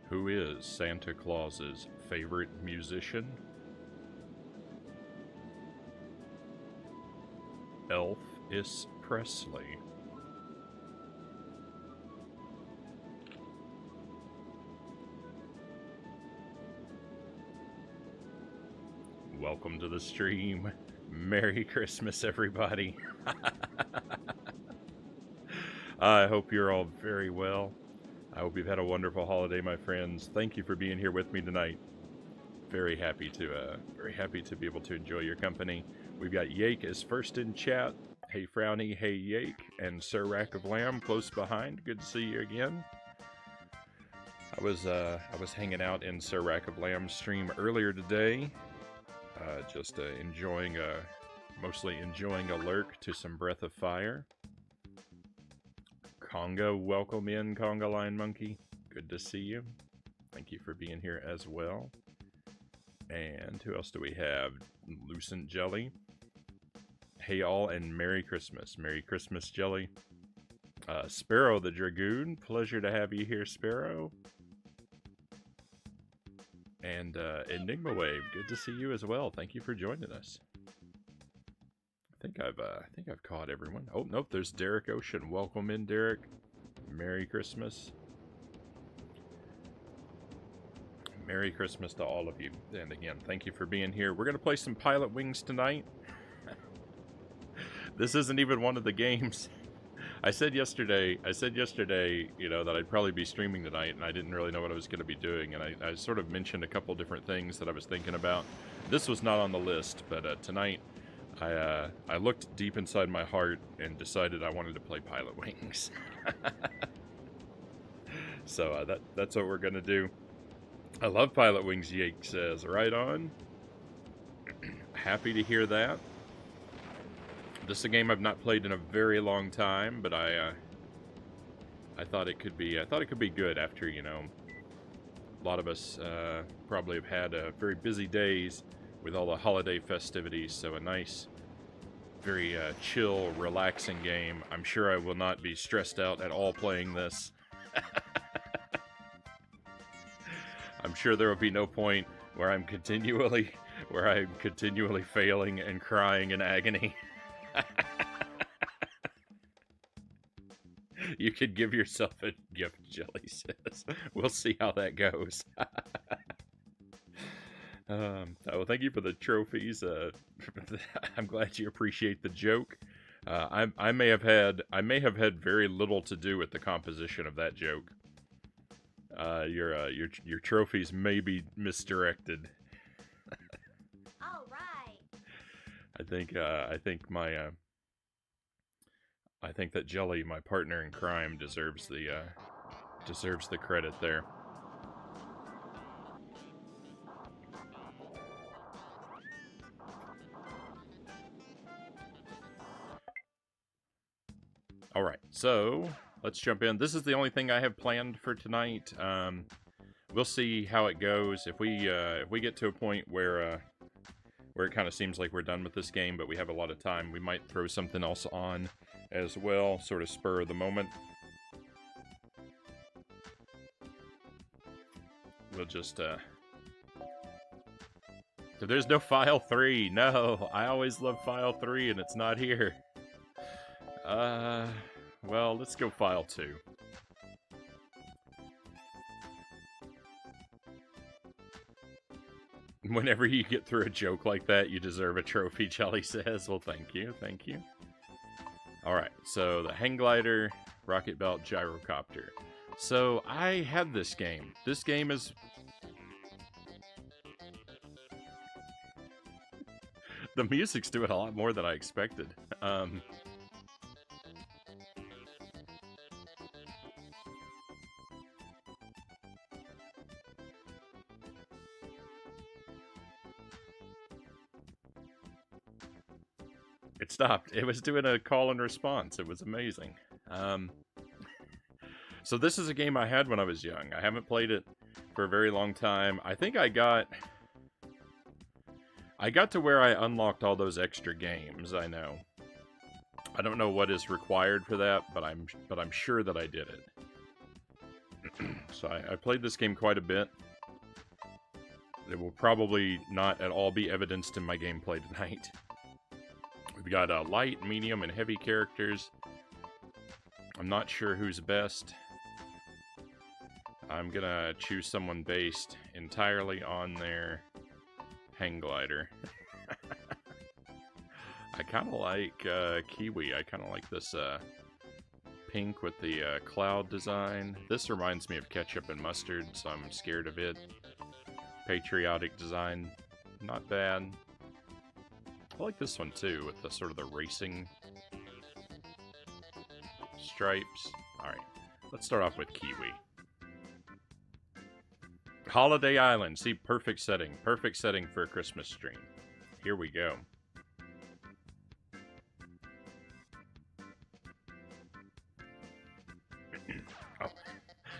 Who is Santa Claus's favorite musician? Elvis Presley. Welcome to the stream. Merry Christmas, everybody. I hope you're all very well. I hope you've had a wonderful holiday, my friends. Thank you for being here with me tonight. Very happy to be able to enjoy your company. We've got Yake is first in chat. Hey Frownie, hey Yake, and Sir Rack of Lamb close behind. Good to see you again. I was hanging out in Sir Rack of Lamb's stream earlier today, just mostly enjoying a lurk to some Breath of Fire. Conga, welcome in, Conga Lion Monkey. Good to see you. Thank you for being here as well. And who else do we have? Lucent Jelly. Hey all, and Merry Christmas. Merry Christmas, Jelly. Sparrow the Dragoon. Pleasure to have you here, Sparrow. And Enigma Wave. Good to see you as well. Thank you for joining us. I think I've caught everyone. Oh nope, there's Derek Ocean. Welcome in, Derek. Merry Christmas. Merry Christmas to all of you. And again, thank you for being here. We're gonna play some Pilotwings tonight. This isn't even one of the games. I said yesterday, you know, that I'd probably be streaming tonight, and I didn't really know what I was going to be doing, and I sort of mentioned a couple different things that I was thinking about. This was not on the list, but tonight, I looked deep inside my heart and decided I wanted to play Pilotwings. So that's what we're going to do. I love Pilotwings, Yake says. Right on. Happy to hear that. This is a game I've not played in a very long time, but I thought it could be good after, you know, a lot of us probably have had very busy days with all the holiday festivities, so a nice, very chill, relaxing game. I'm sure I will not be stressed out at all playing this. I'm sure there will be no point where I'm continually failing and crying in agony. You could give yourself a gift, Jelly says. We'll see how that goes. Well, thank you for the trophies. I'm glad you appreciate the joke. I may have had very little to do with the composition of that joke. Your trophies may be misdirected. All right. I think that Jelly, my partner in crime, deserves the credit there. All right, so let's jump in. This is the only thing I have planned for tonight. We'll see how it goes. If we get to a point where it kind of seems like we're done with this game, but we have a lot of time, we might throw something else on as well, sort of spur of the moment. We'll just, there's no file 3. No, I always love file 3 and it's not here. Well, let's go file 2. Whenever you get through a joke like that, you deserve a trophy, Jelly says. Well, thank you, thank you. Alright, so the hang glider, rocket belt, gyrocopter. So, I had this game. This game is... The music's doing a lot more than I expected. It stopped. It was doing a call and response. It was amazing. So this is a game I had when I was young. I haven't played it for a very long time. I think I got to where I unlocked all those extra games, I know. I don't know what is required for that, but I'm sure that I did it. So I played this game quite a bit. It will probably not at all be evidenced in my gameplay tonight. We've got light, medium, and heavy characters. I'm not sure who's best. I'm gonna choose someone based entirely on their hang glider. I kind of like Kiwi. I kind of like this pink with the cloud design. This reminds me of ketchup and mustard, so I'm scared of it. Patriotic design, not bad. I like this one too, with the sort of the racing stripes. Alright, let's start off with Kiwi. Holiday Island. See, perfect setting. Perfect setting for a Christmas stream. Here we go. Oh,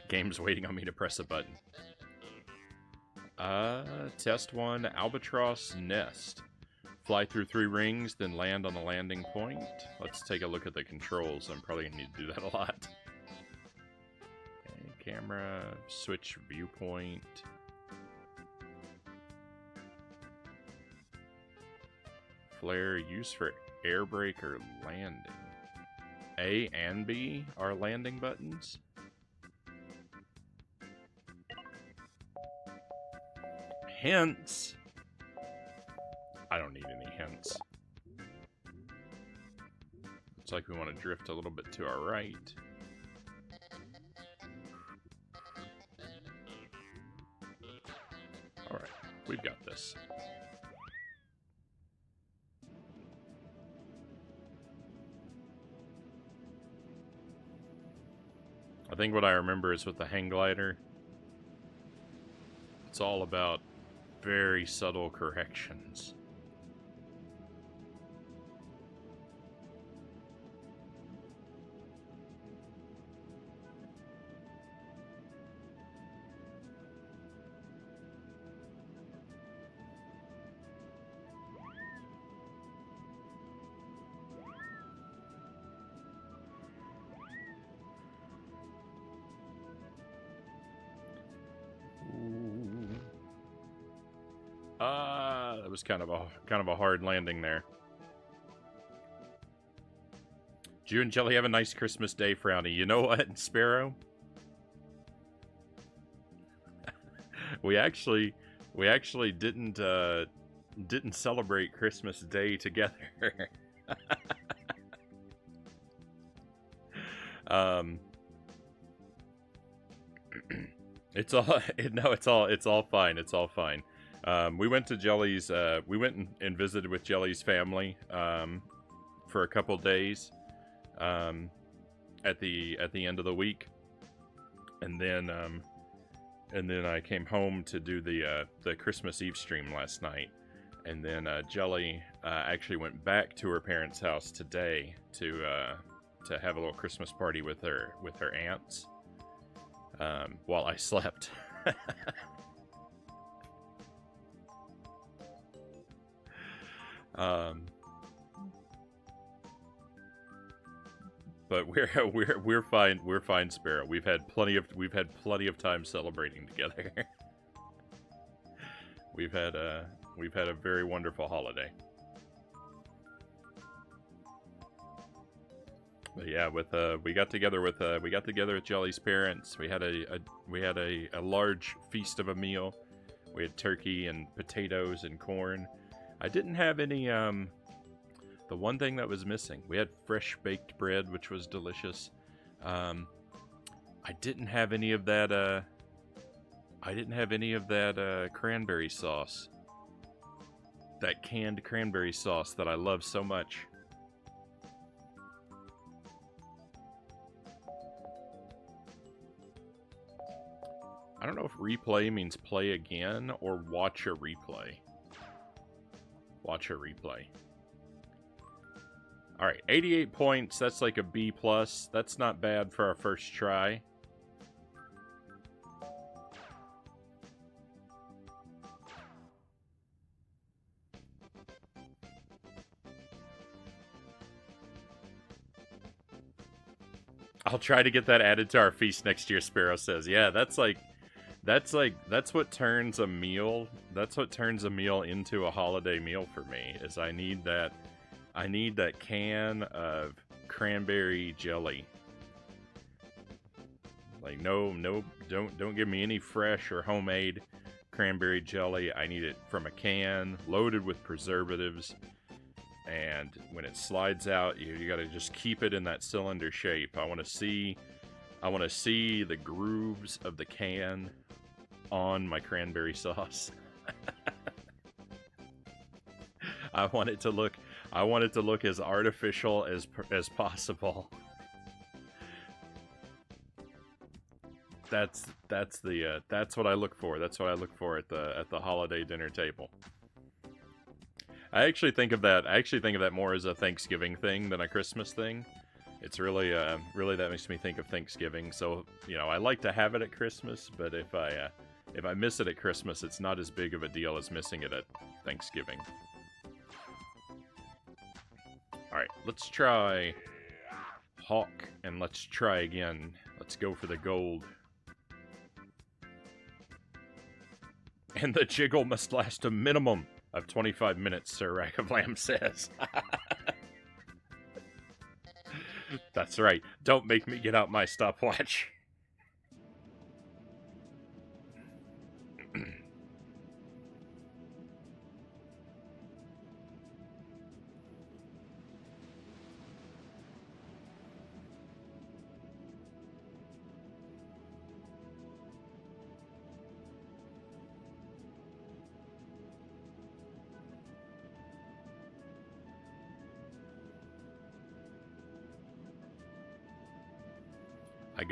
game's waiting on me to press a button. Test 1, Albatross Nest. Fly through 3 rings, then land on the landing point. Let's take a look at the controls. I'm probably going to need to do that a lot. Okay, camera, switch viewpoint. Flare, use for air brake or landing. A and B are landing buttons. Hints. I don't need any hints. Looks like we want to drift a little bit to our right. Alright, we've got this. I think what I remember is with the hang glider, it's all about very subtle corrections. That was kind of a hard landing there. Did you and Jelly have a nice Christmas day, Frownie? You know what, Sparrow? we actually didn't celebrate Christmas Day together. It's all fine. It's all fine. We went to Jelly's. We went and visited with Jelly's family for a couple days at the end of the week, and then I came home to do the Christmas Eve stream last night, and then Jelly actually went back to her parents' house today to have a little Christmas party with her aunts while I slept. But we're fine. We're fine, Sparrow. We've had plenty of time celebrating together. we've had a very wonderful holiday. But yeah, we got together with Jelly's parents. We had a large feast of a meal. We had turkey and potatoes and corn. I didn't have any the one thing that was missing. We had fresh baked bread, which was delicious. I didn't have any of that cranberry sauce. That canned cranberry sauce that I love so much. I don't know if replay means play again or watch a replay. Watch a replay. Alright, 88 points. That's like a B+. That's not bad for our first try. I'll try to get that added to our feast next year, Sparrow says. Yeah, that's what turns a meal. That's what turns a meal into a holiday meal for me. Is I need that can of cranberry jelly. Like no, don't give me any fresh or homemade cranberry jelly. I need it from a can, loaded with preservatives. And when it slides out, you got to just keep it in that cylinder shape. I want to see the grooves of the can on my cranberry sauce. I want it to look as artificial as possible. That's what I look for. That's what I look for at the holiday dinner table. I actually think of that more as a Thanksgiving thing than a Christmas thing. It's really that makes me think of Thanksgiving. So, I like to have it at Christmas, but if I miss it at Christmas, it's not as big of a deal as missing it at Thanksgiving. All right, let's try Hawk, and let's try again. Let's go for the gold. And the jiggle must last a minimum of 25 minutes, Sir Rack of Lamb says. That's right. Don't make me get out my stopwatch.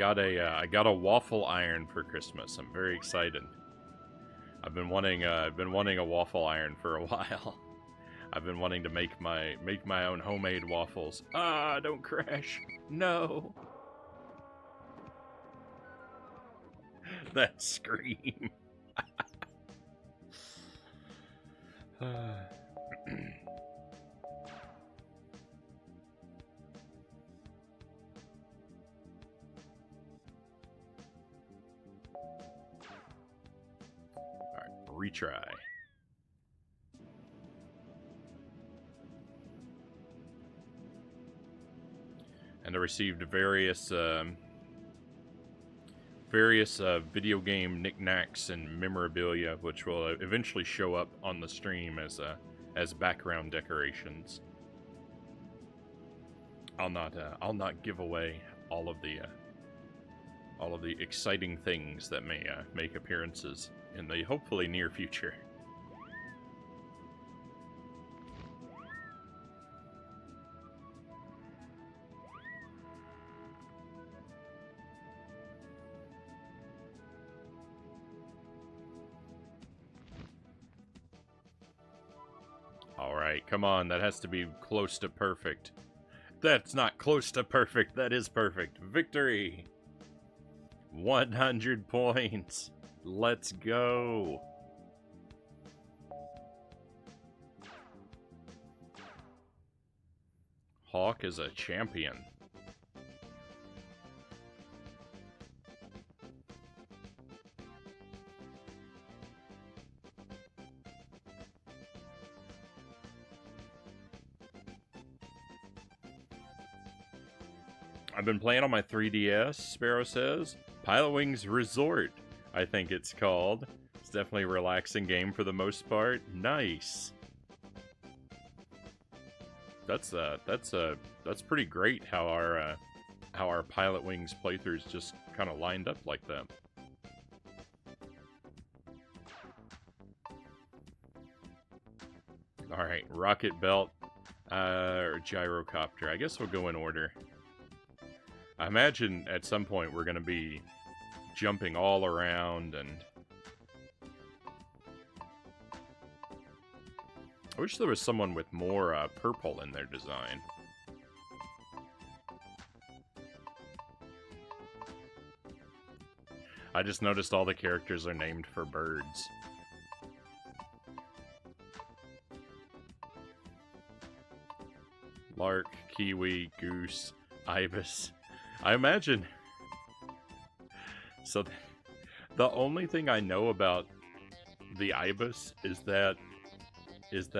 I got a waffle iron for Christmas. I'm very excited. I've been wanting a waffle iron for a while. I've been wanting to make my own homemade waffles. Ah, don't crash. No. That scream. Retry. And I received various video game knickknacks and memorabilia, which will eventually show up on the stream as background decorations. I'll not give away all of the exciting things that may make appearances in the hopefully near future. Alright, come on, that has to be close to perfect. That's not close to perfect, that is perfect. Victory! 100 points! Let's go! Hawk is a champion. I've been playing on my 3DS, Sparrow says. Pilotwings Resort, I think it's called. It's definitely a relaxing game for the most part. Nice. That's pretty great how our Pilotwings playthroughs just kind of lined up like that. All right, rocket belt or gyrocopter. I guess we'll go in order. I imagine at some point we're going to be jumping all around, and I wish there was someone with more purple in their design. I just noticed all the characters are named for birds. Lark, kiwi, goose, ibis. I imagine. So the only thing I know about the ibis is that it's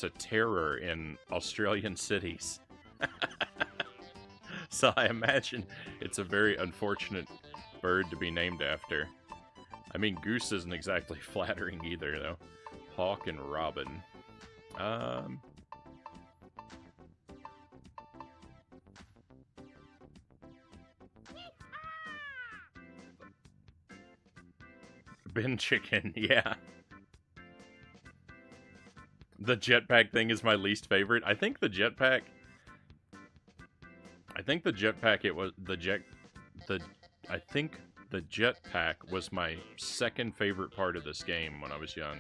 a terror in Australian cities. So I imagine it's a very unfortunate bird to be named after. I mean, goose isn't exactly flattering either, though. Hawk and robin. Bin chicken, yeah. The jetpack thing is my least favorite. I think the jetpack was my second favorite part of this game when I was young.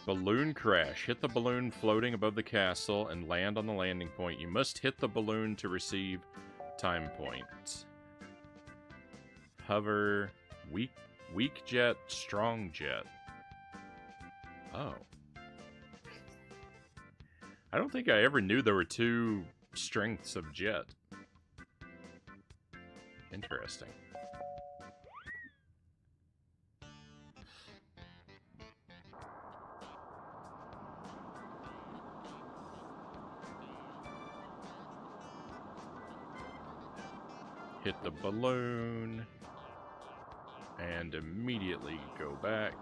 Balloon crash. Hit the balloon floating above the castle and land on the landing point. You must hit the balloon to receive time points. Hover. Weak jet, strong jet. Oh. I don't think I ever knew there were two strengths of jet. Interesting. Hit the balloon. And immediately go back.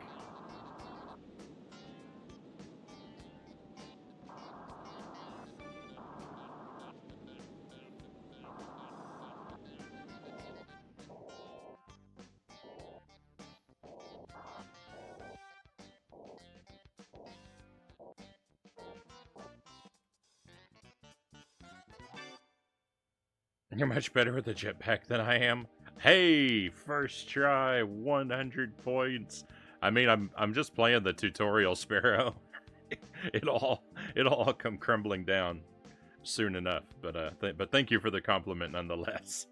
You're much better with the jetpack than I am. Hey, first try, 100 points. I mean, I'm just playing the tutorial, Sparrow. It'll all come crumbling down soon enough. But thank you for the compliment nonetheless.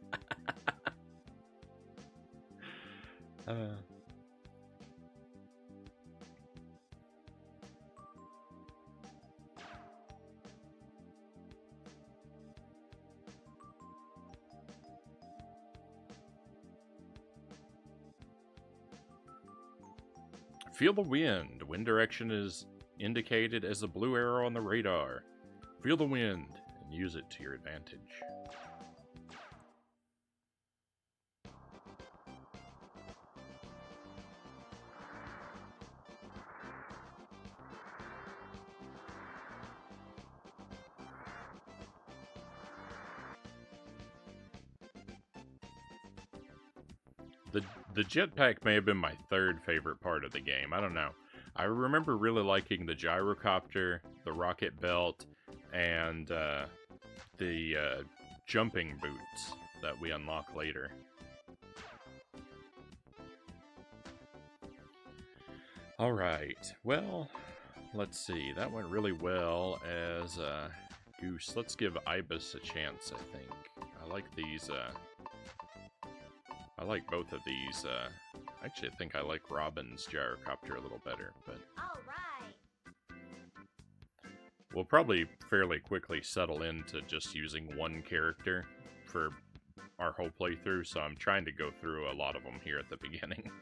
Feel the wind. Wind direction is indicated as a blue arrow on the radar. Feel the wind and use it to your advantage. The jetpack may have been my third favorite part of the game. I don't know. I remember really liking the gyrocopter, the rocket belt, and the jumping boots that we unlock later. Alright, well, let's see. That went really well as Goose. Let's give Ibis a chance, I think. I like these... I like both of these. Actually, I think I like Robin's gyrocopter a little better, but... Alright! We'll probably fairly quickly settle into just using one character for our whole playthrough, so I'm trying to go through a lot of them here at the beginning.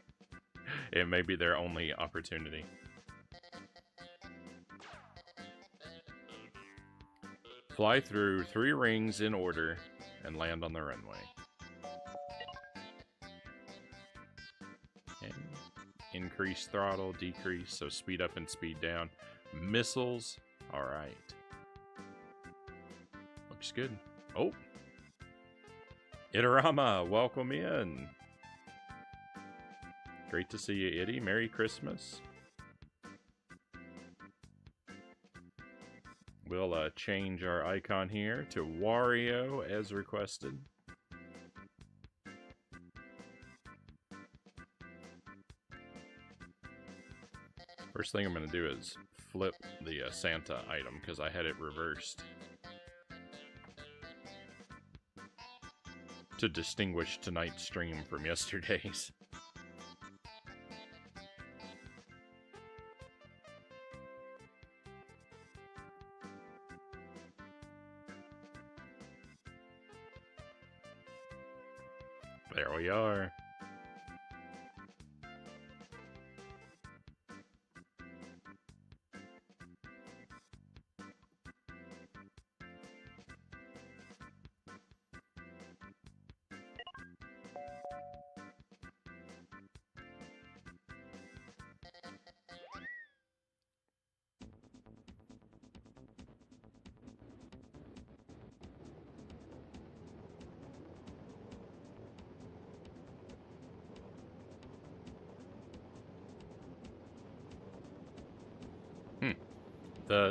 It may be their only opportunity. Fly through 3 rings in order and land on the runway. Okay. Increase throttle, decrease, so speed up and speed down. Missiles, alright. Looks good. Oh! Itarama, welcome in! Great to see you, Itty. Merry Christmas. We'll change our icon here to Wario as requested. First thing I'm going to do is flip the Santa item because I had it reversed to distinguish tonight's stream from yesterday's. There we are.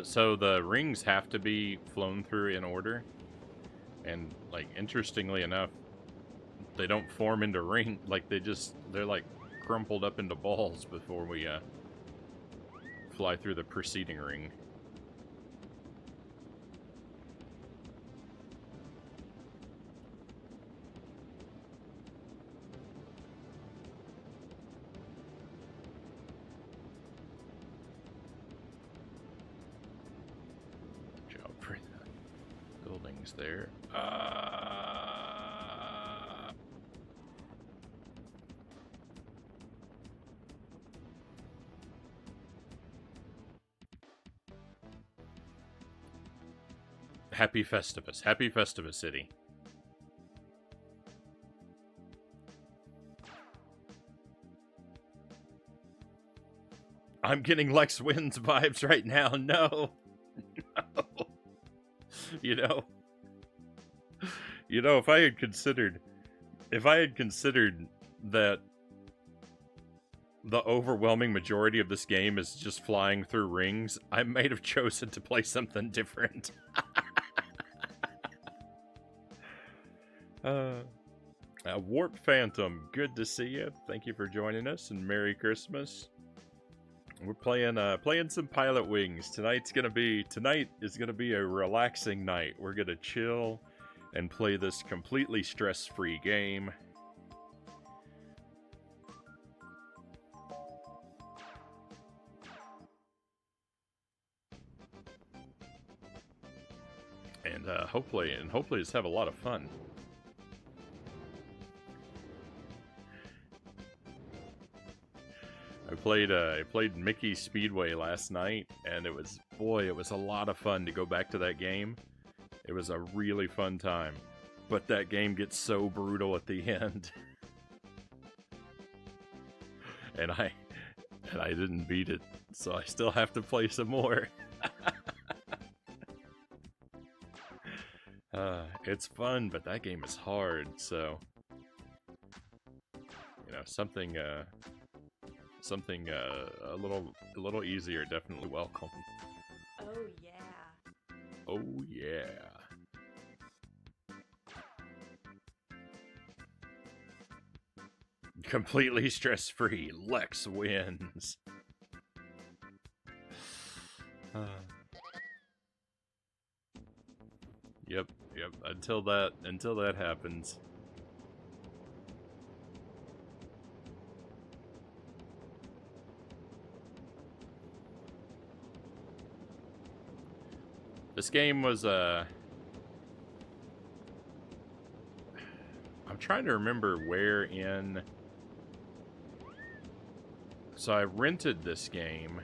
So the rings have to be flown through in order, and like interestingly enough, they don't form into ring. Like they're like crumpled up into balls before we fly through the preceding ring. Job for the buildings there. Happy Festivus. Happy Festivus City. I'm getting Lex Wins vibes right now. No. No. You know, if I had considered that the overwhelming majority of this game is just flying through rings, I might have chosen to play something different. Warp Phantom, good to see you. Thank you for joining us, and Merry Christmas. We're playing some Pilotwings. Tonight is gonna be a relaxing night. We're gonna chill and play this completely stress-free game. And hopefully just have a lot of fun. I played Mickey Speedway last night, and it was a lot of fun to go back to that game. It was a really fun time, but that game gets so brutal at the end, and I didn't beat it, so I still have to play some more. It's fun, but that game is hard, so something a little easier definitely welcome. Oh yeah. Oh yeah. Completely stress-free. Lex wins. Yep. Until that happens. This game was I'm trying to remember where in. So I rented this game.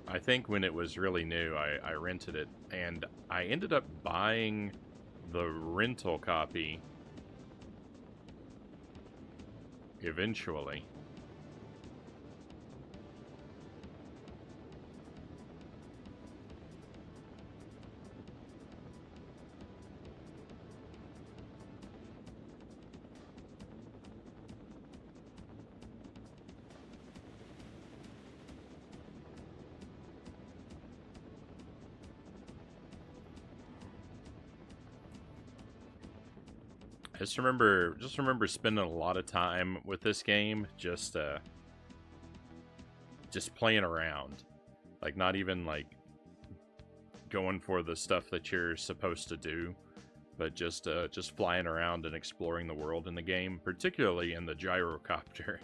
I think when it was really new, I rented it, and I ended up buying the rental copy eventually. I just remember spending a lot of time with this game, just playing around, like not even like going for the stuff that you're supposed to do, but just flying around and exploring the world in the game, particularly in the gyrocopter.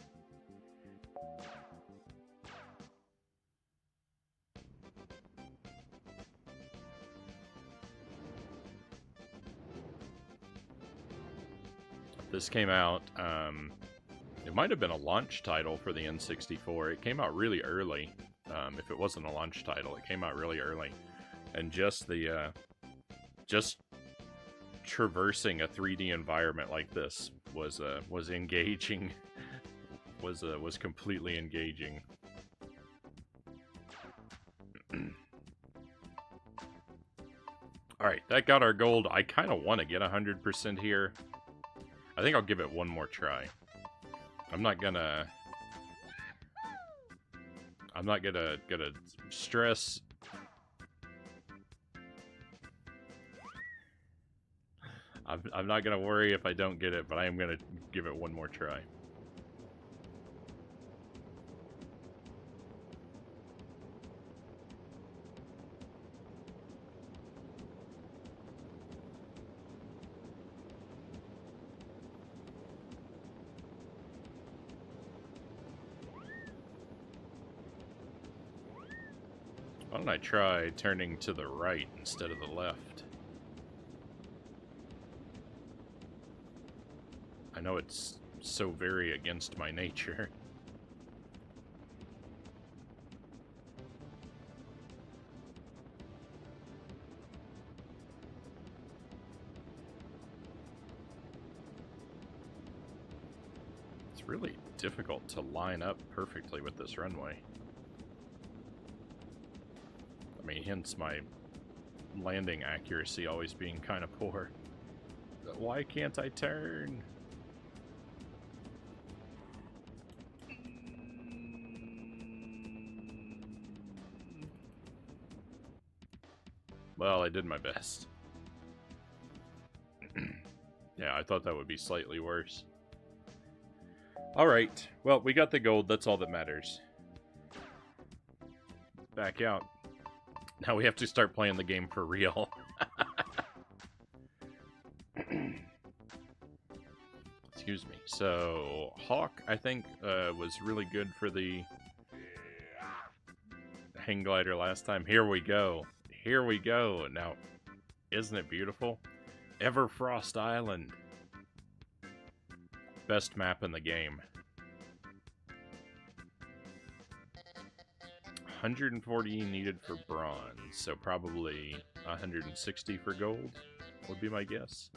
This came out, it might have been a launch title for the N64. It came out really early. If it wasn't a launch title, it came out really early. And just just traversing a 3D environment like this was engaging, was completely engaging. Alright, that got our gold. I kind of want to get 100% here. I think I'll give it one more try. I'm not gonna stress. I'm not gonna worry if I don't get it, but I am gonna give it one more try. Why don't I try turning to the right instead of the left? I know it's so very against my nature. It's really difficult to line up perfectly with this runway. I mean, hence my landing accuracy always being kind of poor. Why can't I turn? Well, I did my best. Yeah, I thought that would be slightly worse. Alright, well, we got the gold, that's all that matters. Back out. Now we have to start playing the game for real. Excuse me. So, Hawk, I think, was really good for the hang glider last time. Here we go. Here we go. Now, isn't it beautiful? Everfrost Island. Best map in the game. 140 needed for bronze, so probably 160 for gold would be my guess.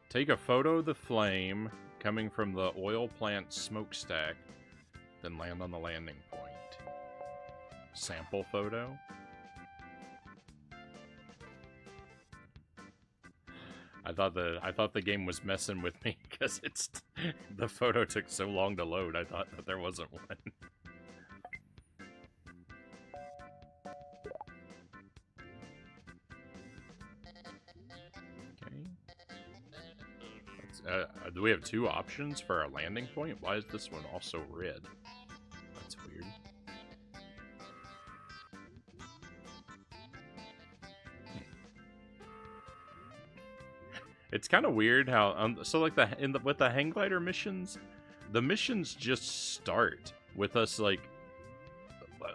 Take a photo of the flame coming from the oil plant smokestack, then land on the landing point. Sample photo? I thought the game was messing with me because the photo took so long to load. I thought that there wasn't one. Okay. Do we have two options for our landing point? Why is this one also red? That's weird. It's kind of weird how so like with the hang glider missions, the missions just start with us like,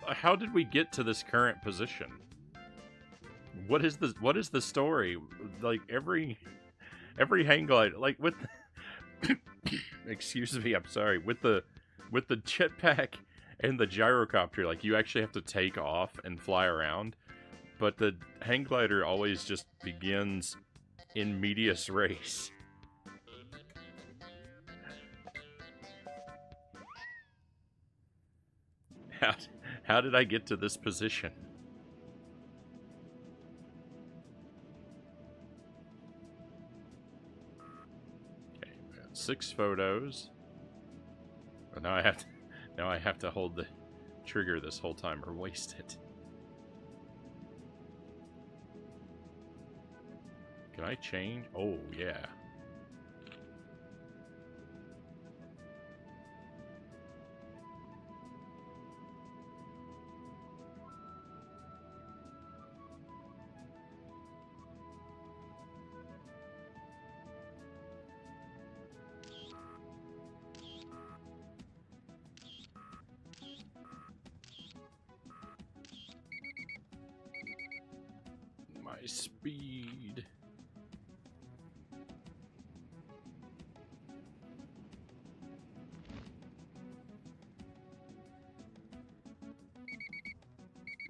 how did we get to this current position? What is the story? Like every hang glider, like with excuse me, I'm sorry, with the jetpack and the gyrocopter, like you actually have to take off and fly around, but the hang glider always just begins in medias res. How did I get to this position? Okay, we got 6 photos. But now I have to hold the trigger this whole time or waste it. Can I change? Oh, yeah. My speed.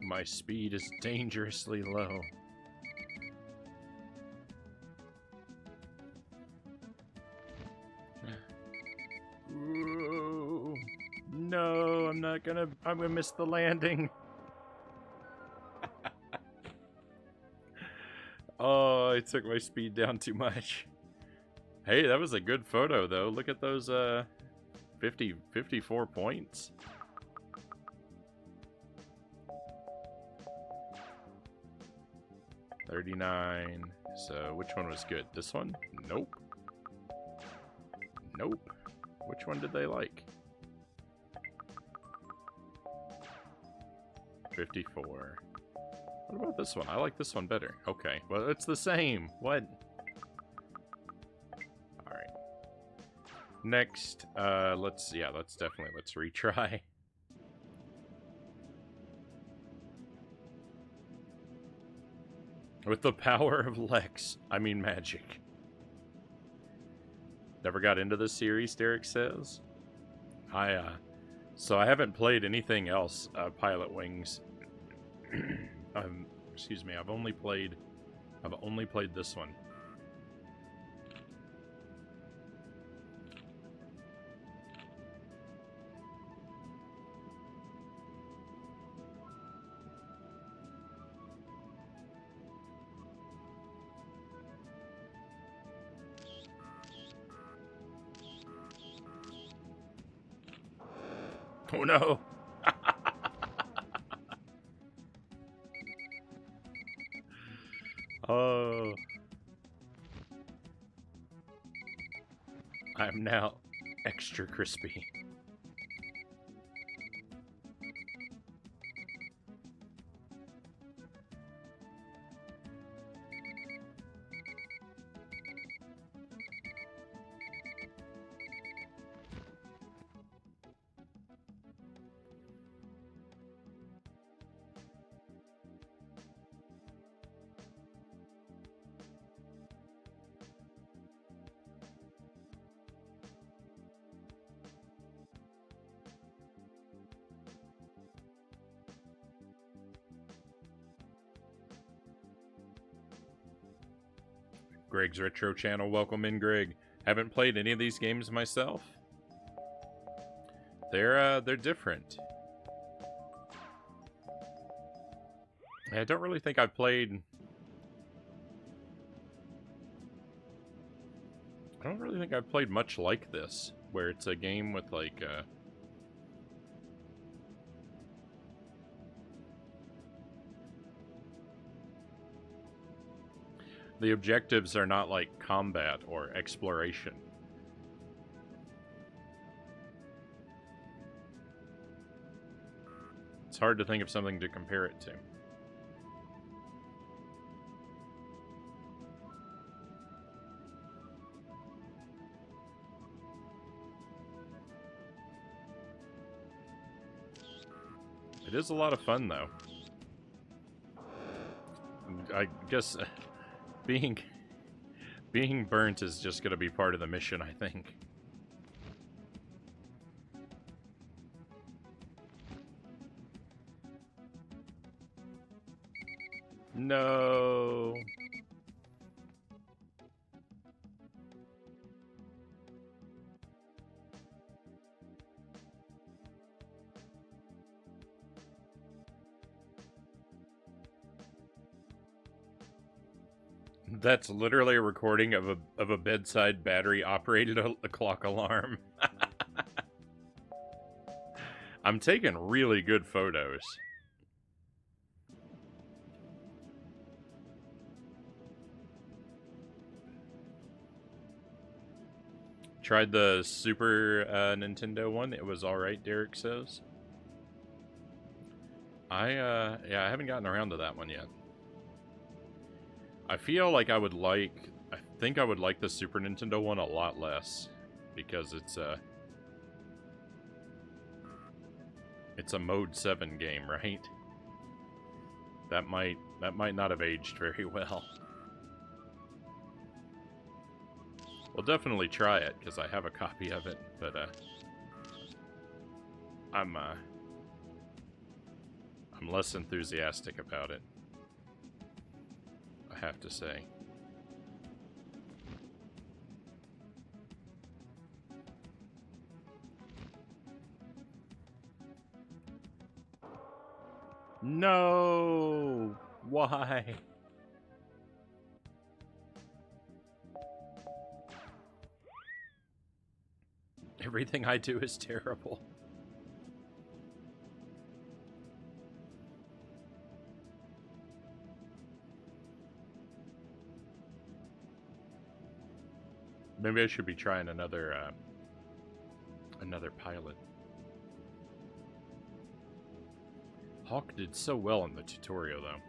My speed is dangerously low. Ooh, no, I'm gonna miss the landing. Oh, I took my speed down too much. Hey, that was a good photo though. Look at those 54 points. $39. So which one was good? This one? Nope. Nope. Which one did they like? 54. What about this one? I like this one better. Okay. Well, it's the same. What? Alright. Next, let's retry. With the power of Lex, I mean magic. Never got into this series, Derek says. So I haven't played anything else, Pilotwings. Excuse me, I've only played this one. Oh no! Oh. I'm now extra crispy. Greg's Retro Channel, welcome in, Greg. Haven't played any of these games myself. They're different. I don't really think I've played... I don't really think I've played much like this, where it's a game with, like, the objectives are not like combat or exploration. It's hard to think of something to compare it to. It is a lot of fun, though. I guess being burnt is just going to be part of the mission, I think. No. That's literally a recording of a bedside battery-operated clock alarm. I'm taking really good photos. Tried the Super Nintendo one. It was alright, Derek says. Yeah, I haven't gotten around to that one yet. I feel like I think I would like the Super Nintendo one a lot less, because it's a Mode 7 game, right? That might not have aged very well. We'll definitely try it because I have a copy of it, but I'm less enthusiastic about it, I have to say. No! Why? Everything I do is terrible. Maybe I should be trying another pilot. Hawk did so well in the tutorial, though.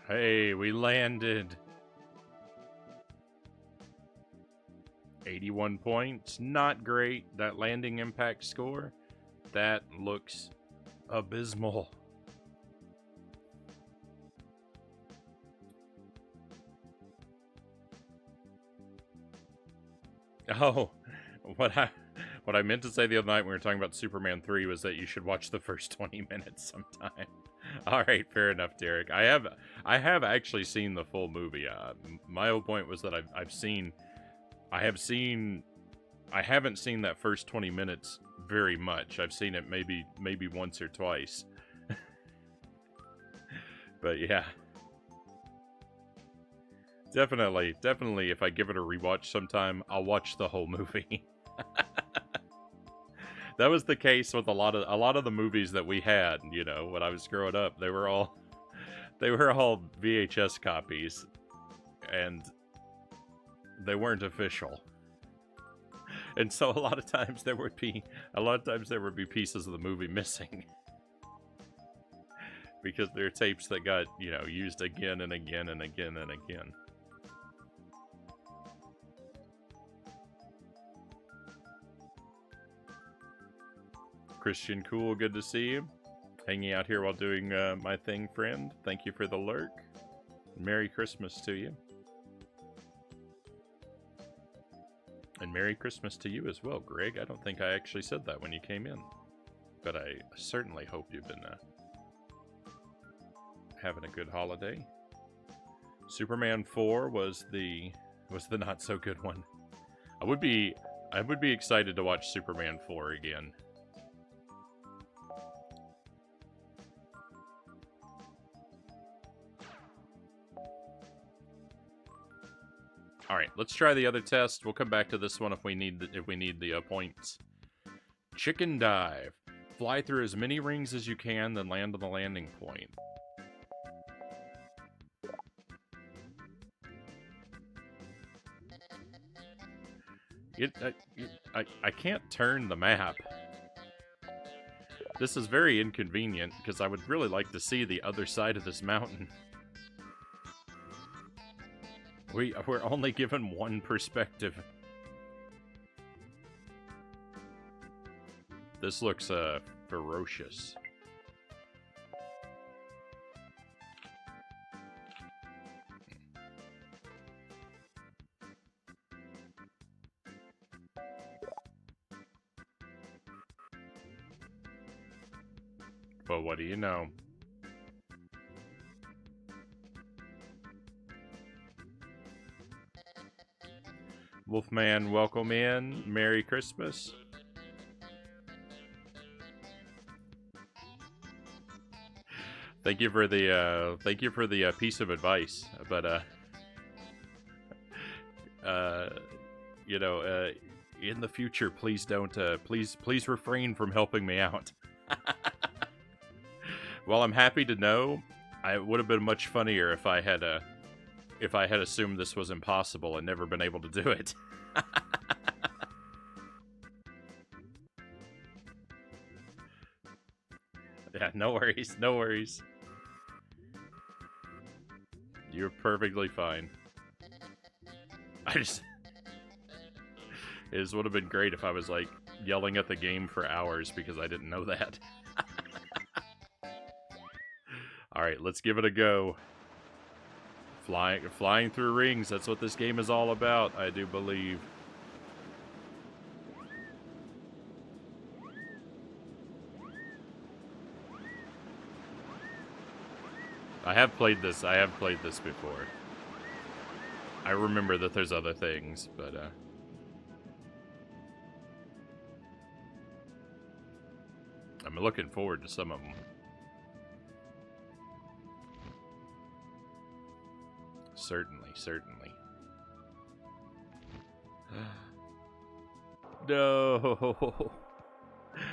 Hey, we landed. 81 points. Not great. That landing impact score, that looks abysmal. Oh, what I meant to say the other night when we were talking about Superman 3 was that you should watch the first 20 minutes sometime. All right, fair enough, Derek. I have actually seen the full movie. My whole point was that I haven't seen that first 20 minutes very much. I've seen it maybe once or twice. But yeah. Definitely, if I give it a rewatch sometime, I'll watch the whole movie. That was the case with a lot of the movies that we had, you know, when I was growing up. They were all VHS copies, and they weren't official. And so a lot of times there would be pieces of the movie missing. Because they're tapes that got, you know, used again and again and again and again. Christian Cool, good to see you. Hanging out here while doing my thing, friend. Thank you for the lurk. Merry Christmas to you. And Merry Christmas to you as well, Greg. I don't think I actually said that when you came in. But I certainly hope you've been having a good holiday. Superman 4 was the not so good one. I would be excited to watch Superman 4 again. All right, let's try the other test. We'll come back to this one if we need the points. Chicken dive. Fly through as many rings as you can, then land on the landing point. I can't turn the map. This is very inconvenient because I would really like to see the other side of this mountain. We're only given one perspective. This looks ferocious. But what do you know? Wolfman, welcome in. Merry Christmas. Thank you for the piece of advice. But you know, in the future, please don't, please refrain from helping me out. Well, I'm happy to know. It would have been much funnier if I had assumed this was impossible and never been able to do it. Yeah, no worries, no worries. You're perfectly fine. It would have been great if I was, like, yelling at the game for hours because I didn't know that. Alright, let's give it a go. Flying through rings, that's what this game is all about, I do believe. I have played this before. I remember that there's other things, but, I'm looking forward to some of them. Certainly, certainly. No!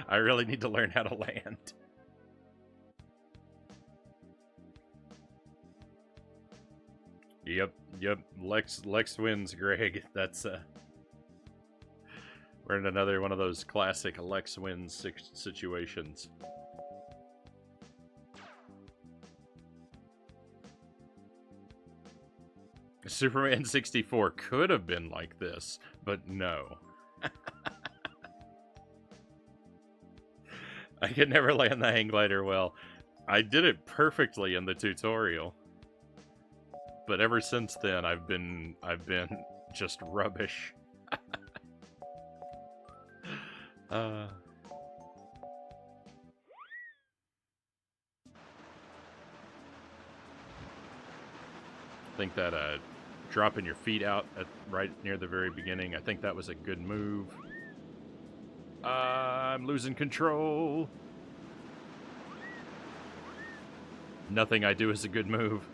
I really need to learn how to land. Yep. Lex wins, Greg. That's, we're in another one of those classic Lex wins situations. Superman 64 could have been like this, but no. I could never land the hang glider well. I did it perfectly in the tutorial. But ever since then, I've been just rubbish. I think that dropping your feet out right near the very beginning, I think that was a good move. I'm losing control. Nothing I do is a good move.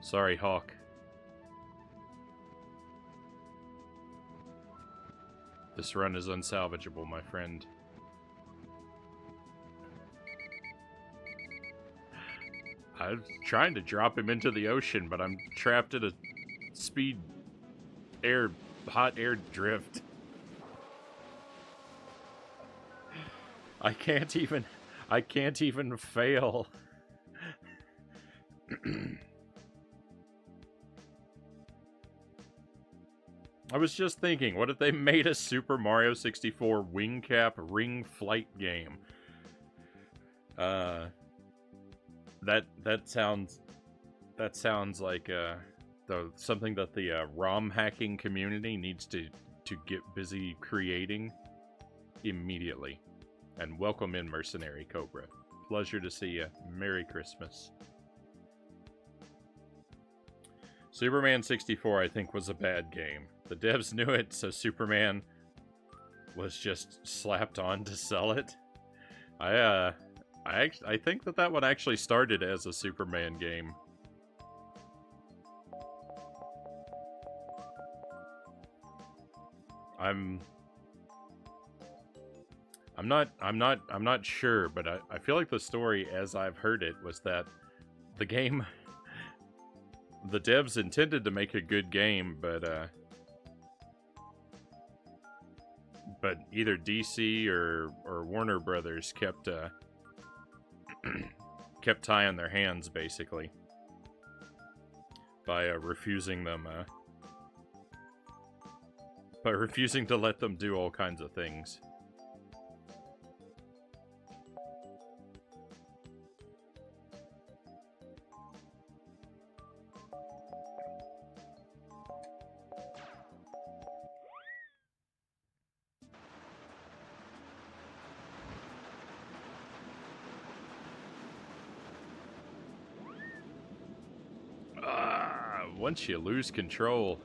Sorry, Hawk. This run is unsalvageable, my friend. I'm trying to drop him into the ocean, but I'm trapped at a hot air drift. I can't even fail. I was just thinking, what if they made a Super Mario 64 wing cap ring flight game? That sounds like something that the ROM hacking community needs to get busy creating immediately. And welcome in, Mercenary Cobra. Pleasure to see you. Merry Christmas. Superman 64, I think, was a bad game. The devs knew it, so Superman was just slapped on to sell it. I think that one actually started as a Superman game. I'm not sure, but I feel like the story, as I've heard it, was that the game, the devs intended to make a good game, but either DC or Warner Brothers kept kept tying their hands, basically, by refusing to let them do all kinds of things. Once you lose control.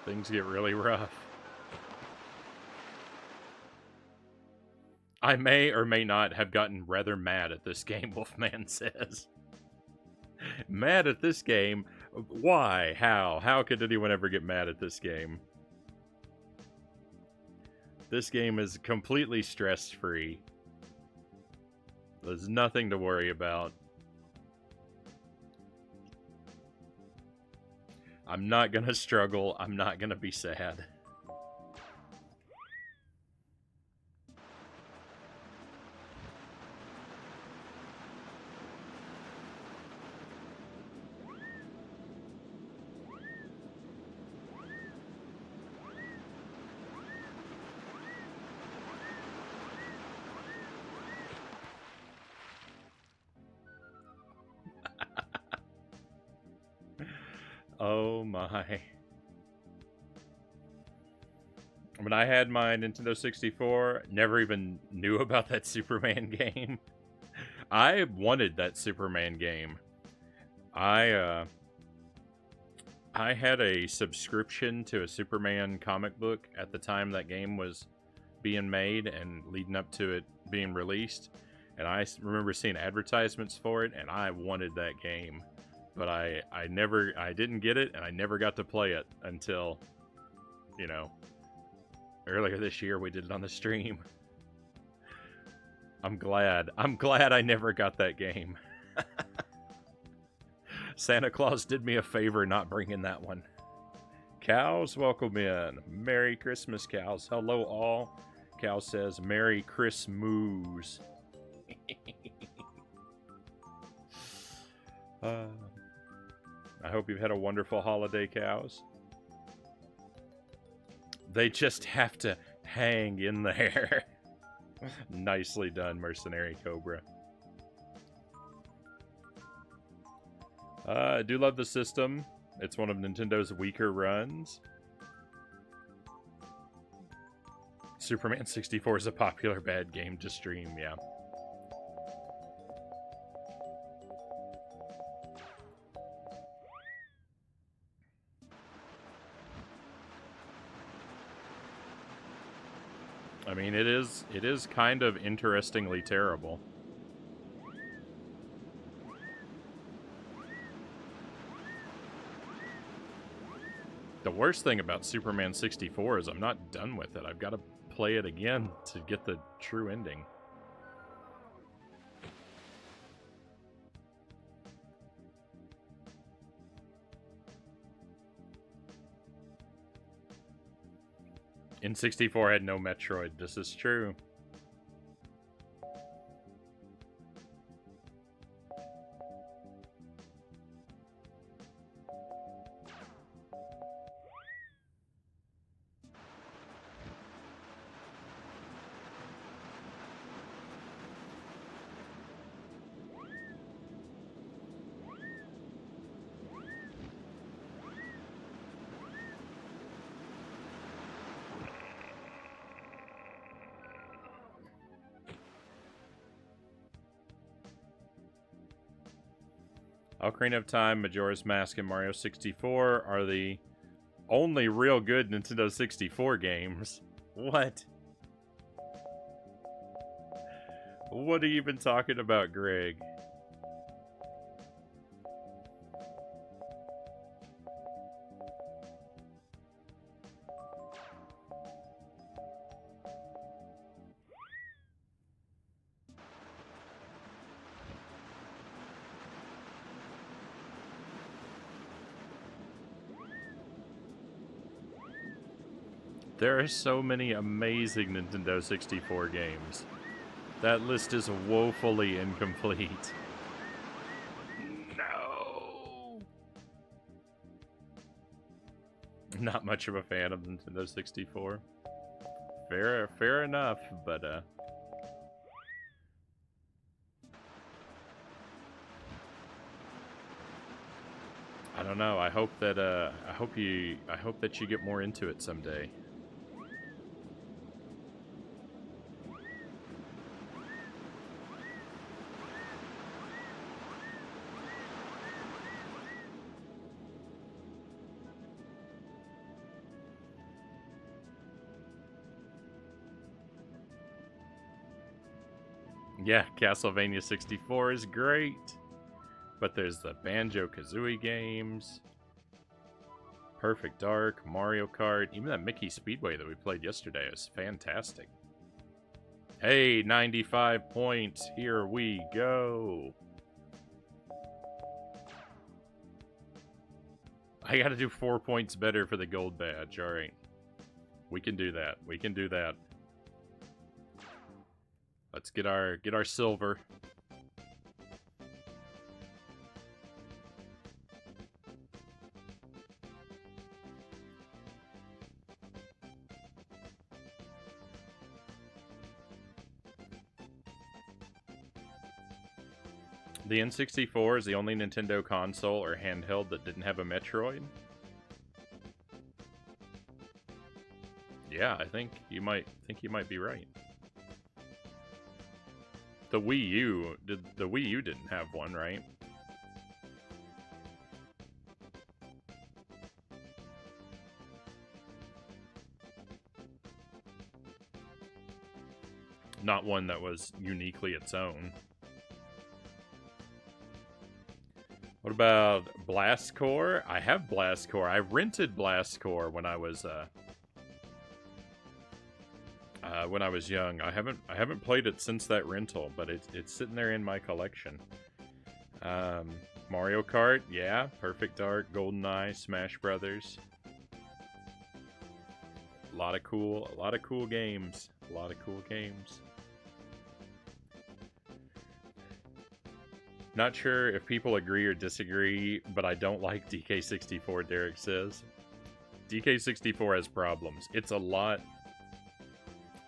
Things get really rough. I may or may not have gotten rather mad at this game, Wolfman says. Mad at this game? Why? How? How could anyone ever get mad at this game? This game is completely stress-free. There's nothing to worry about. I'm not gonna struggle. I'm not gonna be sad. Oh my. When I had my Nintendo 64, never even knew about that Superman game. I wanted that Superman game. I had a subscription to a Superman comic book at the time that game was being made and leading up to it being released. And I remember seeing advertisements for it, and I wanted that game. But I didn't get it, and I never got to play it until, you know, earlier this year we did it on the stream. I'm glad I never got that game. Santa Claus did me a favor not bringing that one. Cows, welcome in. Merry Christmas, Cows. Hello, all. Cow says, Merry Christmas. I hope you've had a wonderful holiday, Cows. They just have to hang in there. Nicely done, Mercenary Cobra. I do love the system. It's one of Nintendo's weaker runs. Superman 64 is a popular bad game to stream, yeah. I mean, it is kind of interestingly terrible. The worst thing about Superman 64 is I'm not done with it. I've got to play it again to get the true ending. N64 had no Metroid. This is true. Ocarina of Time, Majora's Mask, and Mario 64 are the only real good Nintendo 64 games. What? What are you even talking about, Greg? There are so many amazing Nintendo 64 games. That list is woefully incomplete. No! Not much of a fan of Nintendo 64. Fair enough, but I don't know. I hope that you get more into it someday. Yeah, Castlevania 64 is great. But there's the Banjo-Kazooie games. Perfect Dark, Mario Kart, even that Mickey Speedway that we played yesterday is fantastic. Hey, 95 points. Here we go. I gotta do 4 points better for the gold badge. Alright. We can do that. We can do that. Let's get our silver. The N64 is the only Nintendo console or handheld that didn't have a Metroid. Yeah, I think you might be right. The Wii U didn't have one, right? Not one that was uniquely its own. What about Blast Core? I have Blast Core. I rented Blast Core when I was young. I haven't played it since that rental, but it's sitting there in my collection. Mario Kart, yeah, Perfect Dark, GoldenEye, Smash Brothers. A lot of cool games. A lot of cool games. Not sure if people agree or disagree, but I don't like DK64, Derek says. DK64 has problems. It's a lot...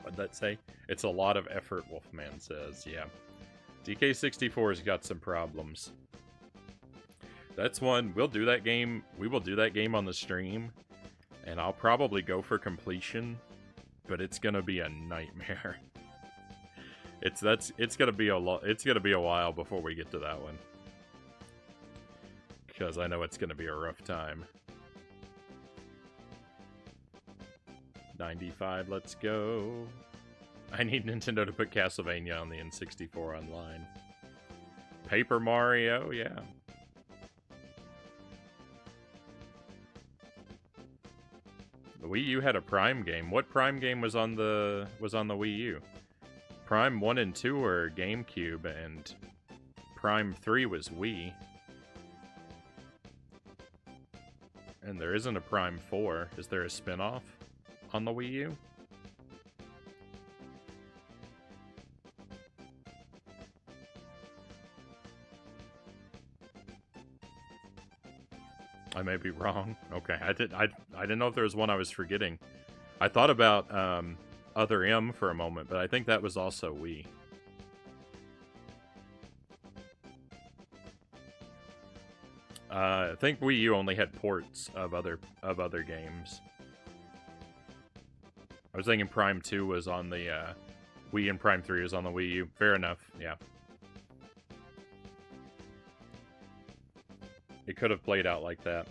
What'd that say? It's a lot of effort, Wolfman says. Yeah. DK64's got some problems. That's one. We'll do that game. We will do that game on the stream. And I'll probably go for completion. But it's gonna be a nightmare. It's gonna be a while before we get to that one. Because I know it's gonna be a rough time. 95, let's go. I need Nintendo to put Castlevania on the N64 online. Paper Mario, yeah. The Wii U had a Prime game. What Prime game was on the Wii U? Prime 1 and 2 were GameCube, and Prime 3 was Wii. And there isn't a Prime 4. Is there a spin-off on the Wii U? I may be wrong. Okay, I didn't know if there was one I was forgetting. I thought about Other M for a moment, but I think that was also Wii. I think Wii U only had ports of other games. I was thinking Prime 2 was on the Wii and Prime 3 was on the Wii U. Fair enough, yeah. It could have played out like that.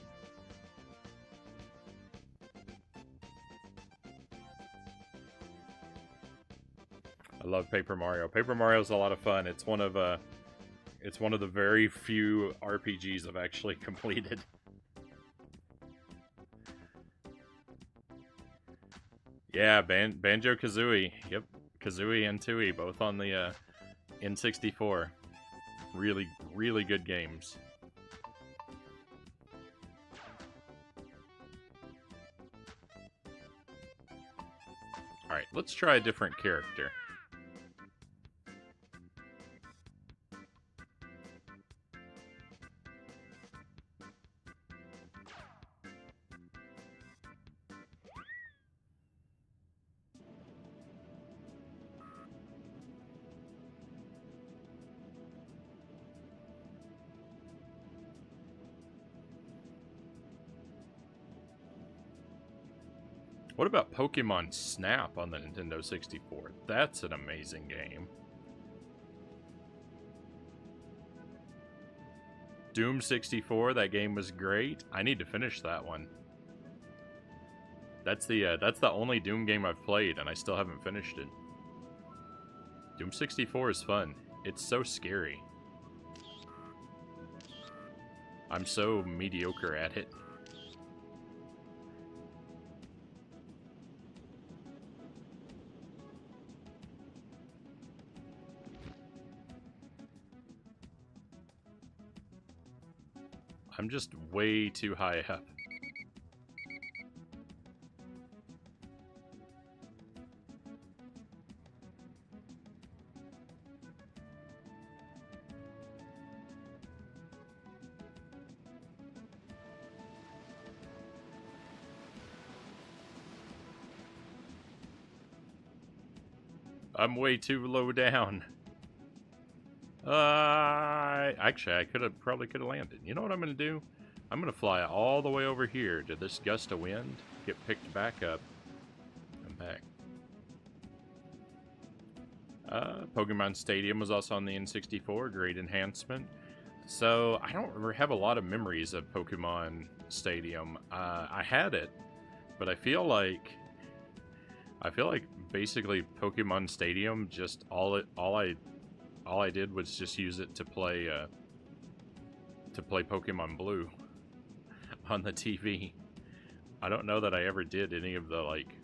I love Paper Mario. Paper Mario's a lot of fun. It's one of the very few RPGs I've actually completed. Yeah, Banjo-Kazooie. Yep, Kazooie and Tooie, both on the N64. Really, really good games. Alright, let's try a different character. What about Pokemon Snap on the Nintendo 64? That's an amazing game. Doom 64, that game was great. I need to finish that one. That's the only Doom game I've played, and I still haven't finished it. Doom 64 is fun. It's so scary. I'm so mediocre at it. I'm just way too high up. I'm way too low down. Actually, I probably could have landed. You know what I'm gonna do? I'm gonna fly all the way over here to this gust of wind, get picked back up, and back. Pokemon Stadium was also on the N64, great enhancement. So I don't have a lot of memories of Pokemon Stadium. I had it, but I feel like basically Pokemon Stadium just all I did was just use it to play Pokemon Blue on the TV. I don't know that I ever did any of the like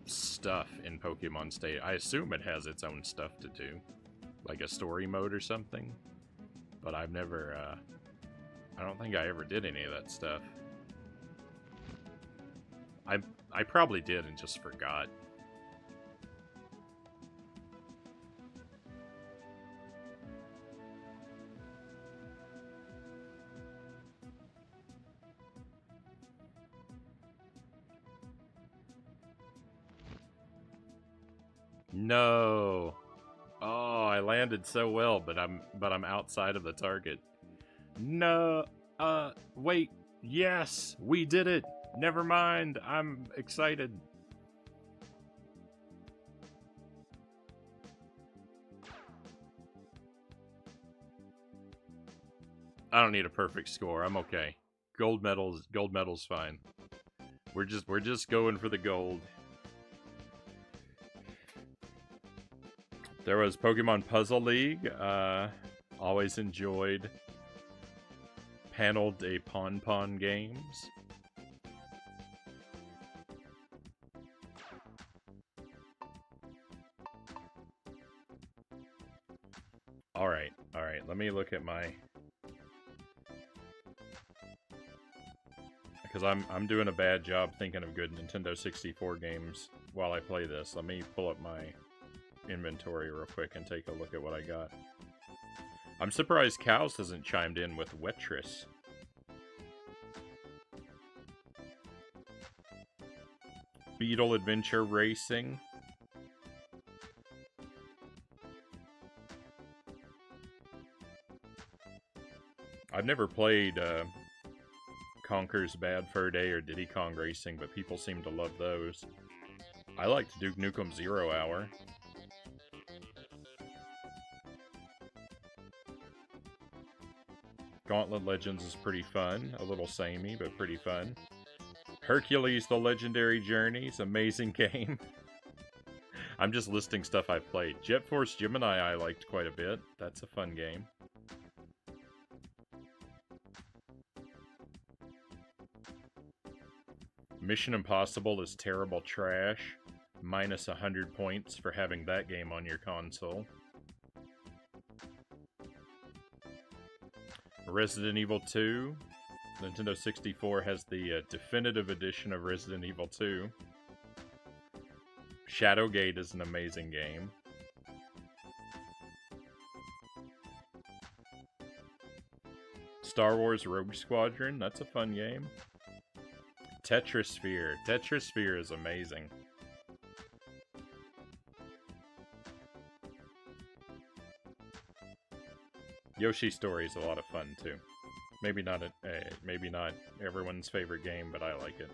stuff in Pokemon Stadium. I assume it has its own stuff to do, like a story mode or something. But I've never I don't think I ever did any of that stuff. I probably did and just forgot. No. Oh, I landed so well, but I'm outside of the target. No. Wait. Yes, we did it. Never mind. I'm excited. I don't need a perfect score. I'm okay. Gold medal's fine. We're just going for the gold. There was Pokemon Puzzle League. Always enjoyed Panel de Pon games. Alright. Let me look at my... Because I'm doing a bad job thinking of good Nintendo 64 games while I play this. Let me pull up my inventory real quick and take a look at what I got. I'm surprised Cows hasn't chimed in with Wetris. Beetle Adventure Racing. I've never played Conker's Bad Fur Day or Diddy Kong Racing, but people seem to love those. I liked Duke Nukem 0 Hour. Gauntlet Legends is pretty fun. A little samey, but pretty fun. Hercules The Legendary Journeys, amazing game. I'm just listing stuff I've played. Jet Force Gemini I liked quite a bit. That's a fun game. Mission Impossible is terrible trash. Minus 100 points for having that game on your console. Resident Evil 2. Nintendo 64 has the definitive edition of Resident Evil 2. Shadowgate is an amazing game. Star Wars Rogue Squadron, that's a fun game. Tetrasphere. Tetrasphere is amazing. Yoshi Story is a lot of fun too. Maybe not everyone's favorite game, but I like it.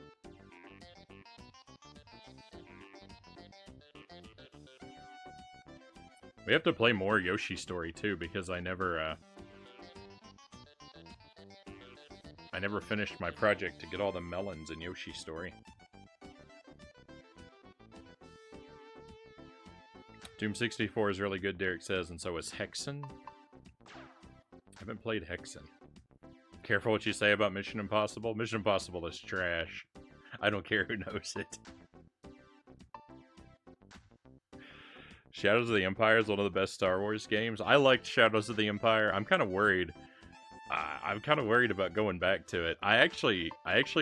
We have to play more Yoshi Story too, because I never finished my project to get all the melons in Yoshi Story. Doom 64 is really good, Derek says, and so is Hexen. I haven't played Hexen. Careful what you say about Mission Impossible. Mission Impossible is trash. I don't care who knows it. Shadows of the Empire is one of the best Star Wars games. I liked Shadows of the Empire. I'm kind of worried. I'm kind of worried about going back to it. I actually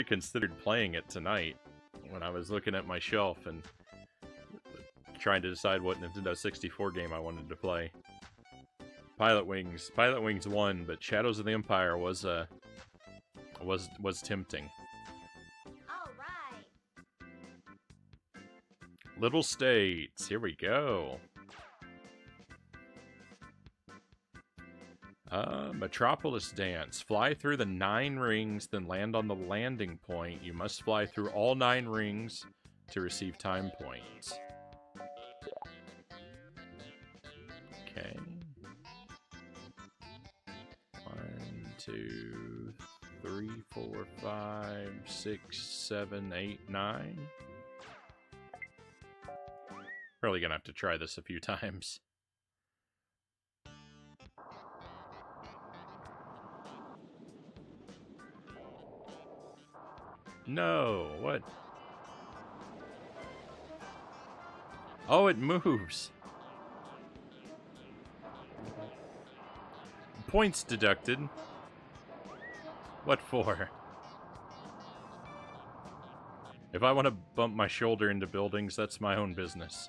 considered playing it tonight when I was looking at my shelf and trying to decide what Nintendo 64 game I wanted to play. Pilotwings won, but Shadows of the Empire was tempting. All right. Little States, here we go. Metropolis Dance. Fly through the 9 rings, then land on the landing point. You must fly through all 9 rings to receive time points. Okay. 1, 2, 3, 4, 5, 6, 7, 8, 9. Probably gonna have to try this a few times. No, what? Oh, it moves. Points deducted. What for? If I want to bump my shoulder into buildings, that's my own business.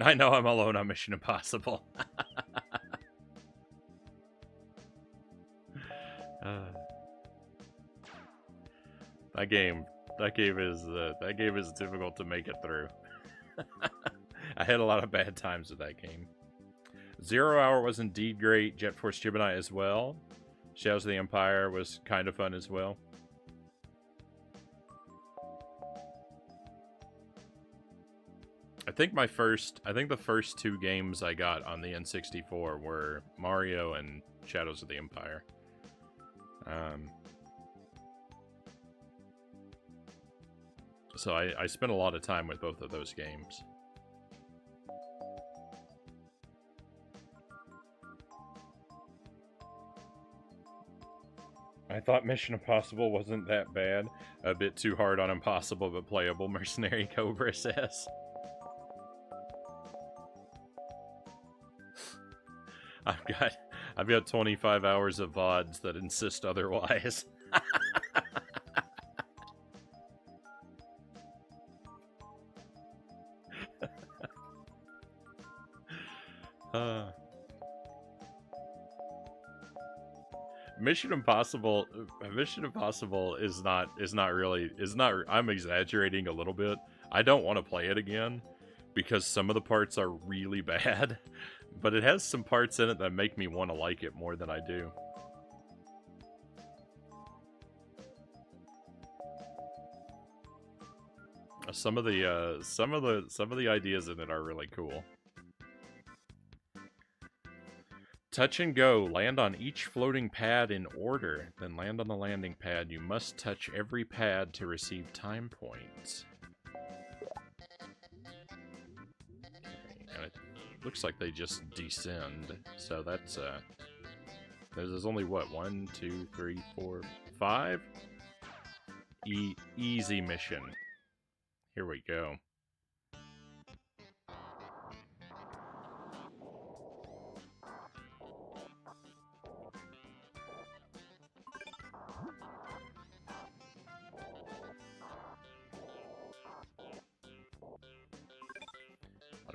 I know I'm alone on Mission Impossible. That game is difficult to make it through. I had a lot of bad times with that game. 0 Hour was indeed great. Jet Force Gemini as well. Shadows of the Empire was kind of fun as well. I think the first 2 games I got on the N64 were Mario and Shadows of the Empire. So I spent a lot of time with both of those games. I thought Mission Impossible wasn't that bad. A bit too hard on Impossible, but playable, Mercenary Cobra says. I've got 25 hours of VODs that insist otherwise. Mission Impossible is not I'm exaggerating a little bit. I don't want to play it again because some of the parts are really bad, but it has some parts in it that make me want to like it more than I do. Some of the ideas in it are really cool. Touch and go. Land on each floating pad in order, then land on the landing pad. You must touch every pad to receive time points. Okay, and it looks like they just descend, so that's there's only what, 1, 2, 3, 4, 5? Easy mission. Here we go.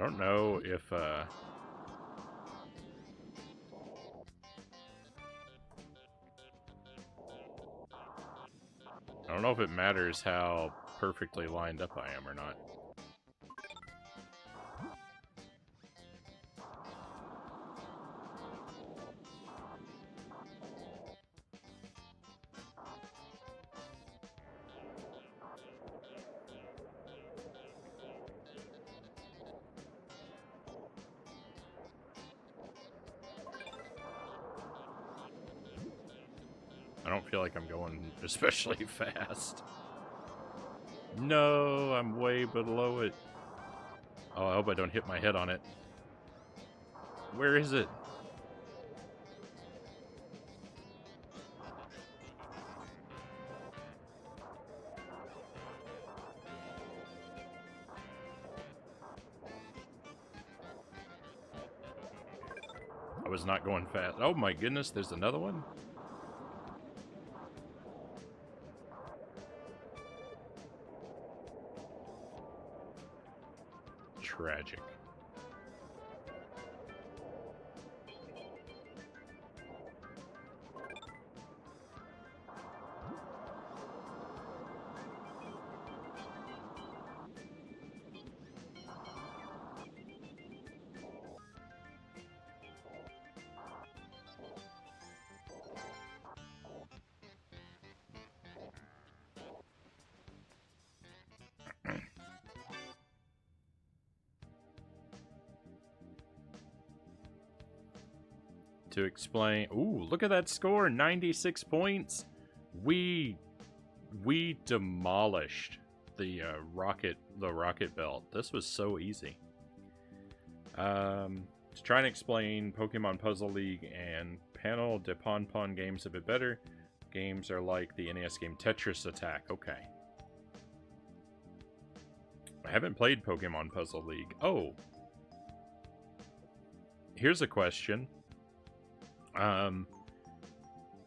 don't know if I don't know if it matters how perfectly lined up I am or not. I don't feel like I'm going especially fast. No, I'm way below it. Oh, I hope I don't hit my head on it. Where is it? I was not going fast. Oh my goodness, there's another one? Tragic. To explain, ooh, look at that score, 96 points. We demolished the rocket belt. This was so easy. To try and explain Pokemon Puzzle League and Panel de Pon Pon games a bit better. Games are like the NES game Tetris Attack. Okay. I haven't played Pokemon Puzzle League. Oh. Here's a question.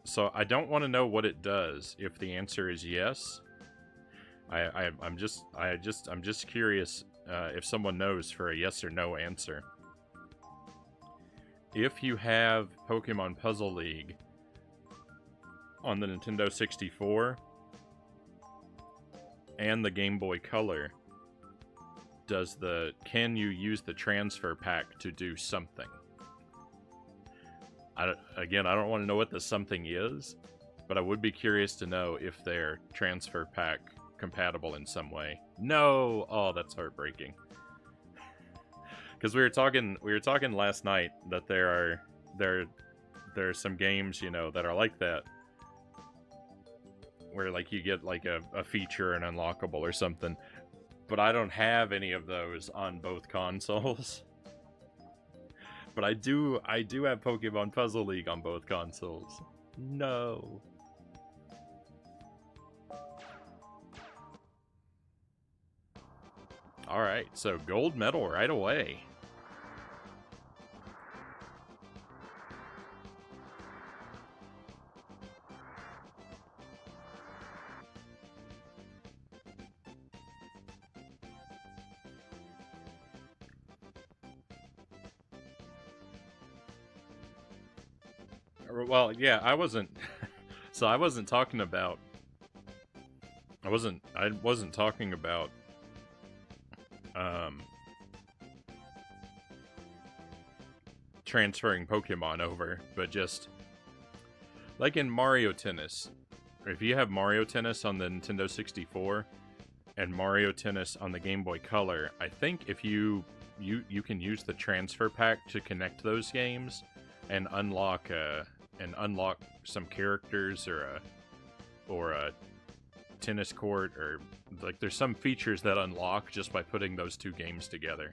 So I don't want to know what it does if the answer is yes. I'm just curious if someone knows for a yes or no answer. If you have Pokemon Puzzle League on the Nintendo 64 and the Game Boy Color, can you use the transfer pack to do something? Again, I don't want to know what the something is, but I would be curious to know if they're transfer pack compatible in some way. No! Oh, that's heartbreaking. Because we were talking last night that there are some games, you know, that are like that, where like you get like a feature and unlockable or something, but I don't have any of those on both consoles. But I do have Pokemon Puzzle League on both consoles. No. Alright, so gold medal right away. Well, yeah, I wasn't. So I wasn't talking about. I wasn't talking about. Transferring Pokemon over, but just like in Mario Tennis. If you have Mario Tennis on the Nintendo 64 and Mario Tennis on the Game Boy Color, I think if you can use the transfer pack to connect those games and unlock some characters or a tennis court, or like there's some features that unlock just by putting those two games together.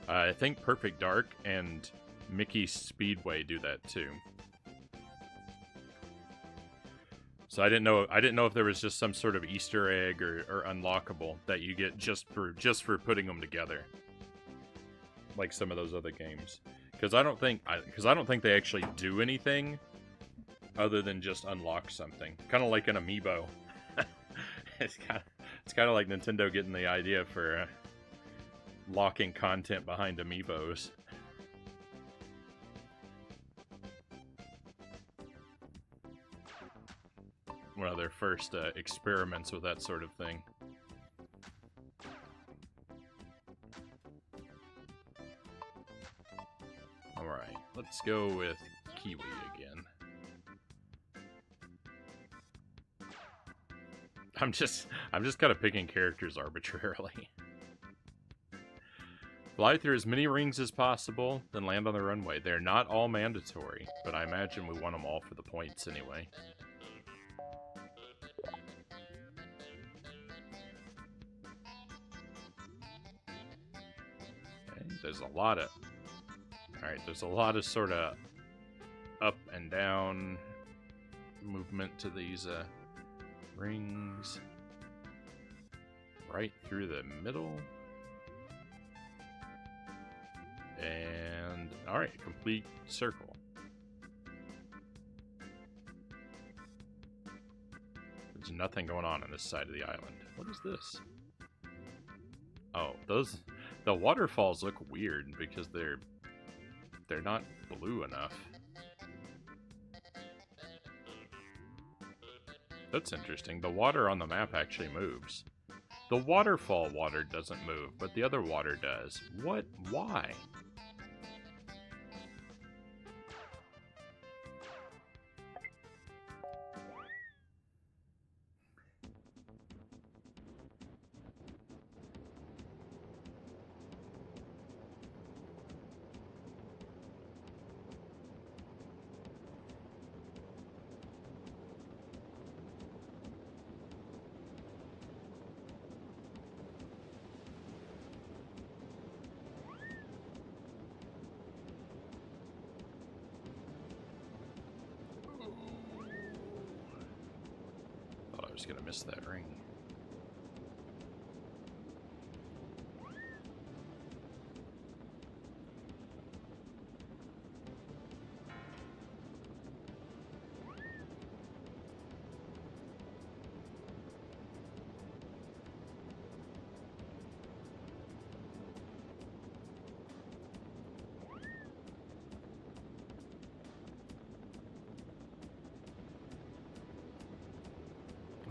I think Perfect Dark and Mickey Speedway do that too. So I didn't know if there was just some sort of Easter egg or unlockable that you get just for putting them together, like some of those other games. Because I don't think they actually do anything other than just unlock something. Kind of like an amiibo. It's kind of like Nintendo getting the idea for locking content behind amiibos. One of their first experiments with that sort of thing. Alright, let's go with Kiwi again. I'm just kind of picking characters arbitrarily. Fly through as many rings as possible, then land on the runway. They're not all mandatory, but I imagine we want them all for the points anyway. Okay, there's a lot of... Alright, there's a lot of sort of up and down movement to these rings. Right through the middle. And, alright, complete circle. There's nothing going on this side of the island. What is this? Oh, the waterfalls look weird because they're not blue enough. That's interesting. The water on the map actually moves. The waterfall water doesn't move, but the other water does. What? Why? Thought I was gonna miss that ring.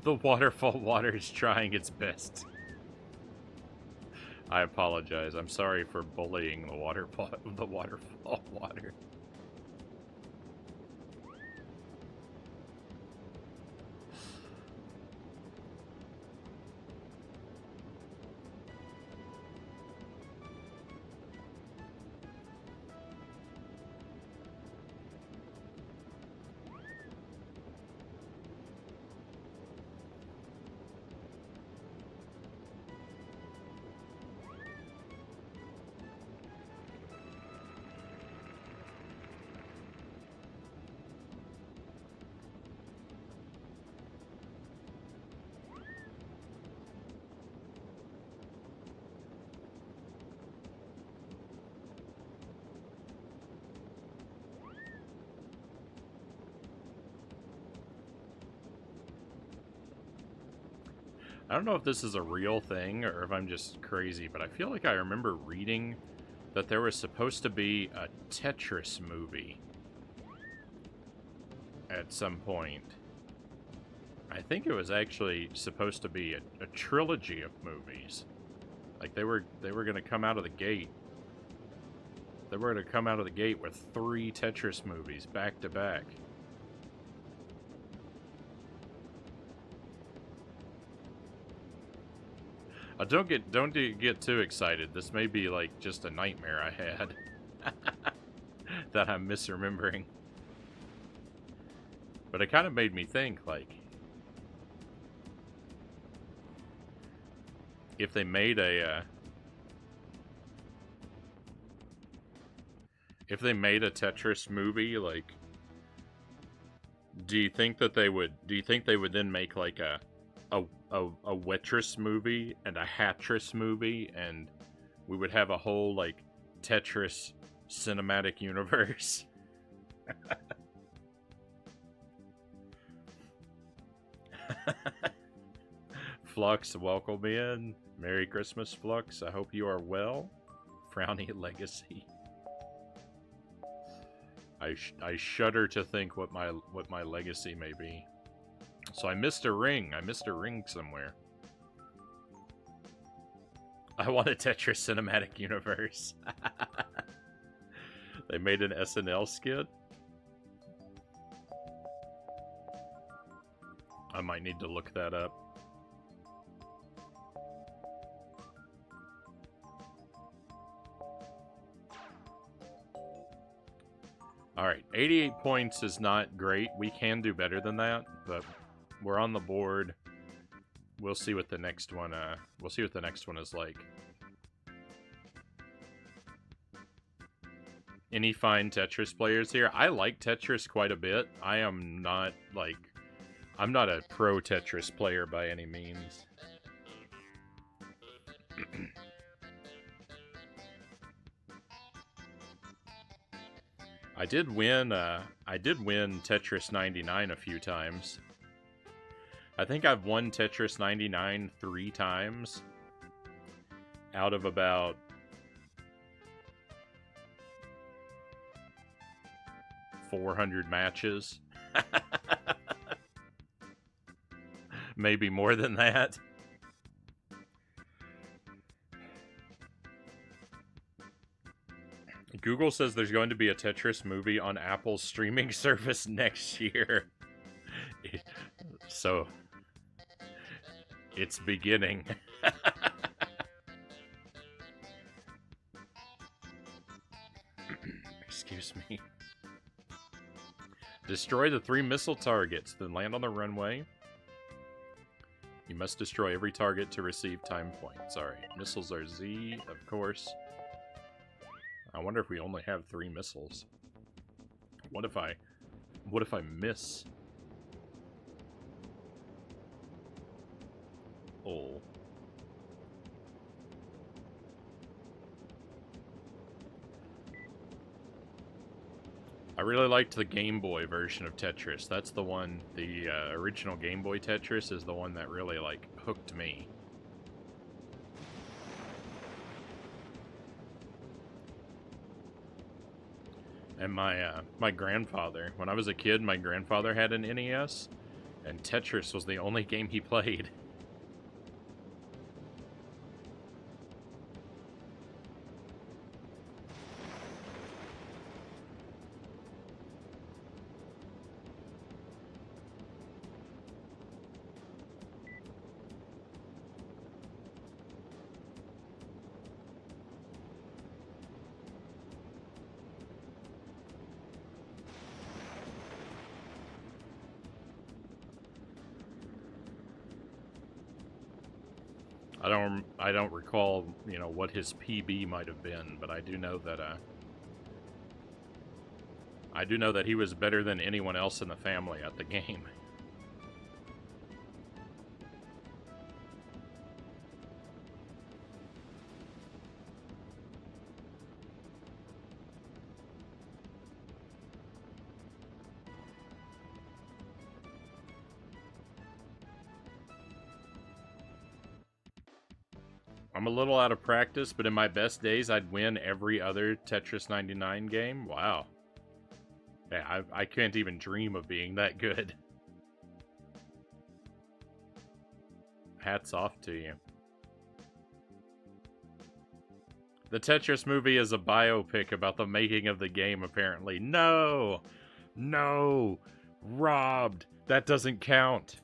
The waterfall water is trying its best. I apologize. I'm sorry for bullying the waterfall water. I don't know if this is a real thing or if I'm just crazy, but I feel like I remember reading that there was supposed to be a Tetris movie at some point. I think it was actually supposed to be a trilogy of movies. Like they were going to come out of the gate. They were going to come out of the gate with 3 Tetris movies back to back. Don't get too excited. This may be like just a nightmare I had that I'm misremembering. But it kind of made me think, like, if they made a Tetris movie, like, do you think they would then make like a Wetris movie and a Hatris movie, and we would have a whole like Tetris cinematic universe? Flux, welcome in. Merry Christmas, Flux. I hope you are well. Frownie Legacy. I shudder to think what my legacy may be. So I missed a ring. I missed a ring somewhere. I want a Tetris cinematic universe. They made an SNL skit. I might need to look that up. Alright, 88 points is not great. We can do better than that, but we're on the board. We'll see what the next one is like. Any fine Tetris players here? I like Tetris quite a bit. I'm not a pro Tetris player by any means. I did win Tetris 99 a few times. I think I've won Tetris 99 3 times out of about 400 matches. Maybe more than that. Google says there's going to be a Tetris movie on Apple's streaming service next year. So, it's beginning. Excuse me. Destroy the 3 missile targets, then land on the runway. You must destroy every target to receive time points. Alright, missiles are Z, of course. I wonder if we only have 3 missiles. What if I miss? Oh. I really liked the Game Boy version of Tetris. That's the one, the original Game Boy Tetris is the one that really, like, hooked me. And my grandfather, when I was a kid, my grandfather had an NES, and Tetris was the only game he played. I don't recall, you know, what his PB might have been, but I do know that he was better than anyone else in the family at the game. I'm a little out of practice, but in my best days, I'd win every other Tetris 99 game. Wow. Yeah, I can't even dream of being that good. Hats off to you. The Tetris movie is a biopic about the making of the game, apparently. No! No! Robbed! That doesn't count.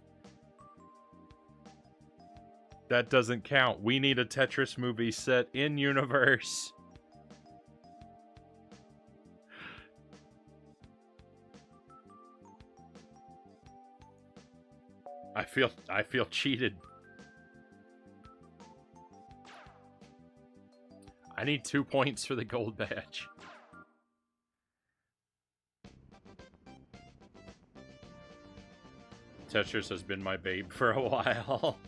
That doesn't count. We need a Tetris movie set in universe. I feel cheated. I need 2 points for the gold badge. Tetris has been my babe for a while.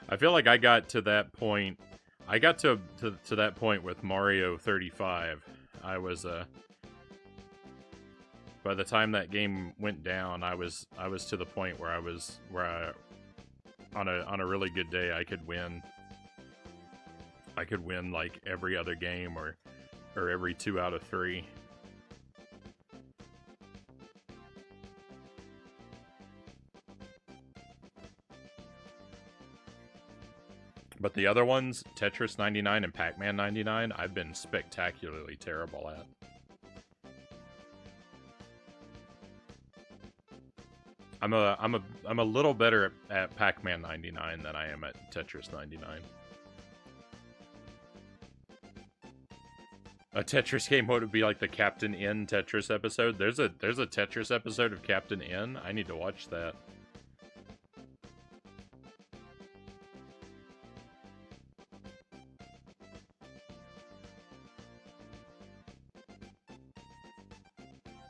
I feel like I got to that point. I got to that point with Mario 35. I was by the time that game went down, I was to the point where on a really good day I could win. I could win like every other game or every 2 out of 3. But the other ones, Tetris 99 and Pac-Man 99, I've been spectacularly terrible at. I'm a little better at Pac-Man 99 than I am at Tetris 99. A Tetris game would be like the Captain N Tetris episode. There's a Tetris episode of Captain N. I need to watch that.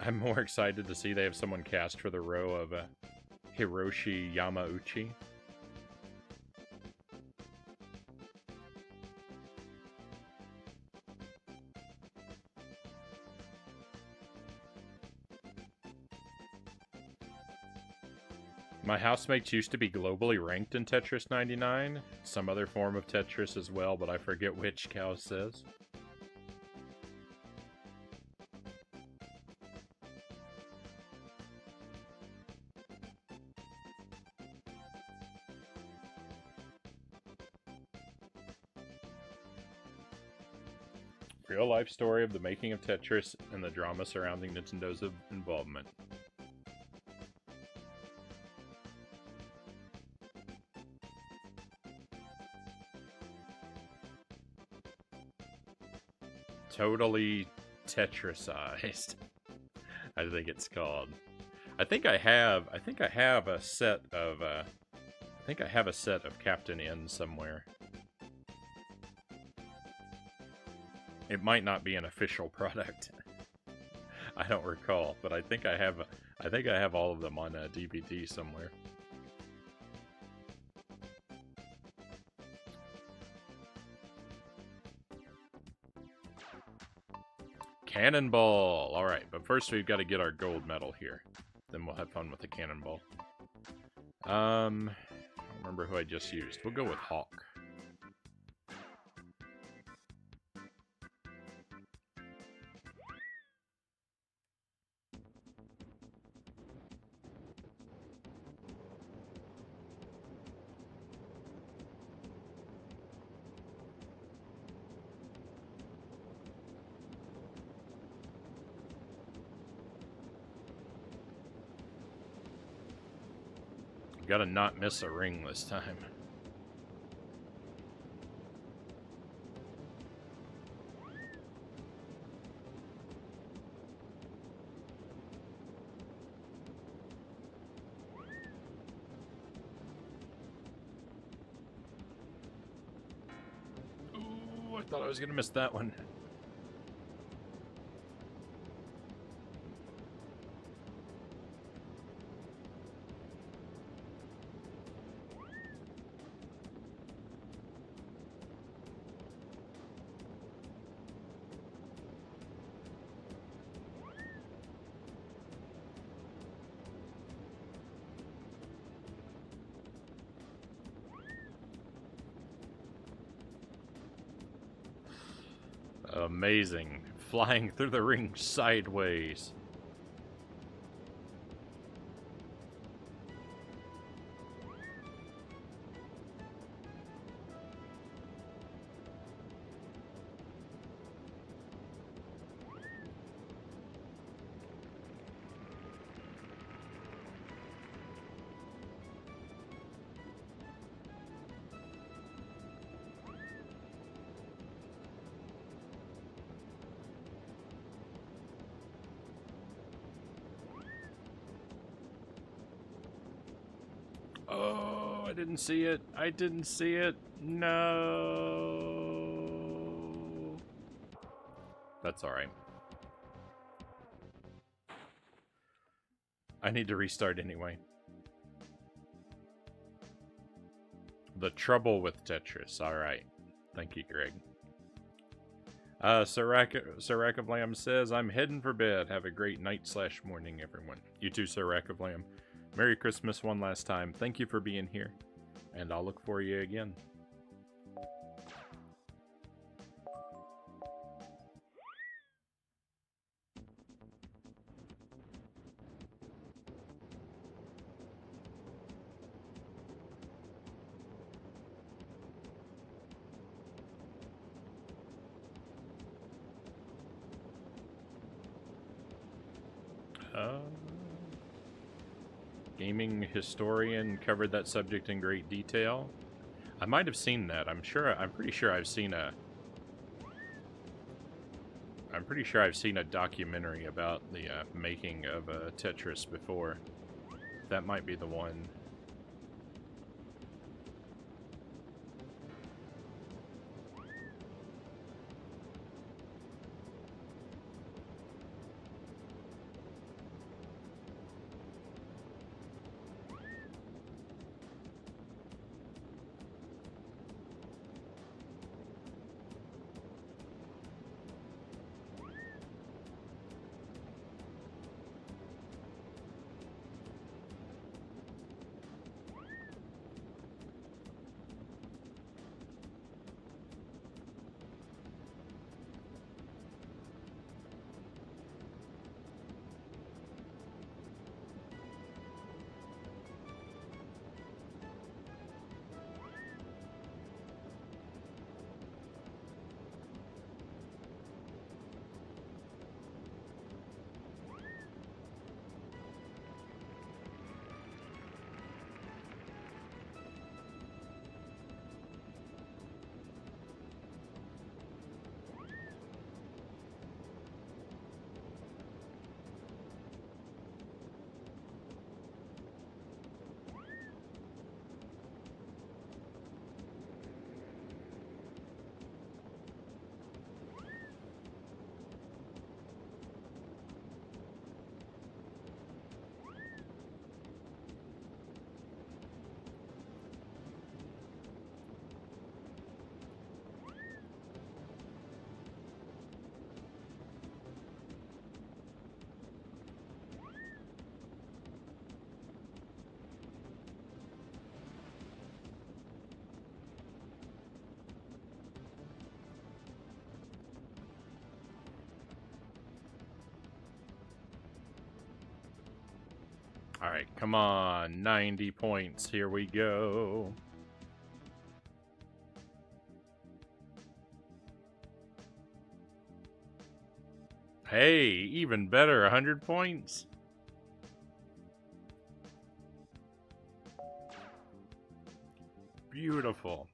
I'm more excited to see they have someone cast for the role of Hiroshi Yamauchi. My housemates used to be globally ranked in Tetris 99. Some other form of Tetris as well, but I forget which, Cal says. Real-life story of the making of Tetris and the drama surrounding Nintendo's involvement. Totally Tetrisized, I think it's called. I think I have a set of Captain N somewhere. It might not be an official product. I don't recall, but I think I have all of them on a DVD somewhere. Cannonball! Alright, but first we've got to get our gold medal here. Then we'll have fun with the cannonball. I don't remember who I just used. We'll go with Hawk. Gotta not miss a ring this time. Ooh, I thought I was gonna miss that one. Amazing. Flying through the ring sideways. Oh, I didn't see it. I didn't see it. No. That's alright. I need to restart anyway. The trouble with Tetris. Alright. Thank you, Greg. Saraka Blam says, I'm heading for bed. Have a great night/morning, everyone. You too, Saraka Blam. Merry Christmas one last time. Thank you for being here. And I'll look for you again. Gaming historian covered that subject in great detail. I might have seen that. I'm pretty sure I've seen a documentary about the making of Tetris before. That might be the one. Alright, come on. 90 points. Here we go. Hey, even better. 100 points. Beautiful.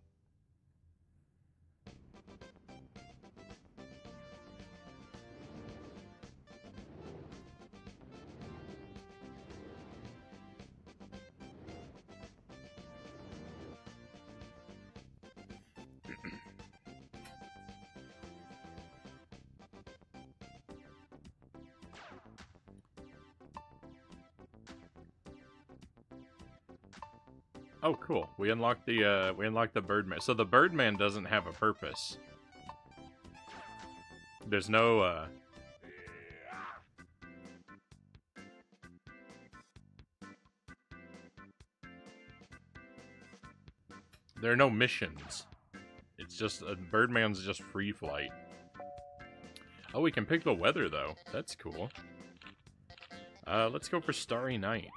Oh, cool. We unlocked the Birdman. So the Birdman doesn't have a purpose. There's no there are no missions. It's just Birdman's just free flight. Oh, we can pick the weather though. That's cool. Let's go for Starry Night.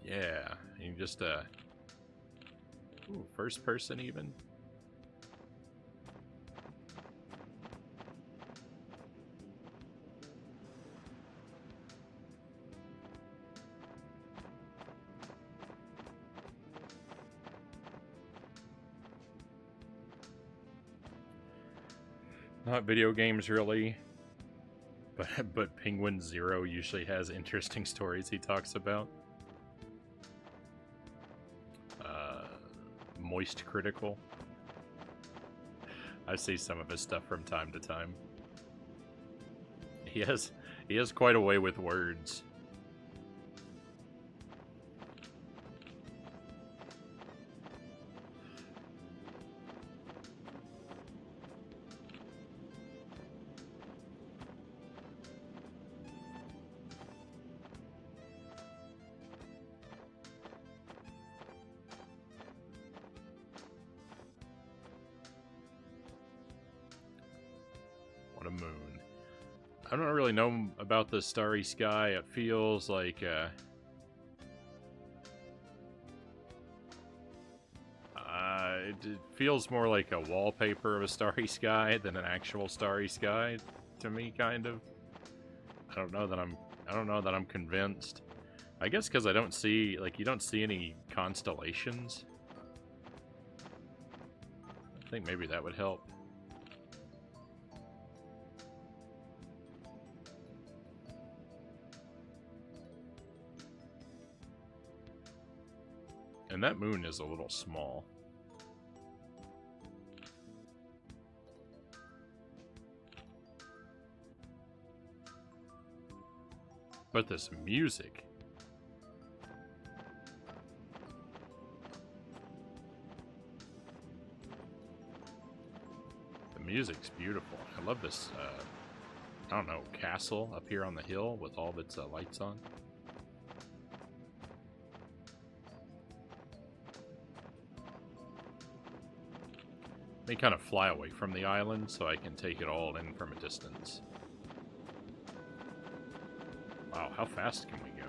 Yeah, you just ooh, first person even. Not video games really, but Penguin Zero usually has interesting stories he talks about. Moist Critical. I see some of his stuff from time to time. He has quite a way with words. moon. I don't really know about the starry sky. It feels like it feels more like a wallpaper of a starry sky than an actual starry sky to me, kind of. I don't know that I'm convinced. I guess because I don't see, like, you don't see any constellations. I think maybe that would help. And that moon is a little small. But this music. The music's beautiful. I love this, I don't know, castle up here on the hill with all of its lights on. They kind of fly away from the island so I can take it all in from a distance. Wow, how fast can we go?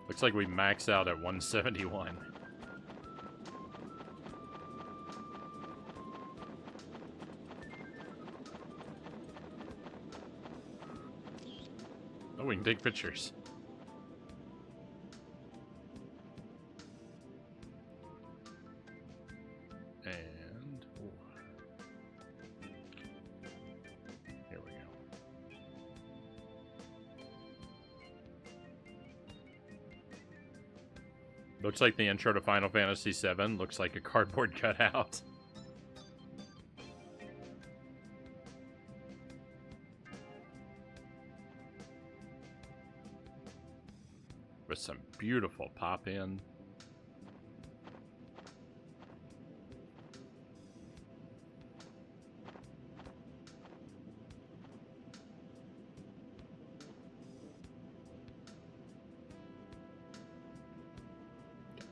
Looks like we max out at 171. Oh, we can take pictures. And here we go. Looks like the intro to Final Fantasy VII. Looks like a cardboard cutout. With some beautiful pop-in.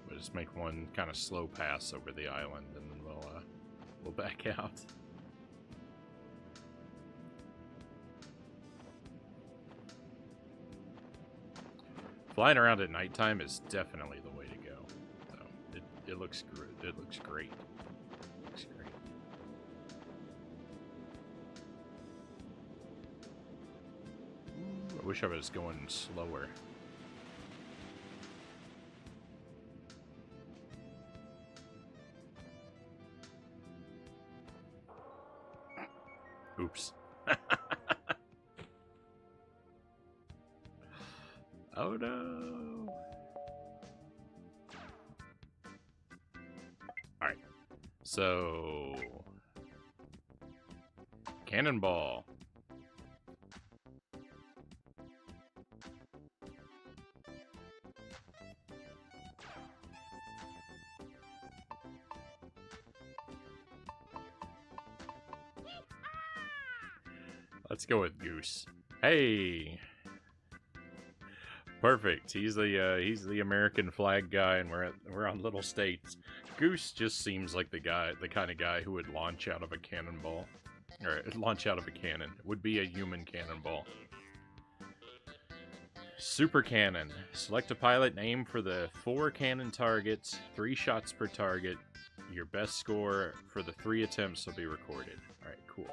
We'll just make one kind of slow pass over the island, and then we'll back out. Flying around at nighttime is definitely the way to go. So it looks good. It looks great. It looks great. Ooh, I wish I was going slower. Oops. Oh no! Alright. So... Cannonball. Let's go with Goose. Hey! Perfect. He's the American flag guy, and we're on little states. Goose just seems like the kind of guy who would launch out of a cannonball, or launch out of a cannon. Would be a human cannonball. Super cannon. Select a pilot and aim for the 4 cannon targets. 3 shots per target. Your best score for the 3 attempts will be recorded. All right, cool.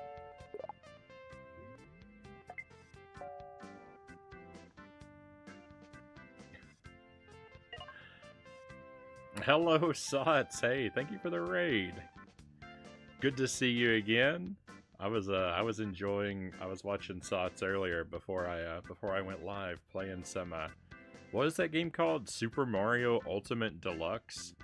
Hello, Sots. Hey, thank you for the raid. Good to see you again. I was watching Sots earlier before I went live playing some what is that game called? Super Mario Ultimate Deluxe.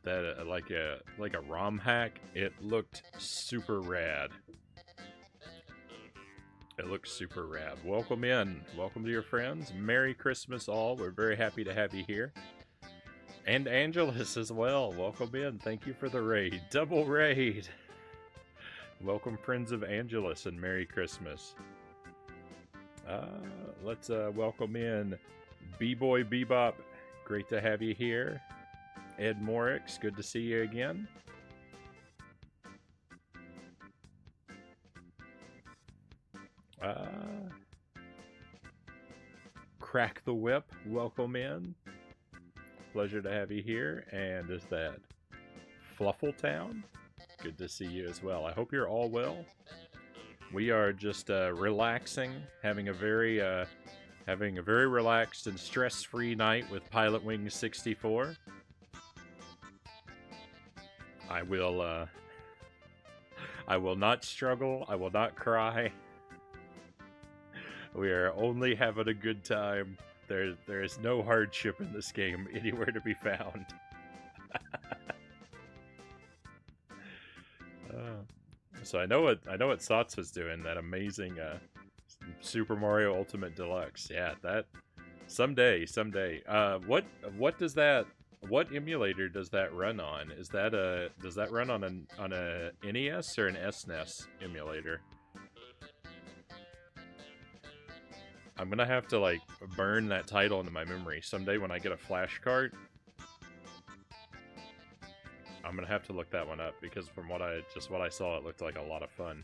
That like a ROM hack. It looked super rad. It looks super rad. Welcome in. Welcome to your friends. Merry Christmas all. We're very happy to have you here. And Angelus as well. Welcome in. Thank you for the raid. Double raid. Welcome, friends of Angelus, and Merry Christmas. Let's welcome in B-Boy Bebop. Great to have you here. Ed Morix, good to see you again. Crack the Whip, welcome in. Pleasure to have you here. And is that Fluffletown? Good to see you as well. I hope you're all well. We are just relaxing, having a very relaxed and stress-free night with Pilotwings 64. I will not struggle. I will not cry. We are only having a good time. There is no hardship in this game anywhere to be found. So I know what Sots was doing. That amazing Super Mario Ultimate Deluxe. Yeah, that someday. What emulator does that run on? Does that run on a NES or an SNES emulator? I'm gonna have to like burn that title into my memory someday when I get a flash card. I'm gonna have to look that one up because from what I saw, it looked like a lot of fun.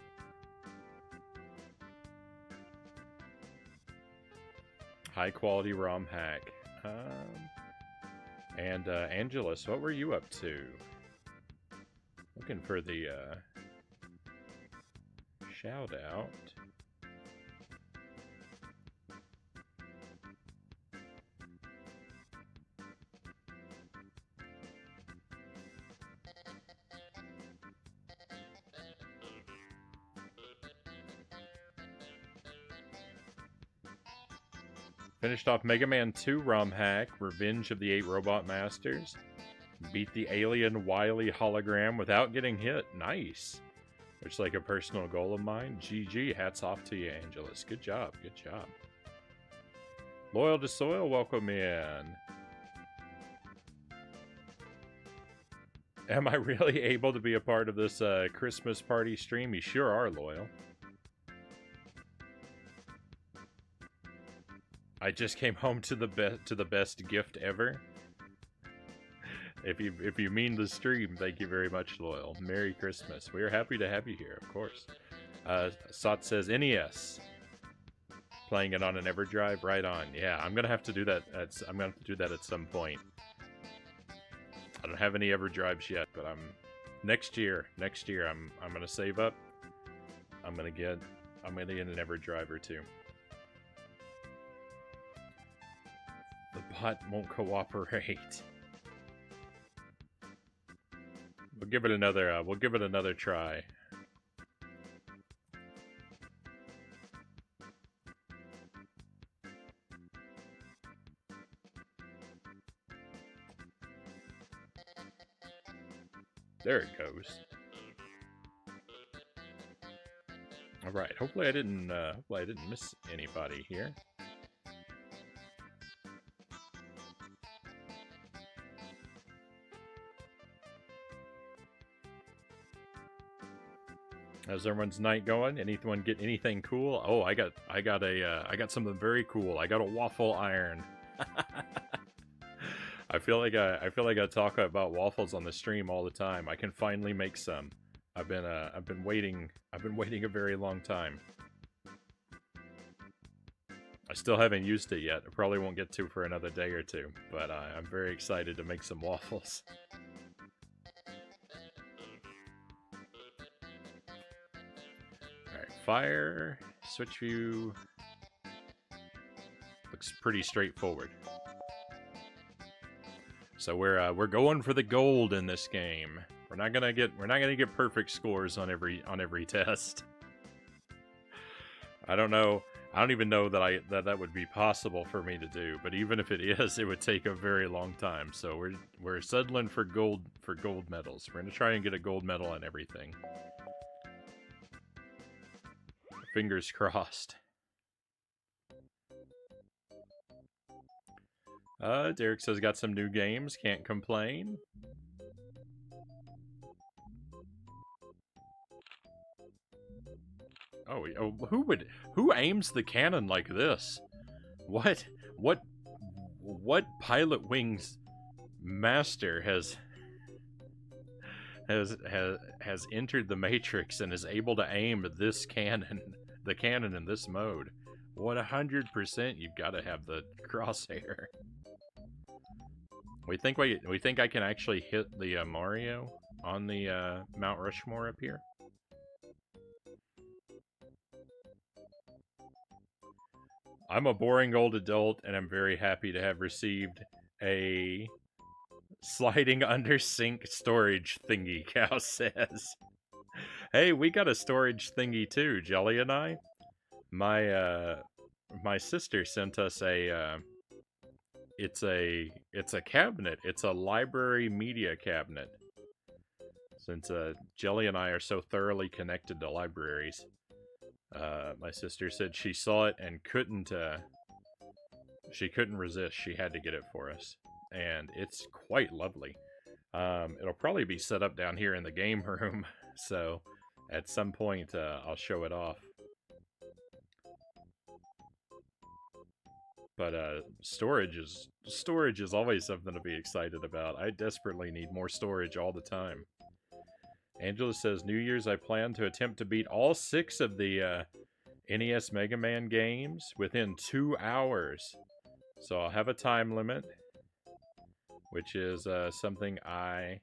High quality ROM hack. And Angelus, what were you up to? Looking for the shout out. Finished off Mega Man 2 ROM hack, Revenge of the 8 Robot Masters. Beat the alien Wily hologram without getting hit. Nice. Looks like a personal goal of mine. GG, hats off to you, Angelus. Good job, good job. Loyal to Soil, welcome in. Am I really able to be a part of this Christmas party stream? You sure are, Loyal. I just came home to the best gift ever. If you mean the stream, thank you very much, Loyal. Merry Christmas. We are happy to have you here, of course. Sot says NES. Playing it on an EverDrive, right on. Yeah, I'm gonna have to do that. I'm gonna have to do that at some point. I don't have any EverDrives yet, but next year I'm gonna save up. I'm gonna get an EverDrive or two. The bot won't cooperate. We'll give it another try. There it goes. All right. Hopefully I didn't miss anybody here. How's everyone's night going? Anyone get anything cool? Oh, I got something very cool. I got a waffle iron. I feel like I talk about waffles on the stream all the time. I can finally make some. I've been waiting a very long time. I still haven't used it yet. I probably won't get to for another day or two, but I'm very excited to make some waffles. Fire, switch view, looks pretty straightforward. So we're going for the gold in this game. We're not gonna get perfect scores on every test. I don't even know that would be possible for me to do. But even if it is, it would take a very long time. So we're settling for gold medals. We're gonna try and get a gold medal on everything. Fingers crossed. Derek says got some new games, can't complain. who aims the cannon like this? What what Pilotwings master has entered the Matrix and is able to aim this cannon, the cannon in this mode? 100% you've got to have the crosshair. We think I can actually hit the Mario on the Mount Rushmore up here. I'm a boring old adult, and I'm very happy to have received a sliding under sink storage thingy, Cow says. Hey, we got a storage thingy too, Jelly and I. My sister sent us a it's a cabinet. It's a library media cabinet. Since Jelly and I are so thoroughly connected to libraries, my sister said she saw it and she couldn't resist. She had to get it for us, and it's quite lovely. It'll probably be set up down here in the game room, so at some point I'll show it off. But storage is always something to be excited about. I desperately need more storage all the time. Angela says, New Year's I plan to attempt to beat all 6 of the NES Mega Man games within 2 hours. So I'll have a time limit, which is something I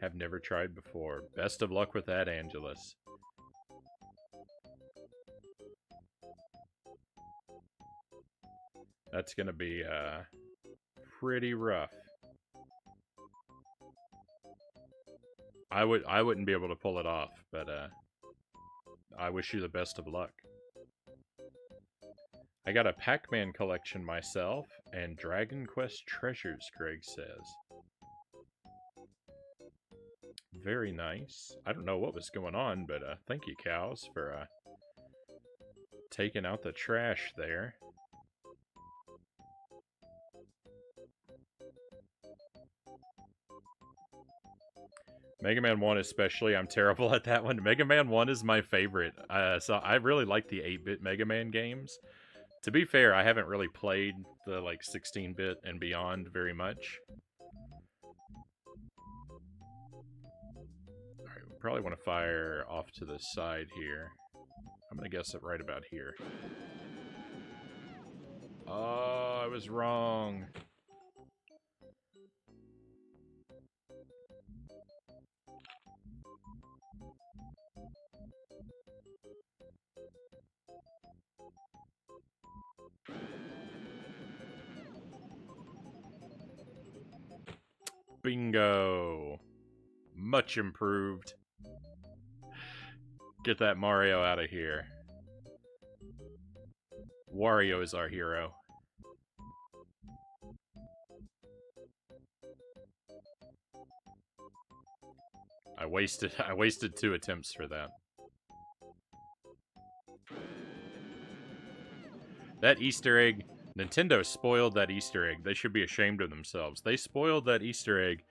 have never tried before. Best of luck with that, Angelus. That's gonna be pretty rough. I wouldn't be able to pull it off, but I wish you the best of luck. I got a Pac-Man collection myself, and Dragon Quest treasures, Greg says. Very nice. I don't know what was going on, but thank you, Cows, for taking out the trash there. Mega Man 1 especially, I'm terrible at that one. Mega Man 1 is my favorite, so I really like the 8-bit Mega Man games. To be fair, I haven't really played the like 16-bit and beyond very much. Alright, we probably want to fire off to the side here. I'm gonna guess it right about here. Oh, I was wrong. Bingo. Much improved. Get that Mario out of here. Wario is our hero. I wasted 2 attempts for that. That Easter egg, Nintendo spoiled that Easter egg. They should be ashamed of themselves. They spoiled that Easter egg.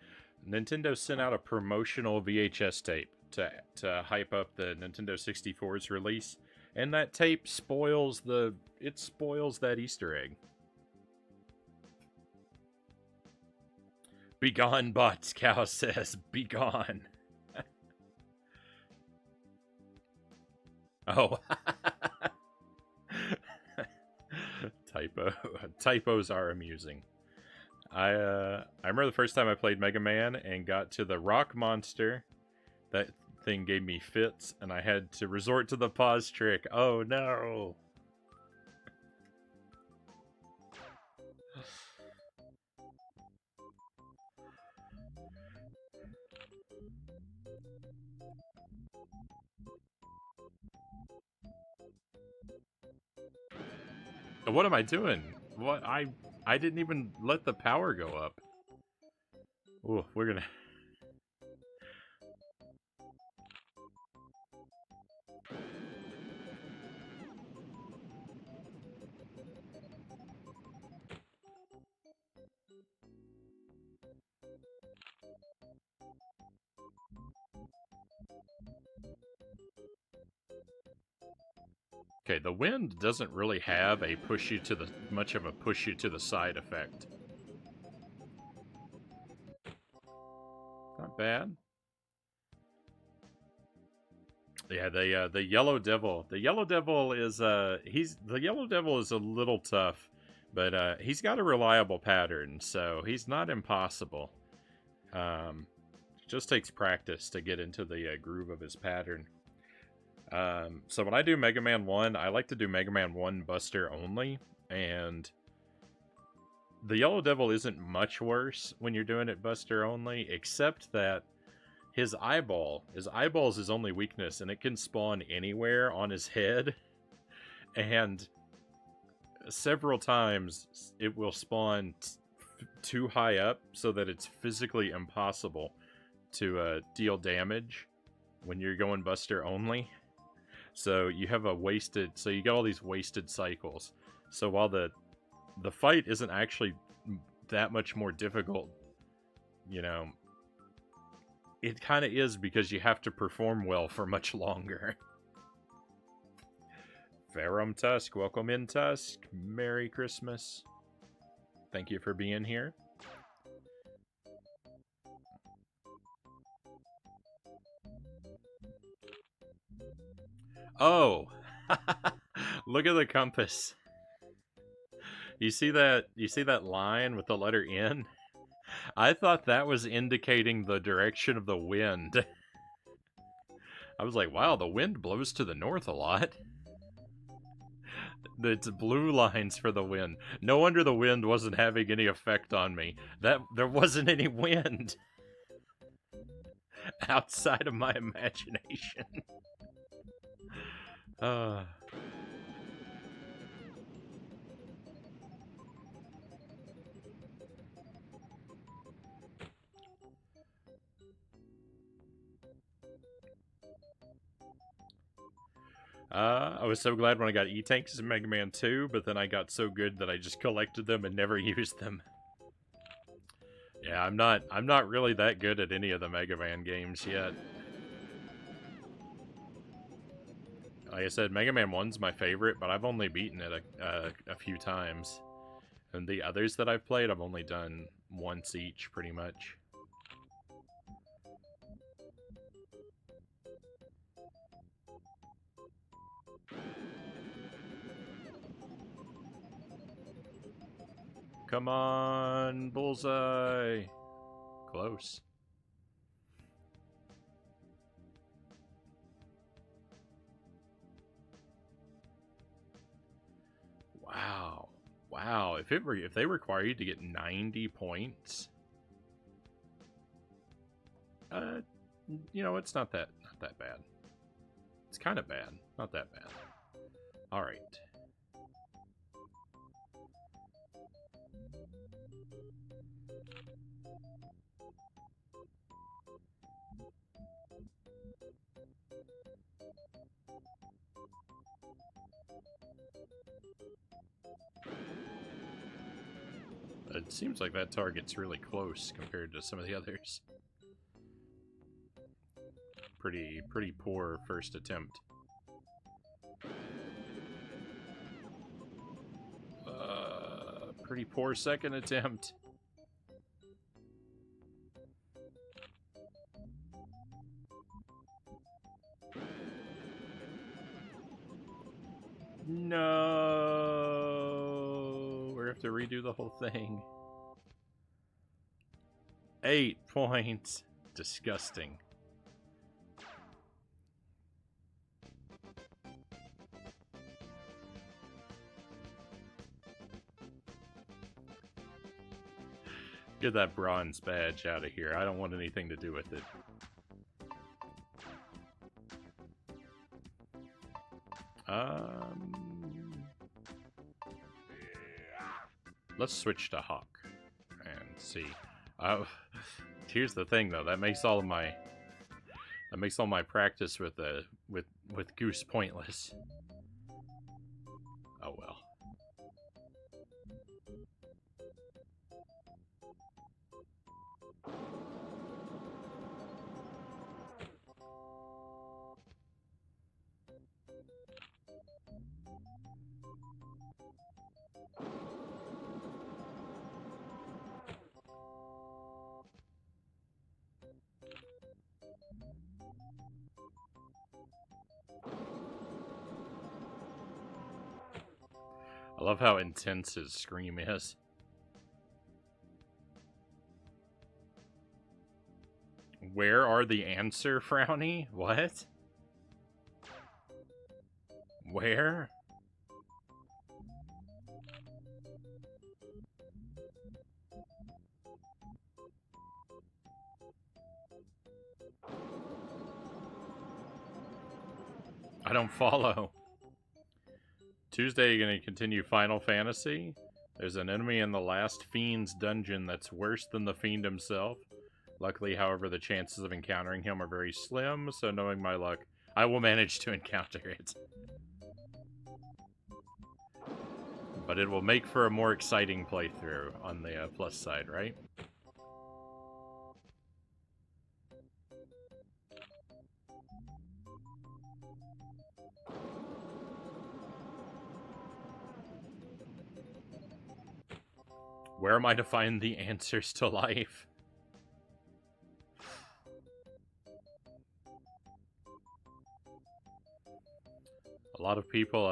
Nintendo sent out a promotional VHS tape to hype up the Nintendo 64's release, and that tape spoils that Easter egg. Begone, bots, Cow says. Begone. Oh. Typos are amusing. I remember the first time I played Mega Man and got to the rock monster. That thing gave me fits, and I had to resort to the pause trick. Oh no! What am I doing? What I didn't even let the power go up. Ooh, we're gonna. Okay, the wind doesn't really have a push you to the much of a push you to the side effect. Not bad. Yeah, the yellow devil. The yellow devil is the yellow devil is a little tough, but he's got a reliable pattern, so he's not impossible. Just takes practice to get into the groove of his pattern. So when I do Mega Man 1, I like to do Mega Man 1 Buster only, and the Yellow Devil isn't much worse when you're doing it Buster only, except that his eyeballs his only weakness, and it can spawn anywhere on his head, and several times it will spawn too high up so that it's physically impossible to deal damage when you're going Buster only. So you have so you get all these wasted cycles. So while the fight isn't actually that much more difficult, you know, it kind of is because you have to perform well for much longer. Verum Tusk, welcome in, Tusk. Merry Christmas. Thank you for being here. Oh, look at the compass. You see that? You see that line with the letter N? I thought that was indicating the direction of the wind. I was like, wow, the wind blows to the north a lot. It's blue lines for the wind. No wonder the wind wasn't having any effect on me. There wasn't any wind outside of my imagination. I was so glad when I got E-Tanks in Mega Man 2, but then I got so good that I just collected them and never used them. Yeah, I'm not really that good at any of the Mega Man games yet. Like I said, Mega Man 1's my favorite, but I've only beaten it a few times. And the others that I've played, I've only done once each, pretty much. Come on, bullseye! Close. Wow. Wow, if they require you to get 90 points, you know, it's not that bad. It's kind of bad, not that bad. All right. It seems like that target's really close compared to some of the others. Pretty poor first attempt. Pretty poor second attempt. No, we have to redo the whole thing. 8 points. Disgusting. Get that bronze badge out of here. I don't want anything to do with it. Let's switch to Hawk and see. Here's the thing, though. That makes all my practice with Goose pointless. Oh well. I love how intense his scream is. Where are the answer, Frownie? What? Where? I don't follow. Tuesday, you're going to continue Final Fantasy? There's an enemy in the last Fiend's dungeon that's worse than the Fiend himself. Luckily, however, the chances of encountering him are very slim, so knowing my luck, I will manage to encounter it. But it will make for a more exciting playthrough on the plus side, right? Where am I to find the answers to life? A lot of people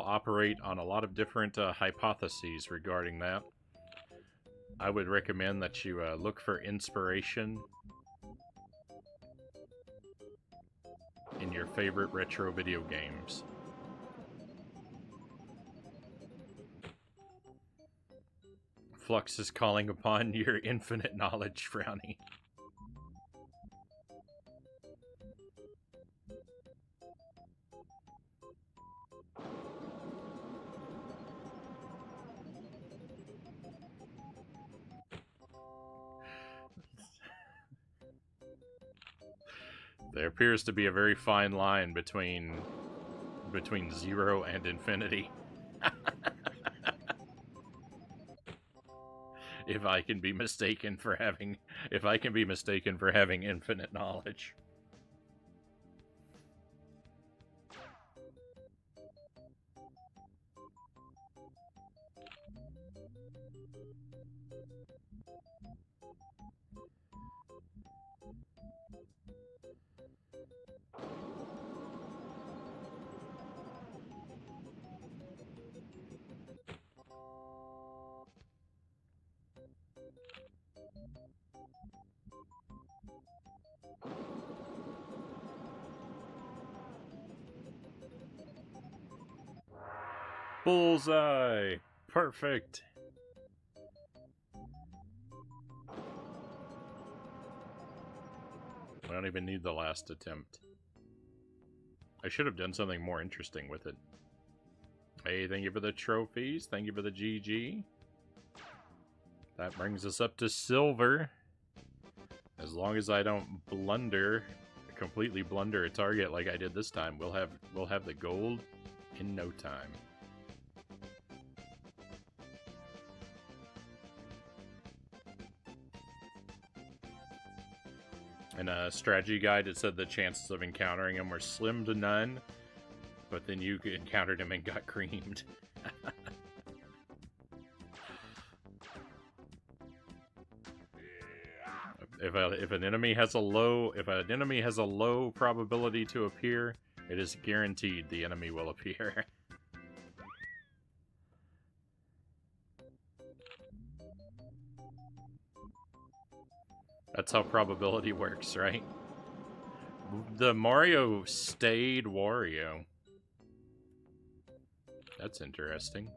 operate on a lot of different hypotheses regarding that. I would recommend that you look for inspiration in your favorite retro video games. Flux is calling upon your infinite knowledge, Frownie. There appears to be a very fine line between zero and infinity. If I can be mistaken for having infinite knowledge. Bullseye! Perfect! I don't even need the last attempt. I should have done something more interesting with it. Hey, thank you for the trophies. Thank you for the GG. That brings us up to silver. As long as I don't completely blunder a target like I did this time, we'll have the gold in no time. In a strategy guide, it said the chances of encountering him were slim to none, but then you encountered him and got creamed. If an enemy has a low probability to appear, it is guaranteed the enemy will appear. That's how probability works, right? The Mario stayed Wario. That's interesting.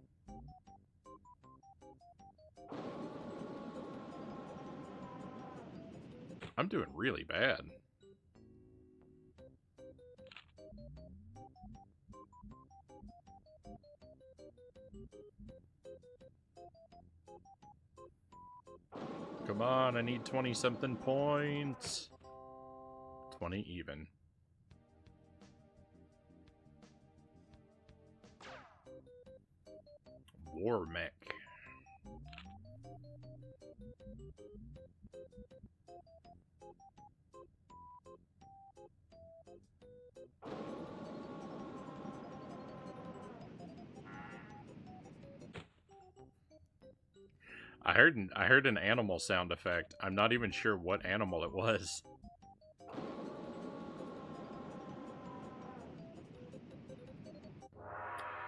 I'm doing really bad. Come on, I need 20-something points. 20 even. War mech. I heard an animal sound effect. I'm not even sure what animal it was.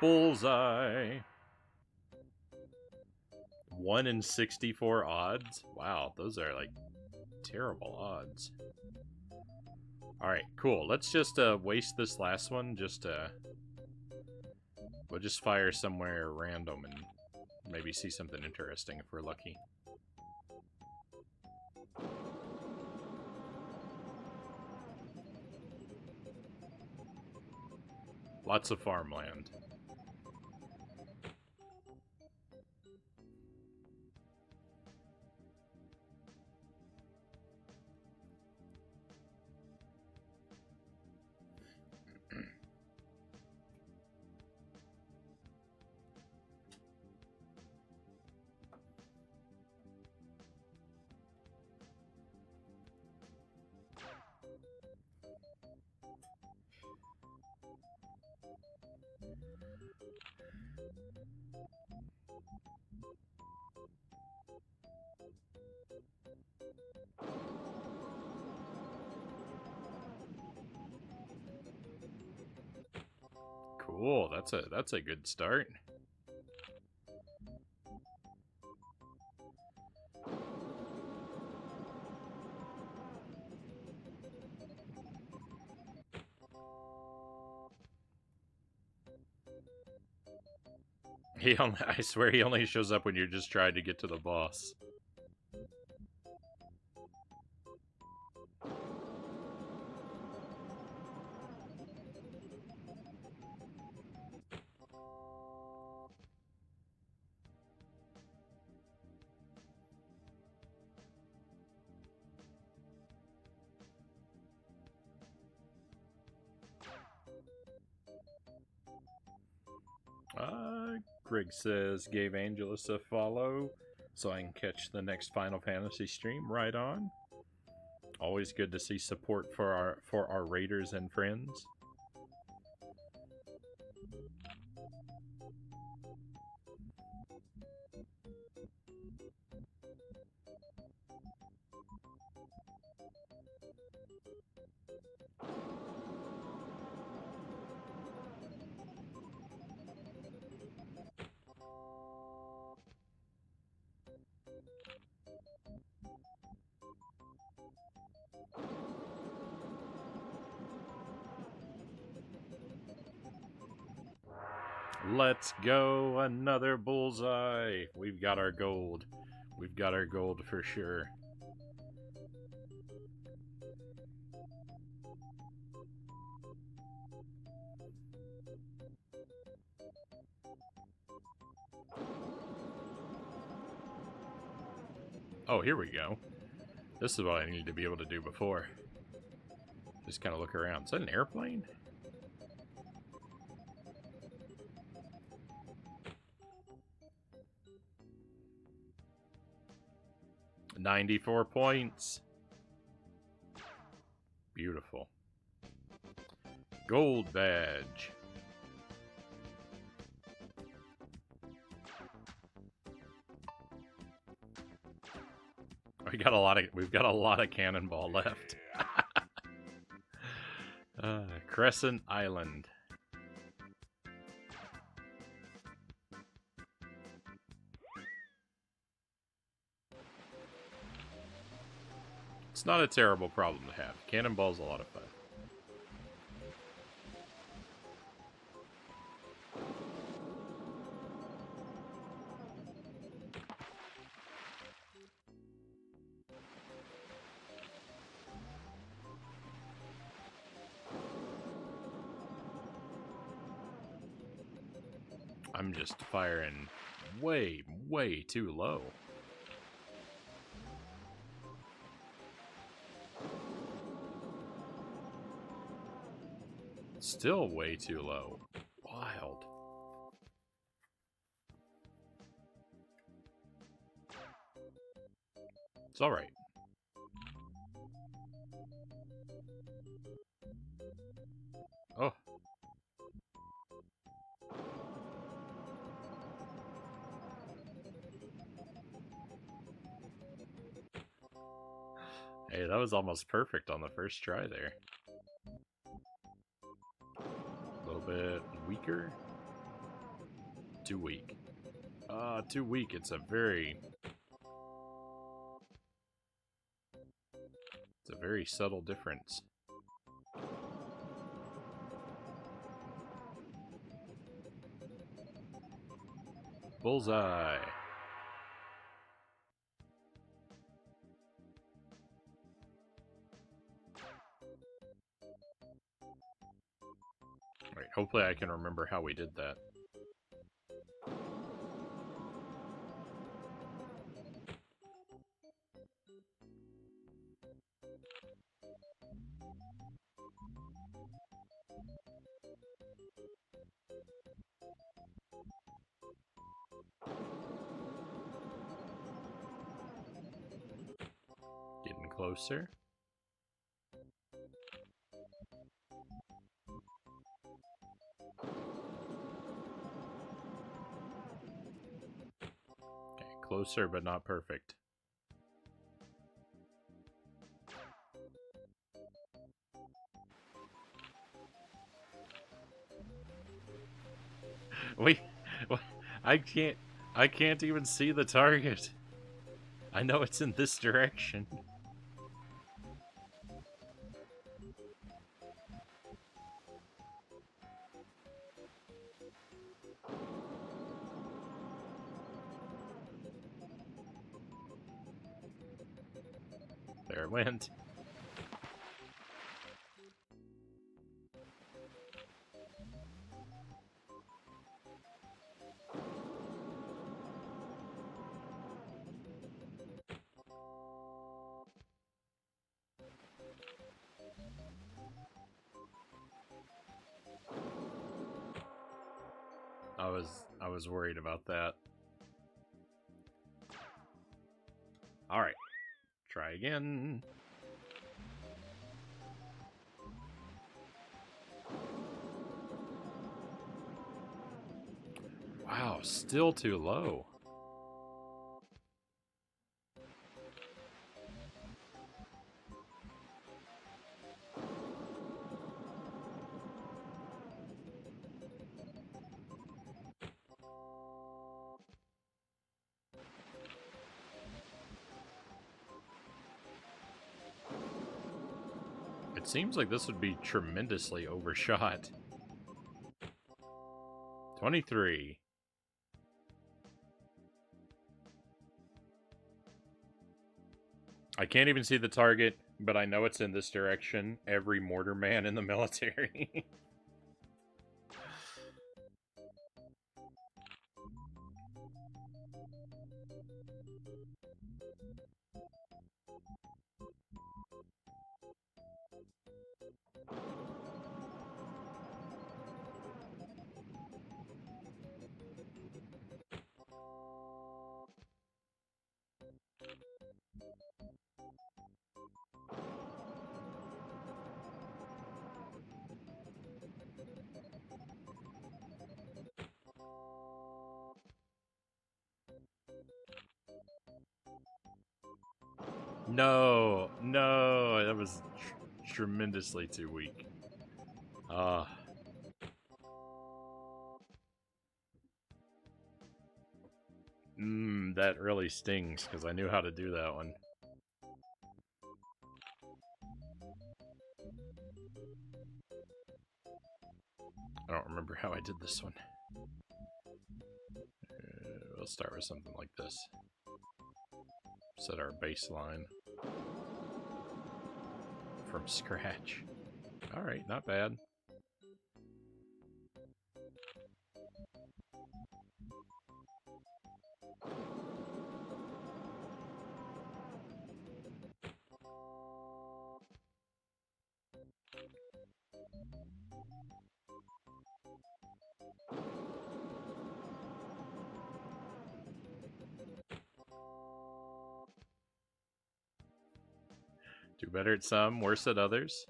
Bullseye. 1 in 64 odds? Wow, those are like terrible odds. Alright, cool. Let's just waste this last one. We'll just fire somewhere random and maybe see something interesting if we're lucky. Lots of farmland. Cool, that's a good start. I swear he only shows up when you're just trying to get to the boss. Greg says, gave Angelus a follow so I can catch the next Final Fantasy stream. Right on. Always good to see support for our raiders and friends. Let's go, another bullseye. We've got our gold. We've got our gold for sure. Oh, here we go. This is what I needed to be able to do before. Just kind of look around. Is that an airplane? $94 points. Beautiful. Gold badge. We've got a lot of cannonball left. Crescent Island. It's not a terrible problem to have. Cannonball's a lot of fun. I'm just firing way, way too low. Still way too low. Wild. It's alright. Oh. Hey, that was almost perfect on the first try there. A little bit weaker. Too weak. Too weak. It's a very subtle difference. Bullseye. Alright, hopefully I can remember how we did that. Getting closer. Okay, closer but not perfect. Wait, I can't even see the target. I know it's in this direction. There it went. I was worried about that. Alright. Try again. Wow, still too low. It seems like this would be tremendously overshot. 23. I can't even see the target, but I know it's in this direction. Every mortar man in the military. No, that was tremendously too weak. That really stings, because I knew how to do that one. I don't remember how I did this one. We'll start with something like this. Set our baseline from scratch. Alright, not bad. Do better at some, worse at others.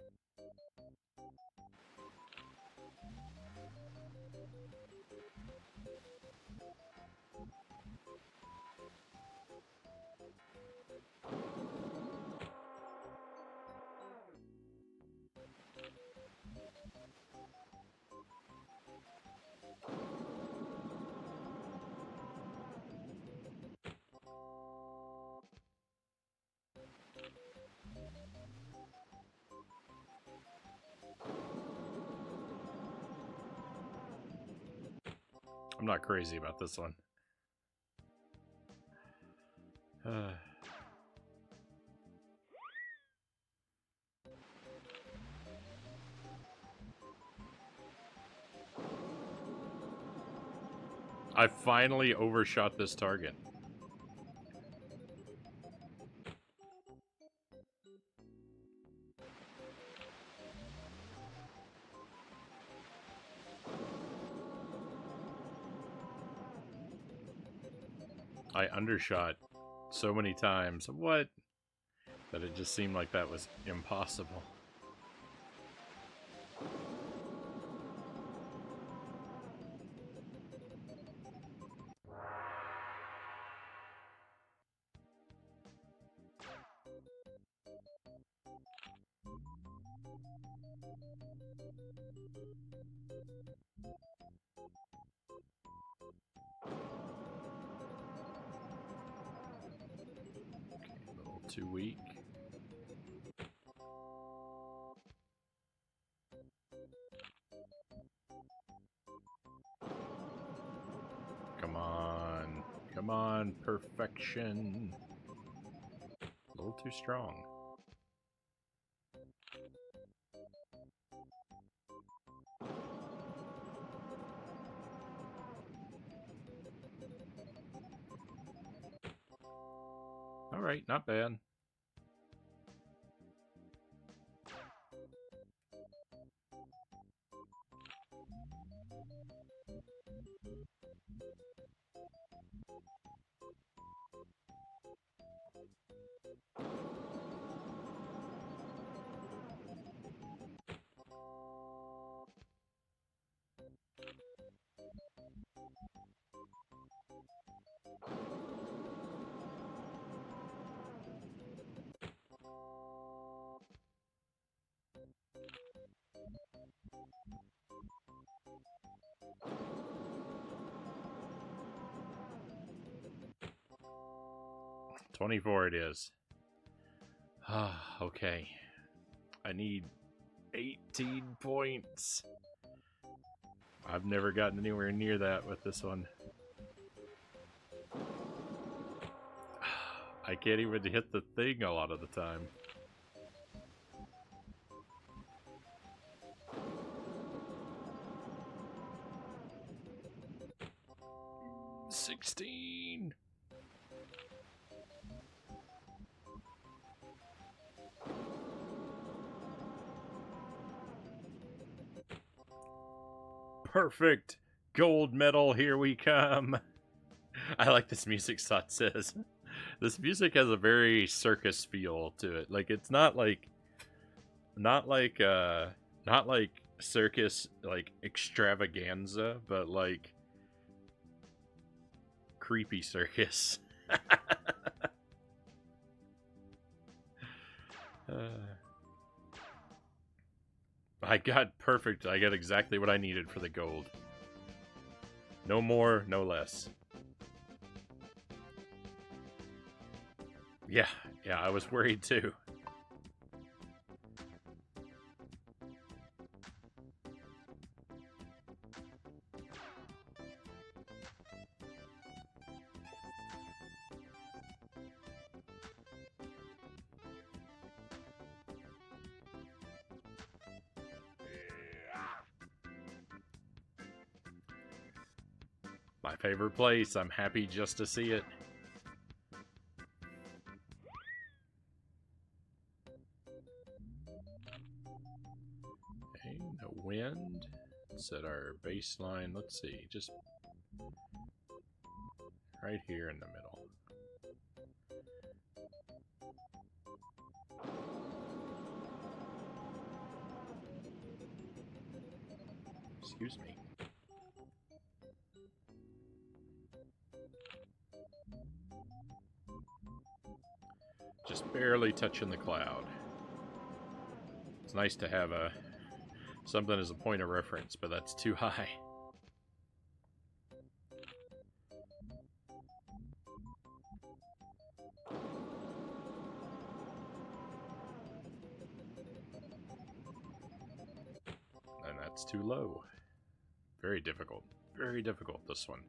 I'm not crazy about this one. I finally overshot this target. I undershot so many times. What? That it just seemed like that was impossible. A little too weak. Come on. Come on, perfection. A little too strong. Alright, not bad. $24 it is. Okay. I need 18 points. I've never gotten anywhere near that with this one. I can't even hit the thing a lot of the time. $16. Perfect. Gold medal, here we come. I like this music, Sot says. This music has a very circus feel to it. Like, it's not like circus, like, extravaganza, but like creepy circus. I got perfect. I got exactly what I needed for the gold. No more, no less. Yeah, I was worried too. My favorite place. I'm happy just to see it. Okay, no wind. Set our baseline. Let's see, just right here in the middle. Excuse me. Just barely touching the cloud. It's nice to have something as a point of reference, but that's too high. And that's too low. Very difficult. Very difficult, this one.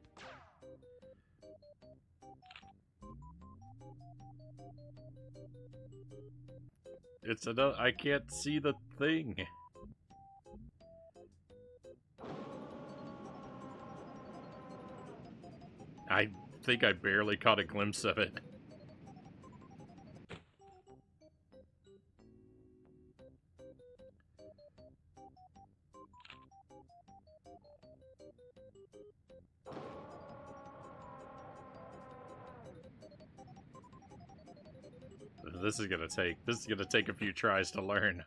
It's another. I can't see the thing. I think I barely caught a glimpse of it. This is gonna take a few tries to learn.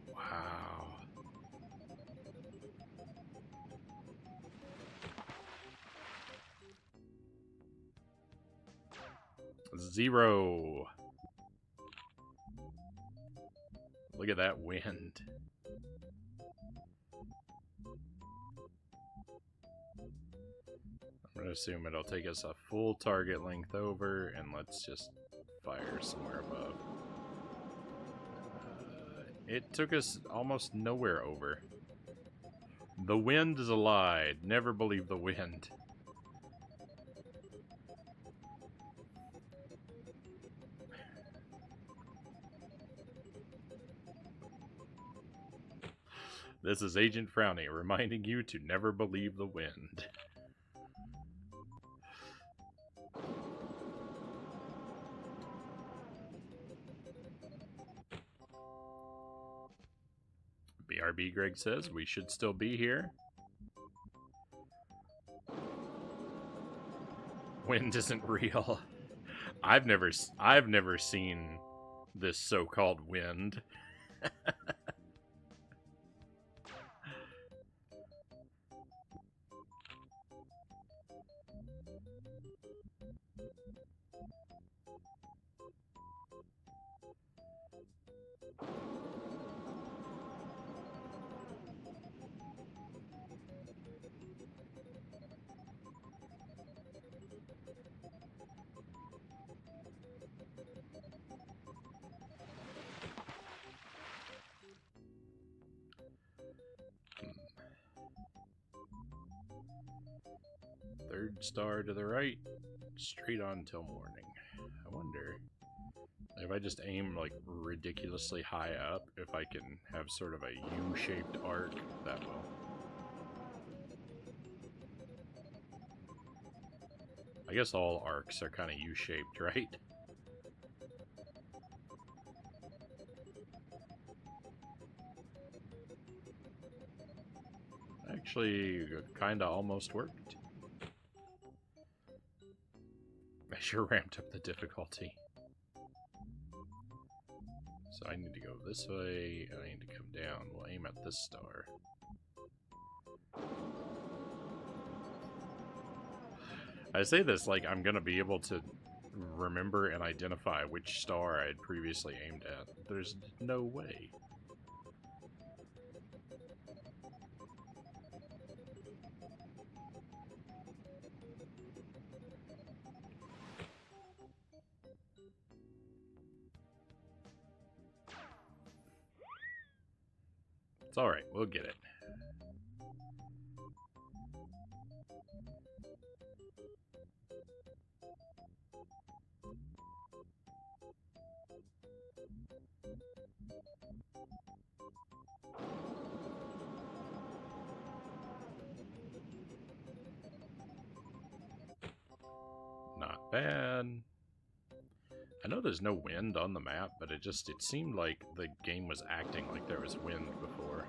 Wow. Zero. Look at that wind. I'm gonna assume it'll take us a full target length over, and let's just fire somewhere above. It took us almost nowhere over. The wind is a lie. Never believe the wind. This is Agent Frownie reminding you to never believe the wind. BRB Greg says we should still be here. Wind isn't real. I've never seen this so-called wind. Third star to the right, straight on till morning. I wonder if I just aim like ridiculously high up, if I can have sort of a U-shaped arc that will. I guess all arcs are kind of U-shaped, right? Actually, kind of almost worked. I sure ramped up the difficulty. So I need to go this way, and I need to come down. We'll aim at this star. I say this like I'm going to be able to remember and identify which star I had previously aimed at. There's no way. It's alright, we'll get it. Not bad. I know there's no wind on the map, but it seemed like the game was acting like there was wind before.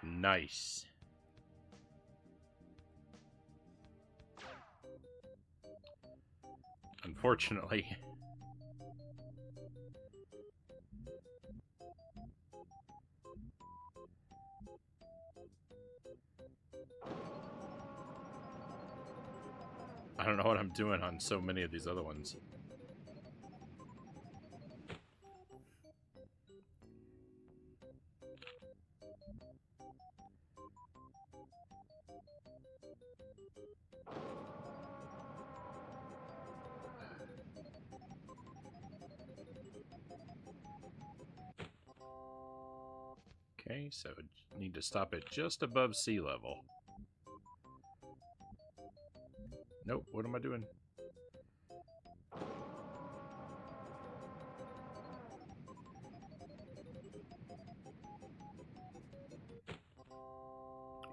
Nice. Unfortunately. don't know what I'm doing on so many of these other ones. Okay, so need to stop it just above sea level. Nope, what am I doing?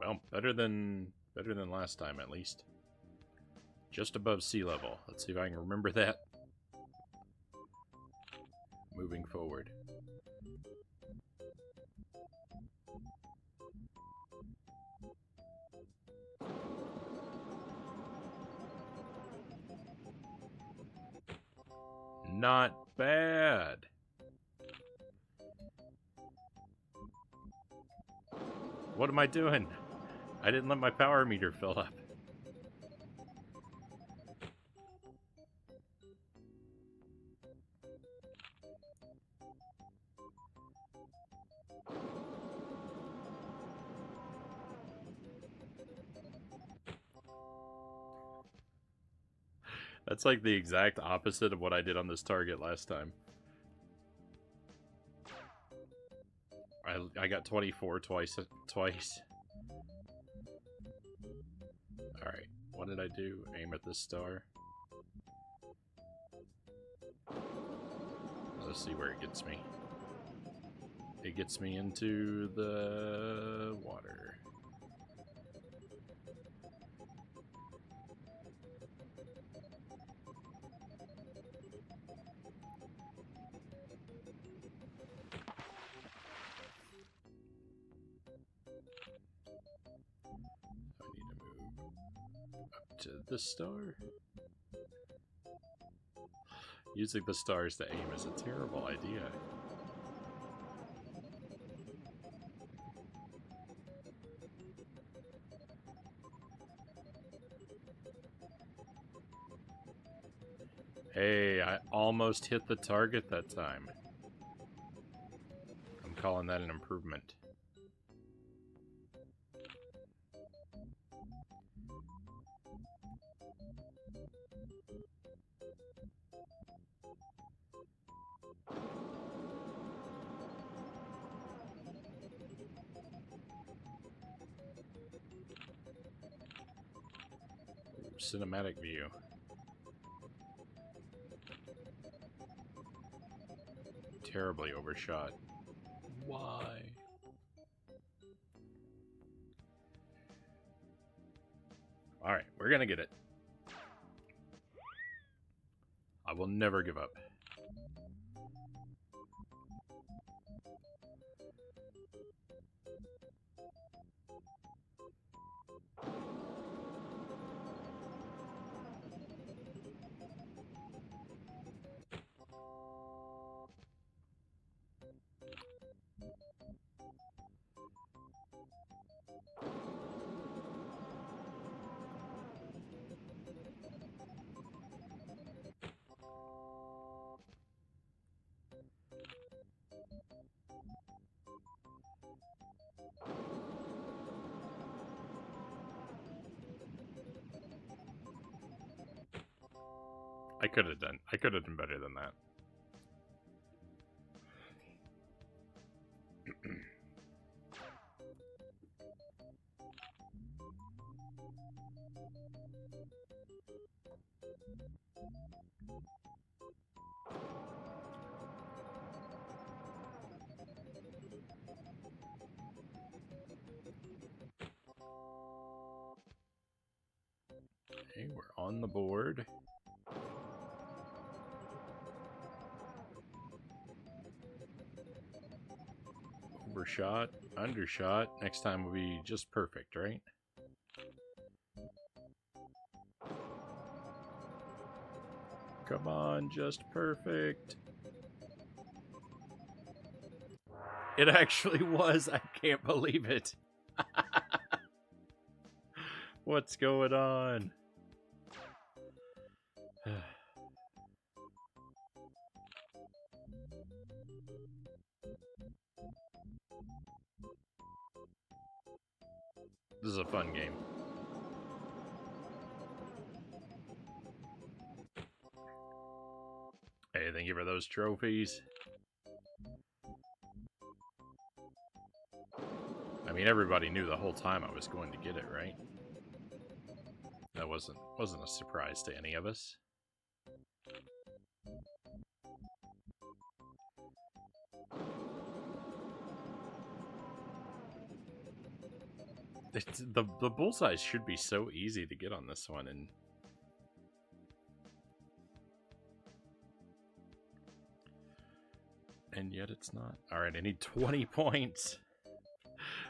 Well, better than last time at least. Just above sea level. Let's see if I can remember that. Moving forward. Not bad. What am I doing? I didn't let my power meter fill up. That's like the exact opposite of what I did on this target last time. I got 24 twice. Alright, what did I do? Aim at this star. Let's see where it gets me. It gets me into the water. To the star. Using the stars to aim is a terrible idea. Hey, I almost hit the target that time. I'm calling that an improvement. Cinematic view. Terribly overshot. Why? Alright, we're gonna get it. I will never give up. I could have done better than that. Okay, we're on the board. Overshot, undershot. Next time will be just perfect, right? Come on, just perfect. It actually was. I can't believe it. What's going on? This is a fun game. Hey, thank you for those trophies. I mean, everybody knew the whole time I was going to get it, right? That wasn't a surprise to any of us. The bullseyes should be so easy to get on this one, and yet it's not. All right, I need 20 points.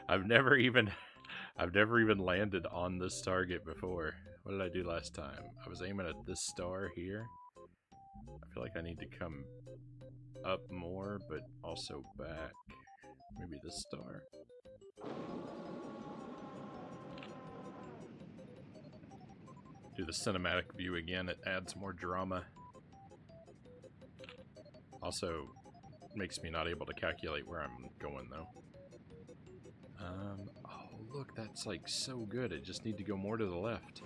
I've never even landed on this target before. What did I do last time? I was aiming at this star here. I feel like I need to come up more, but also back. Maybe this star. Do the cinematic view again. It adds more drama. Also makes me not able to calculate where I'm going, though. Oh, look, that's like so good. I just need to go more to the left.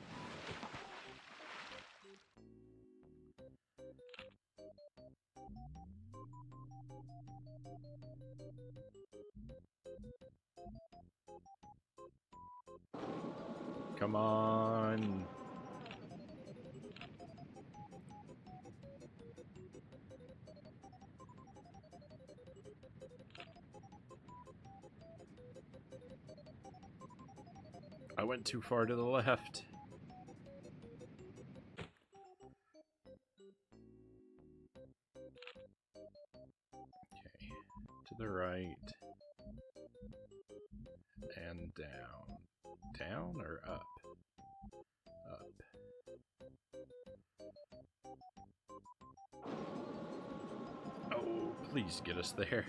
Come on. I went too far to the left. Okay, to the right. And down. Down or up? Up. Oh, please get us there.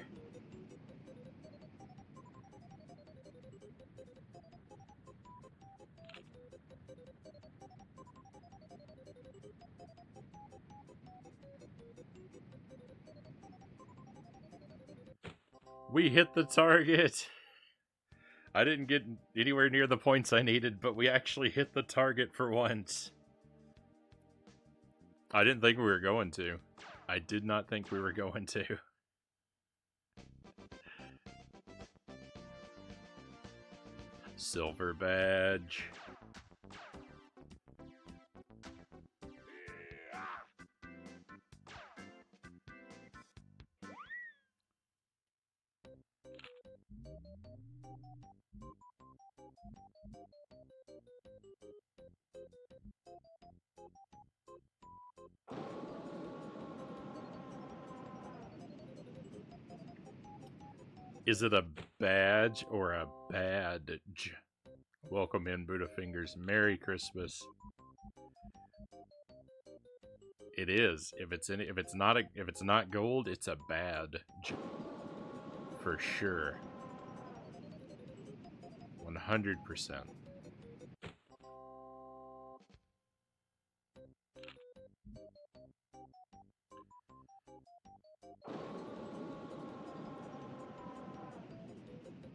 We hit the target! I didn't get anywhere near the points I needed, but we actually hit the target for once. I didn't think we were going to. I did not think we were going to. Silver badge. Is it a badge or a badge? Welcome in, Buddha Fingers. Merry Christmas. It is. If it's not gold, it's a badge. For sure. 100%.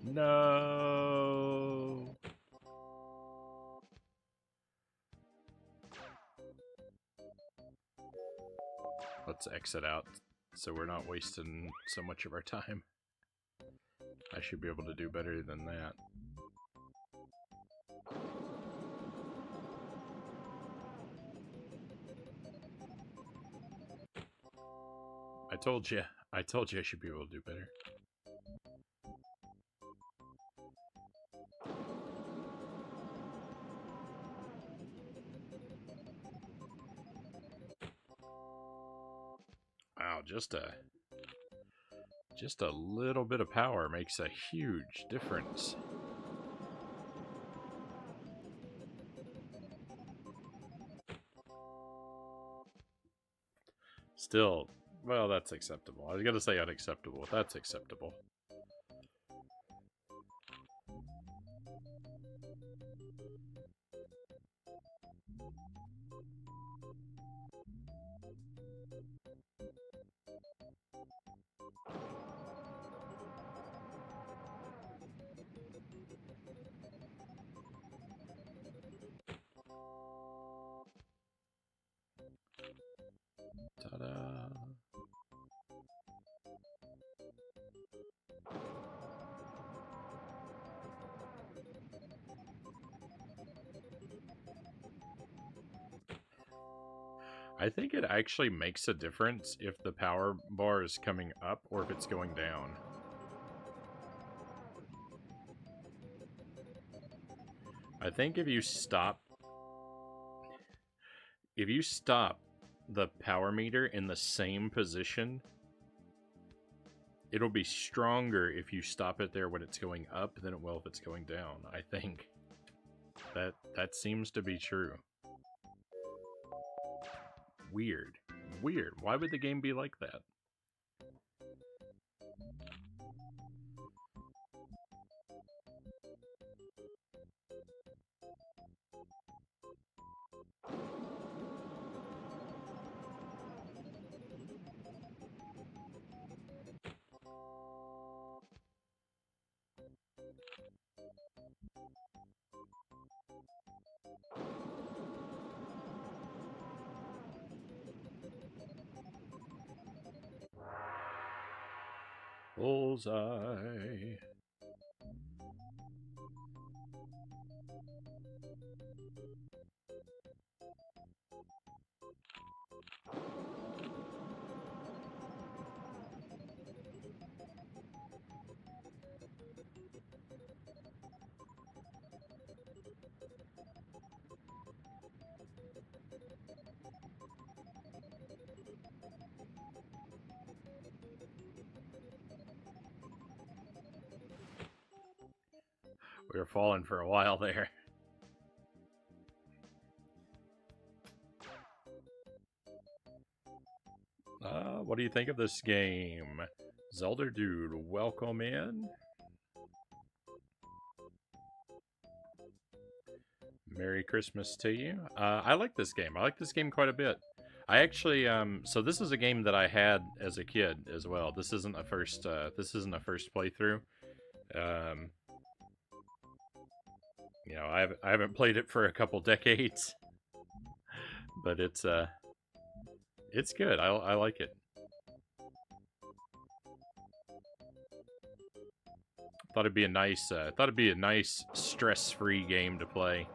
No. Let's exit out so we're not wasting so much of our time. I should be able to do better than that. I told you I should be able to do better. Wow, just a little bit of power makes a huge difference. Still, well, that's acceptable. I was gonna say unacceptable, but that's acceptable. I think it actually makes a difference if the power bar is coming up or if it's going down. I think if you stop the power meter in the same position, it'll be stronger if you stop it there when it's going up than it will if it's going down. I think that seems to be true. Weird. Weird. Why would the game be like that? Bullseye. We were falling for a while there. What do you think of this game? Zelda Dude, welcome in. Merry Christmas to you. I like this game. I like this game quite a bit. I actually, so this is a game that I had as a kid as well. This isn't a first playthrough. You know, I haven't played it for a couple decades, but it's good. I like it. Thought it'd be a nice stress-free game to play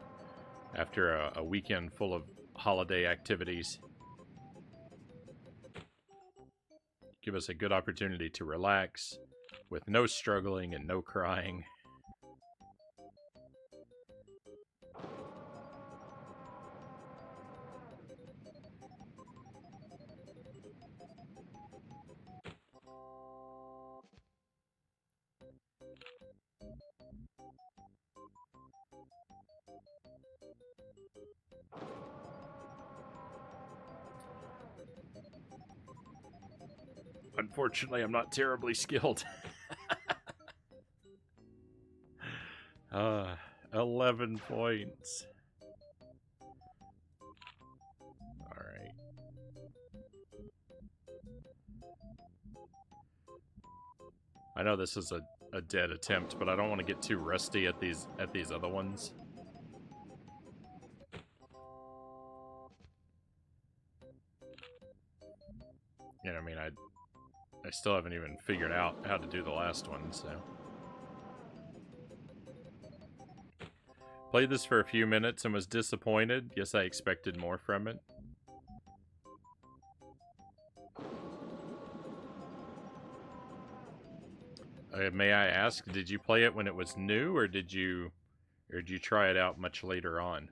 after a weekend full of holiday activities. Give us a good opportunity to relax with no struggling and no crying. Unfortunately, I'm not terribly skilled. 11 points. Alright. I know this is a dead attempt, but I don't want to get too rusty at these other ones. You know, I mean, I still haven't even figured out how to do the last one, so. Played this for a few minutes and was disappointed. Yes, I expected more from it. May I ask, did you play it when it was new, or did you try it out much later on?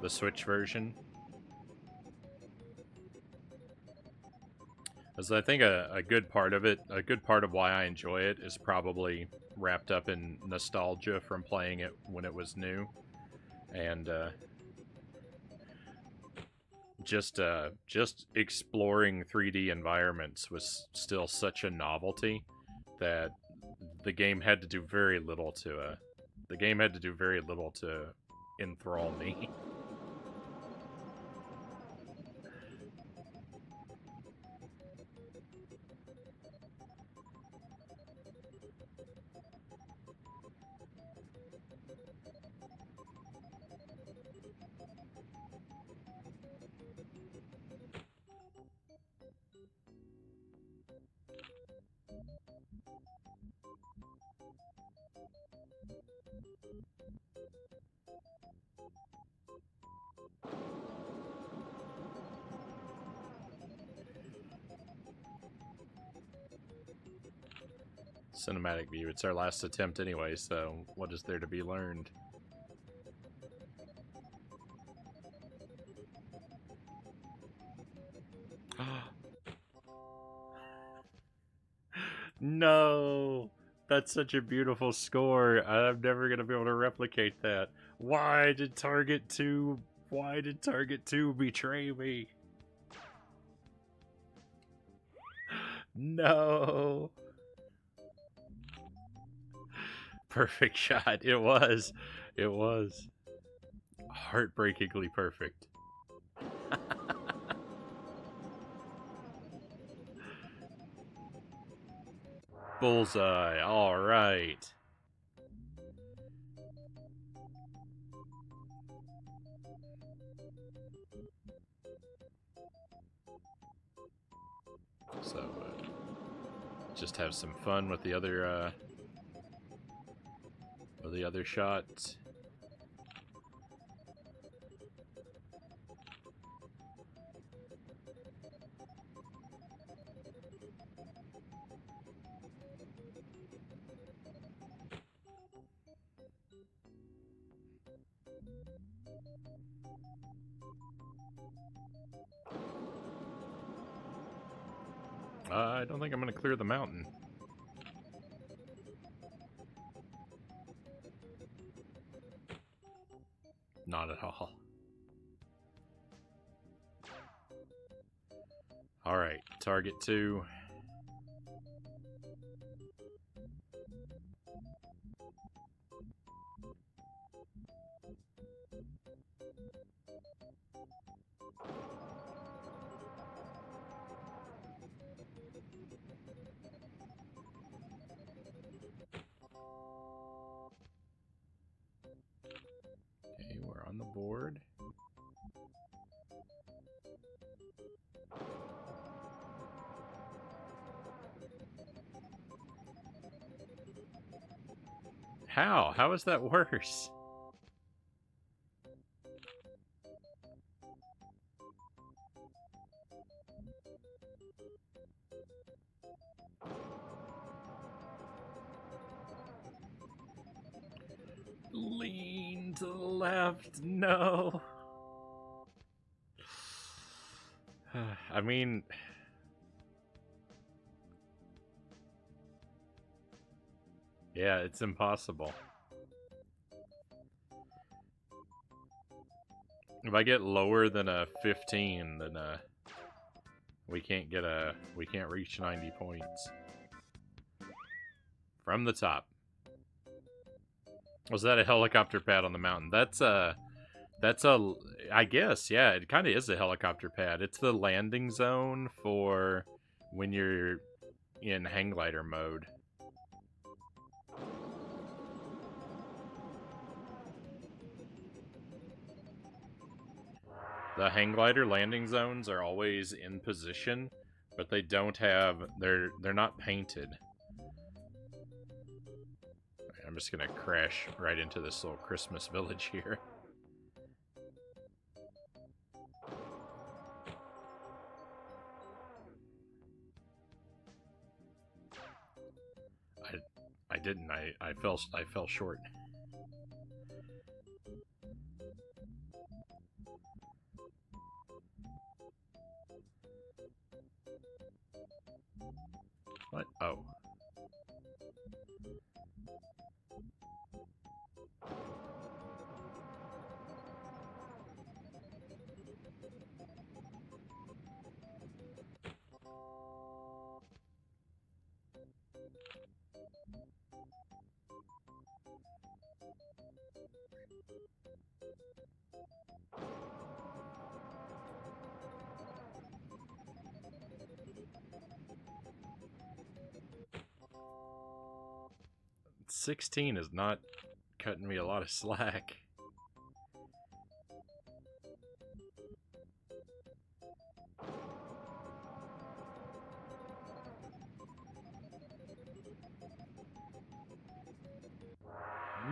The Switch version? As I think a good part of it, a good part of why I enjoy it is probably wrapped up in nostalgia from playing it when it was new. And just exploring 3D environments was still such a novelty that the game had to do very little to enthrall me. cinematic view. It's our last attempt anyway, so what is there to be learned? No! That's such a beautiful score. I'm never gonna be able to replicate that. Why did Target 2 betray me? No. Perfect shot. It was. It was. Heartbreakingly perfect. Bullseye. All right. So, just have some fun with the other shots. I don't think I'm going to clear the mountain. Not at all. Alright, target 2. Okay, we're on the board. How? How is that worse? Lean to the left. No. I mean... yeah, it's impossible. If I get lower than a 15, then we can't reach 90 points. From the top. Was that a helicopter pad on the mountain? That's a, I guess, yeah, it kind of is a helicopter pad. It's the landing zone for when you're in hang glider mode. The hang glider landing zones are always in position, but they don't have, they're not painted. I'm just gonna crash right into this little Christmas village here. I didn't. I fell short. What? Oh. $16 is not cutting me a lot of slack.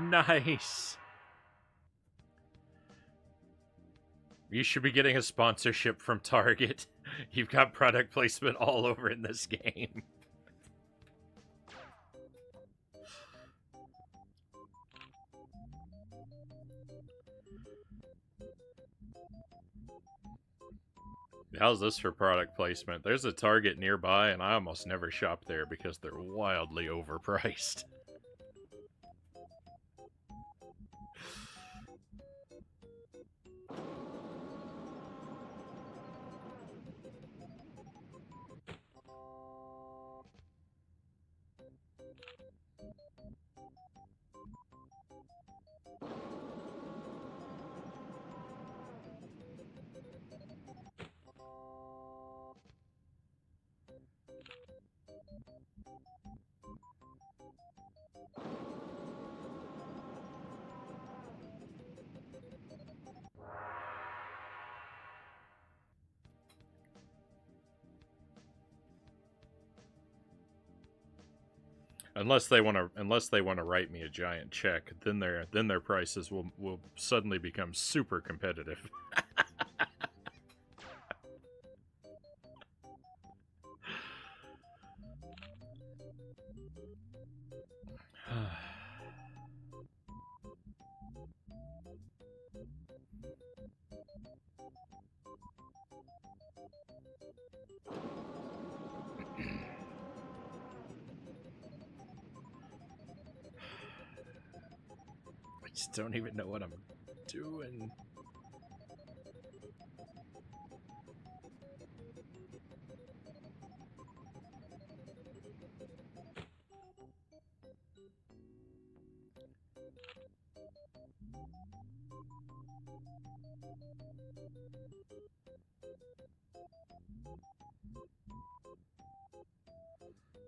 Nice. You should be getting a sponsorship from Target. You've got product placement all over in this game. How's this for product placement? There's a Target nearby, and I almost never shop there because they're wildly overpriced. Unless they want to write me a giant check, then their prices will suddenly become super competitive. I just don't even know what I'm doing.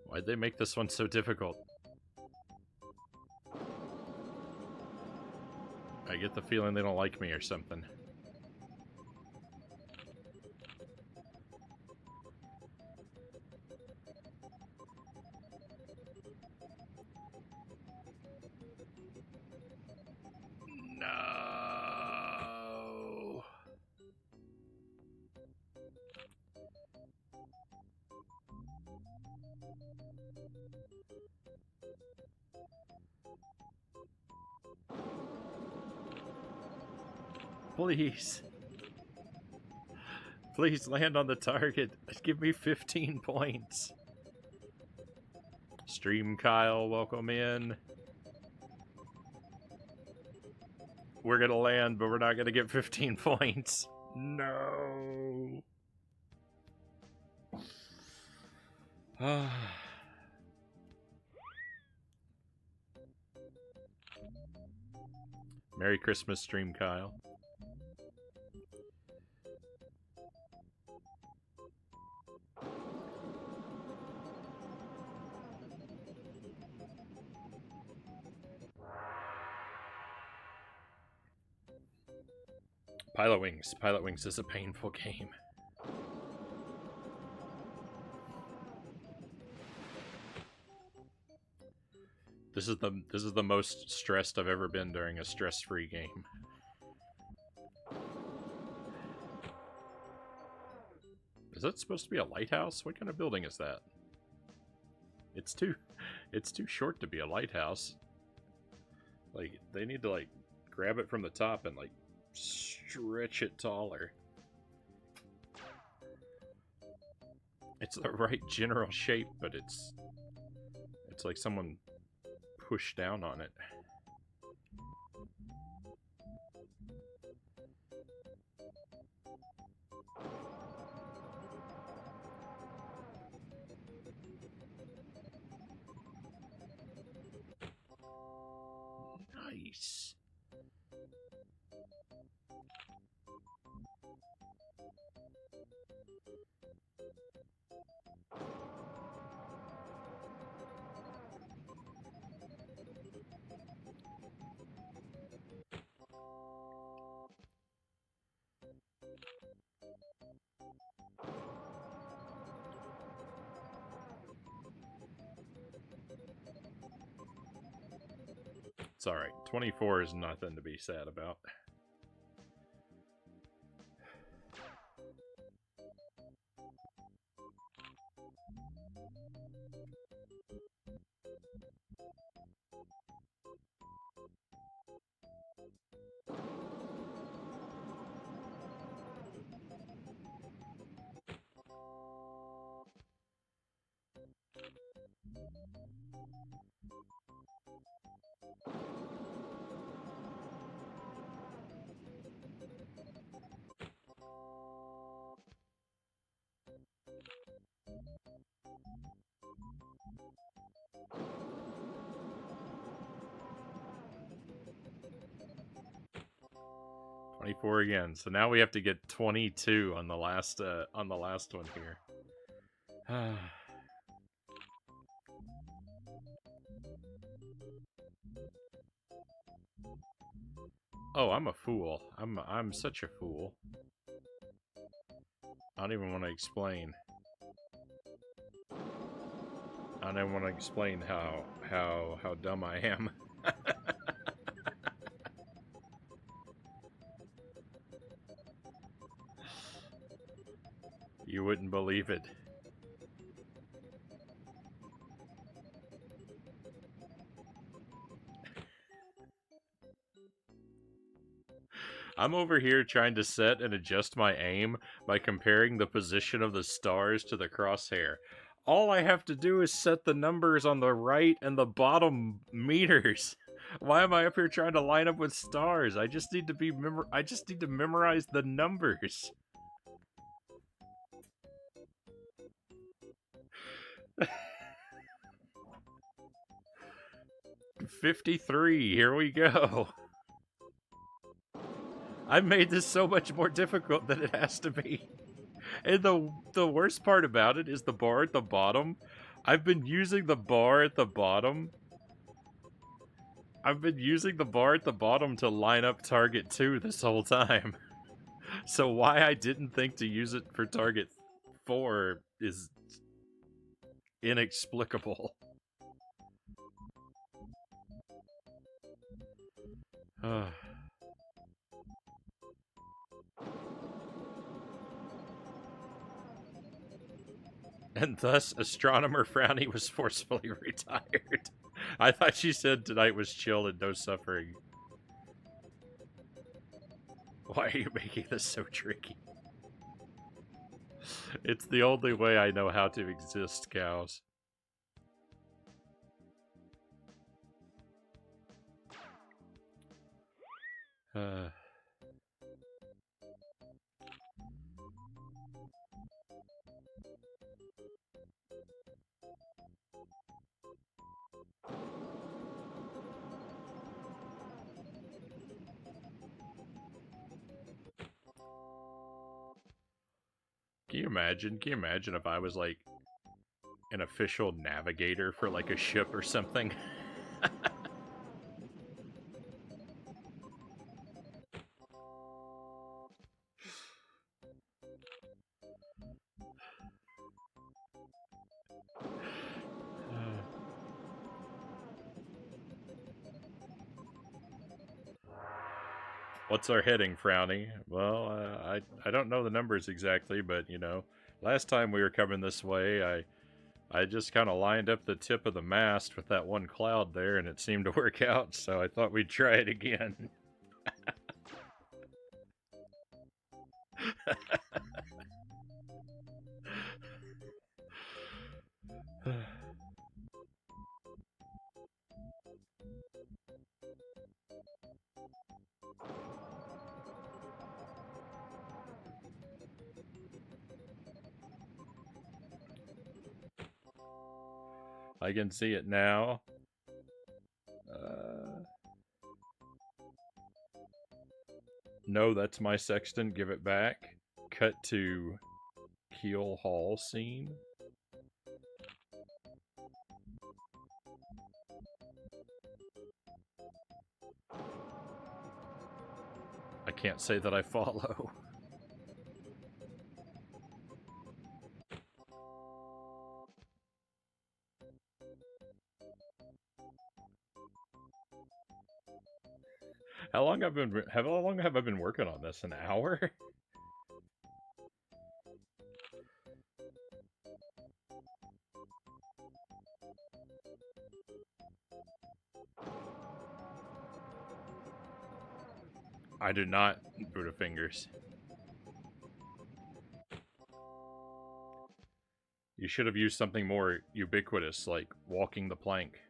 Why'd they make this one so difficult? I get the feeling they don't like me or something. No. Please. Please land on the target. Give me 15 points. Stream Kyle, welcome in. We're gonna land, but we're not gonna get 15 points. No. Merry Christmas, Stream Kyle. Pilotwings. Pilotwings is a painful game. This is the most stressed I've ever been during a stress-free game. Is that supposed to be a lighthouse? What kind of building is that? It's too short to be a lighthouse. Like, they need to, like, grab it from the top and, like, stretch it taller. It's the right general shape, but it's like someone pushed down on it. Nice. It's alright. 24 is nothing to be sad about. 24 again. So now we have to get 22 on the last one here. Oh, I'm a fool. I'm such a fool. I don't even want to explain. I don't even want to explain how dumb I am. You wouldn't believe it. I'm over here trying to set and adjust my aim by comparing the position of the stars to the crosshair. All I have to do is set the numbers on the right and the bottom meters. Why am I up here trying to line up with stars? I just need to memorize the numbers. 53. Here we go. I've made this so much more difficult than it has to be. And the worst part about it is the bar at the bottom. I've been using the bar at the bottom. I've been using the bar at the bottom to line up target 2 this whole time. So why I didn't think to use it for target 4 is inexplicable. And thus, astronomer Frownie was forcefully retired. I thought she said tonight was chill and no suffering. Why are you making this so tricky? It's the only way I know how to exist, cows. Can you imagine? Can you imagine if I was like an official navigator for like a ship or something? What's our heading, Frownie? Well, I don't know the numbers exactly, but you know, last time we were coming this way, I just kind of lined up the tip of the mast with that one cloud there, and it seemed to work out. So I thought we'd try it again. I can see it now. No, that's my sextant. Give it back. Cut to Keel Hall scene. I can't say that I follow. How long have I been working on this? An hour? I do not Buddha fingers. You should have used something more ubiquitous, like walking the plank.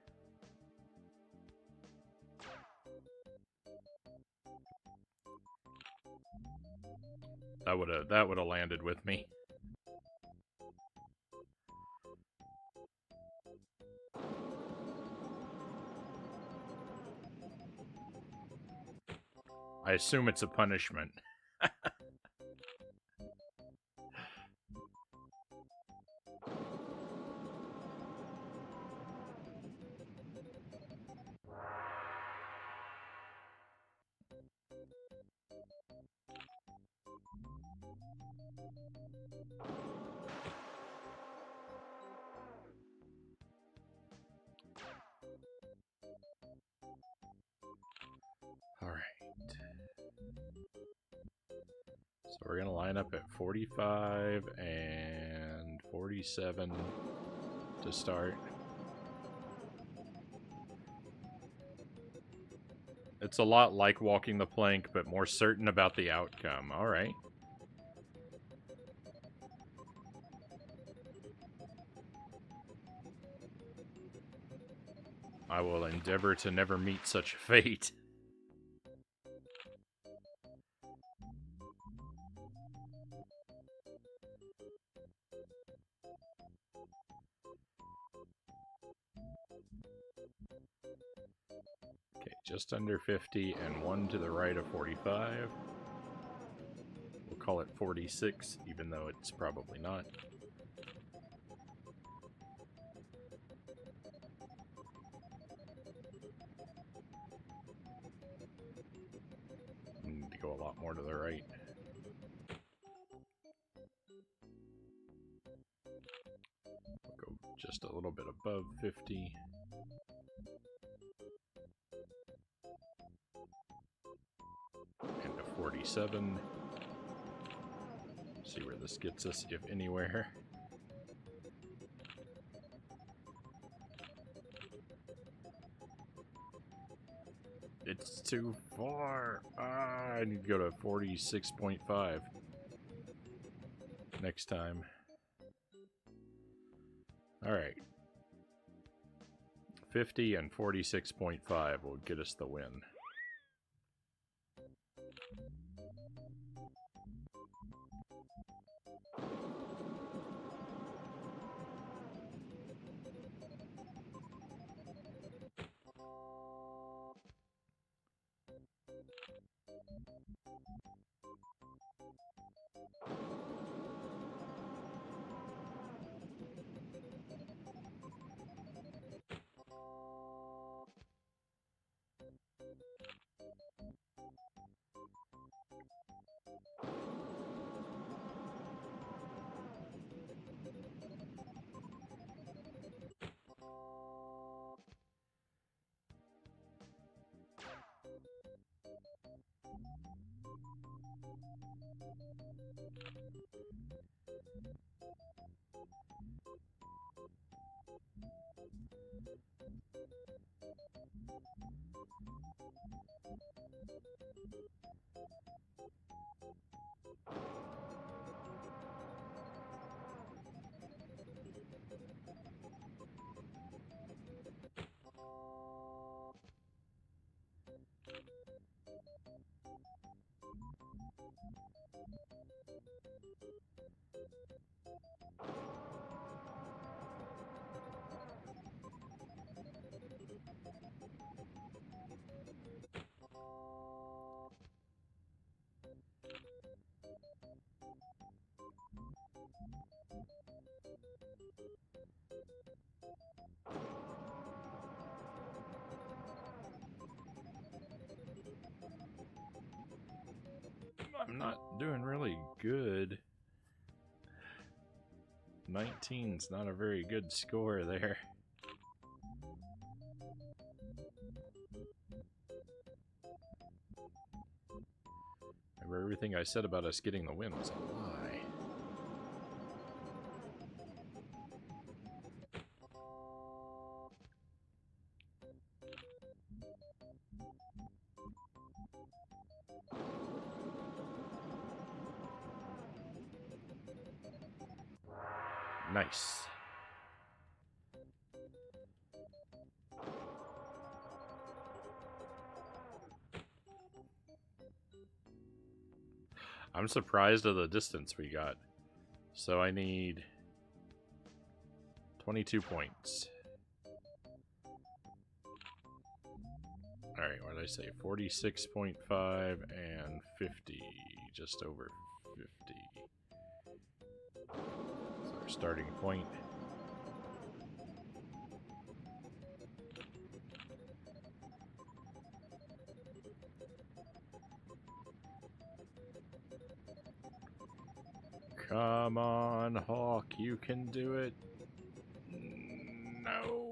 That would have landed with me. I assume it's a punishment. All right. So we're going to line up at 45 and 47 to start. It's a lot like walking the plank, but more certain about the outcome. All right. I will endeavor to never meet such a fate. Okay, just under 50 and one to the right of 45. We'll call it 46, even though it's probably not. Need to go a lot more to the right. We'll go just a little bit above 50. And to 47. See where this gets us, if anywhere. It's too far. I need to go to 46.5 next time. All right. 50 and 46.5 will get us the win. I'm not doing really good. 19's not a very good score there. Remember, everything I said about us getting the win was a lie. Nice. I'm surprised at the distance we got. So I need 22 points. Alright, what did I say? 46.5 and 50. Just over 50. That's our starting point. Come on, Hawk, you can do it. No.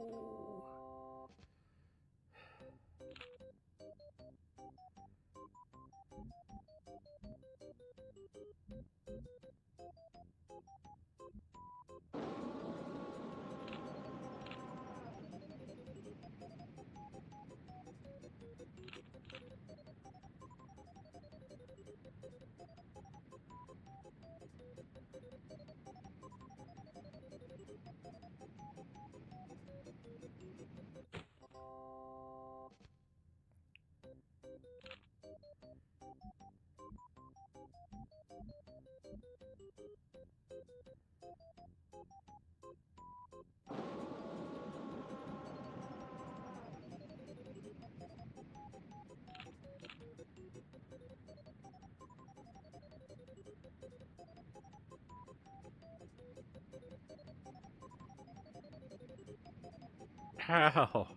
How?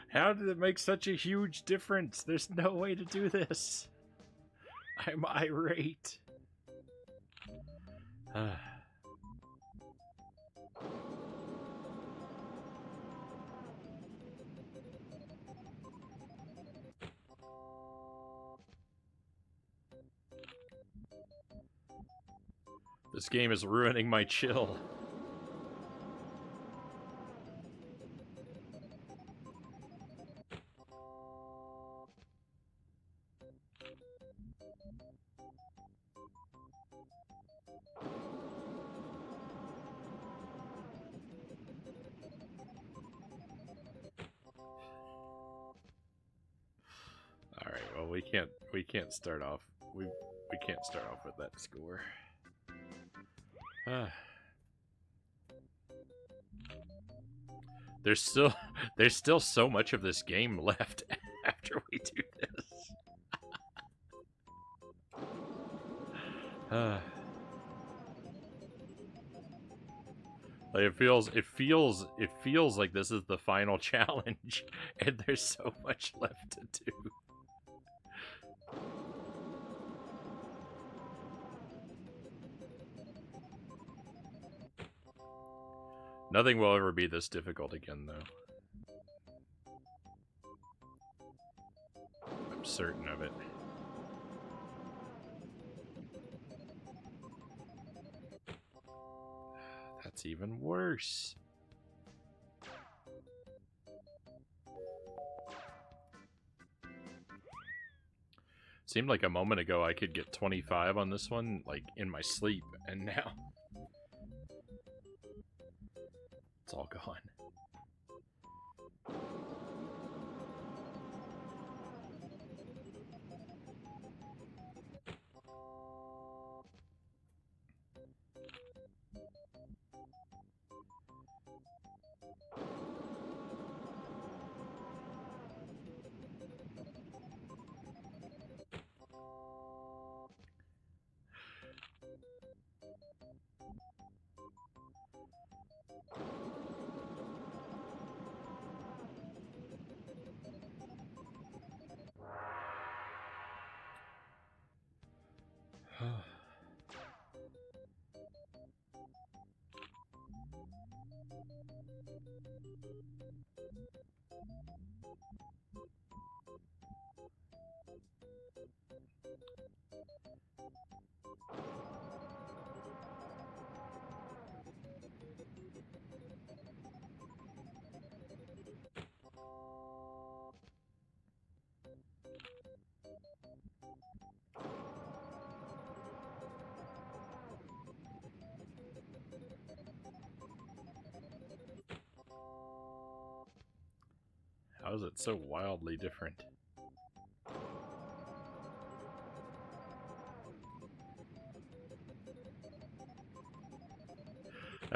How did it make such a huge difference? There's no way to do this. I'm irate. This game is ruining my chill. Alright, well we can't start off we can't start off with that score. There's still so much of this game left after we do this. Like it feels like this is the final challenge, and there's so much left to do. Nothing will ever be this difficult again, though. I'm certain of it. That's even worse. Seemed like a moment ago I could get 25 on this one, like, in my sleep, and now it's all gone. How is it so wildly different?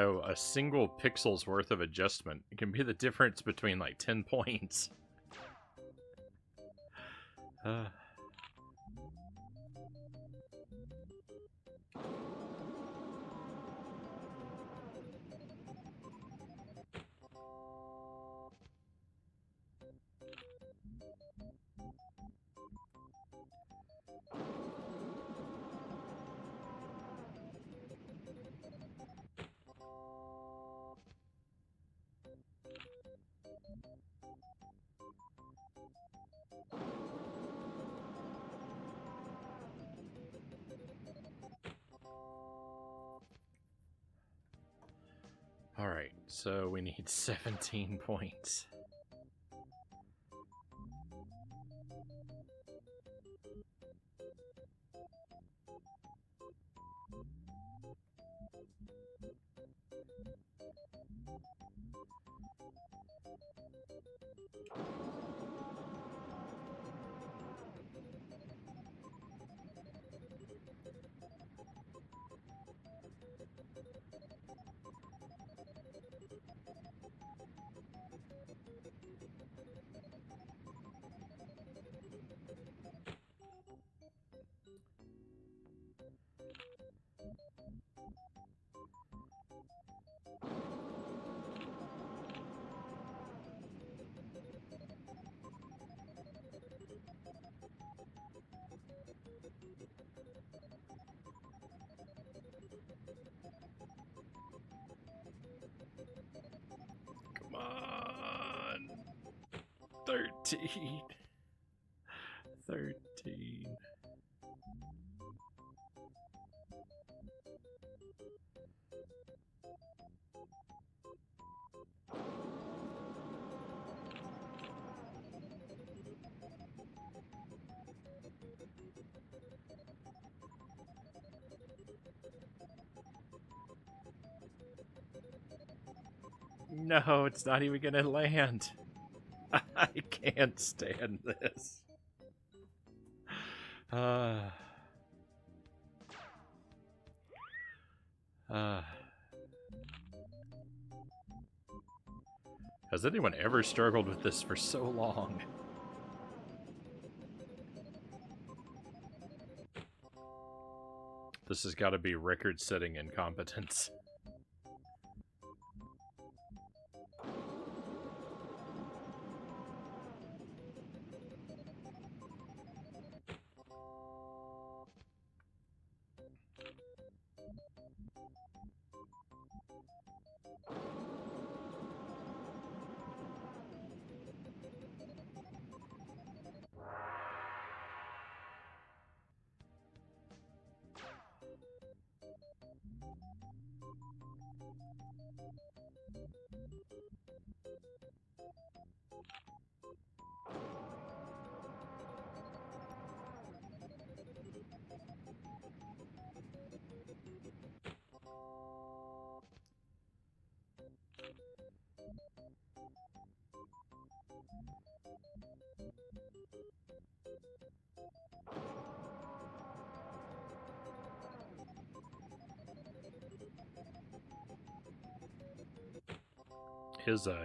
Oh, a single pixel's worth of adjustment. It can be the difference between like 10 points. Alright, so we need 17 points. Come on! 13. 13. No, it's not even gonna land. I can't stand this. Uh, has anyone ever struggled with this for so long? This has got to be record-setting incompetence.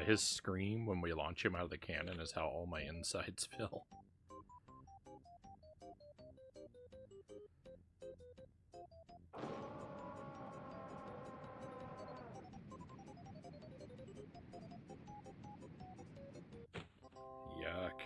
His scream when we launch him out of the cannon is how all my insides feel. Yuck.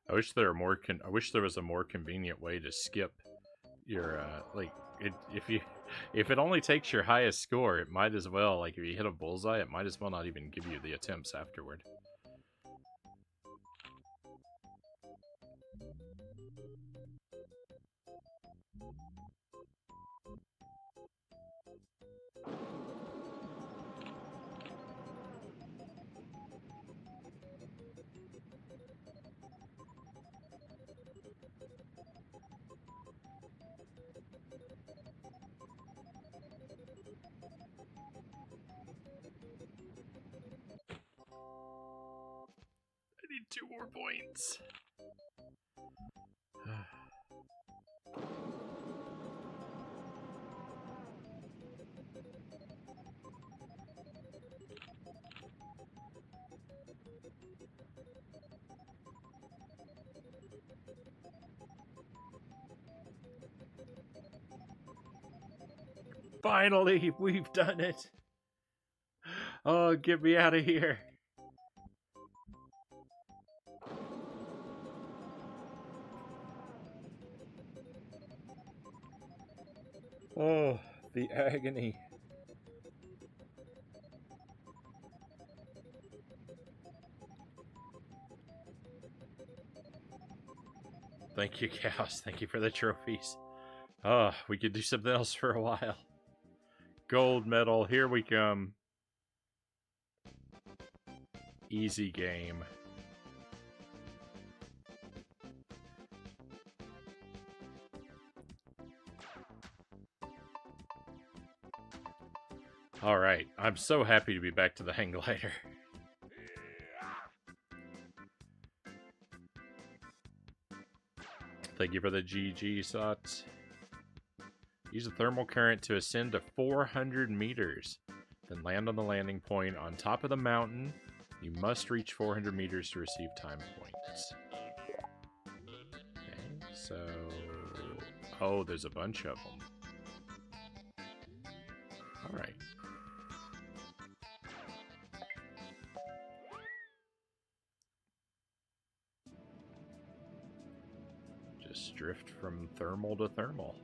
I wish there were more. I wish there was a more convenient way to skip your like. If it only takes your highest score, it might as well, like, if you hit a bullseye, it might as well not even give you the attempts afterward. need 2 more points. Finally, we've done it. Oh, get me out of here. Oh, the agony. Thank you, cows. Thank you for the trophies. Oh, we could do something else for a while. Gold medal, here we come. Easy game. Alright, I'm so happy to be back to the hang glider. Thank you for the GG shots. Use a thermal current to ascend to 400 meters. Then land on the landing point on top of the mountain. You must reach 400 meters to receive time points. Okay, so... Oh, there's a bunch of them. Alright. Just drift from thermal to thermal.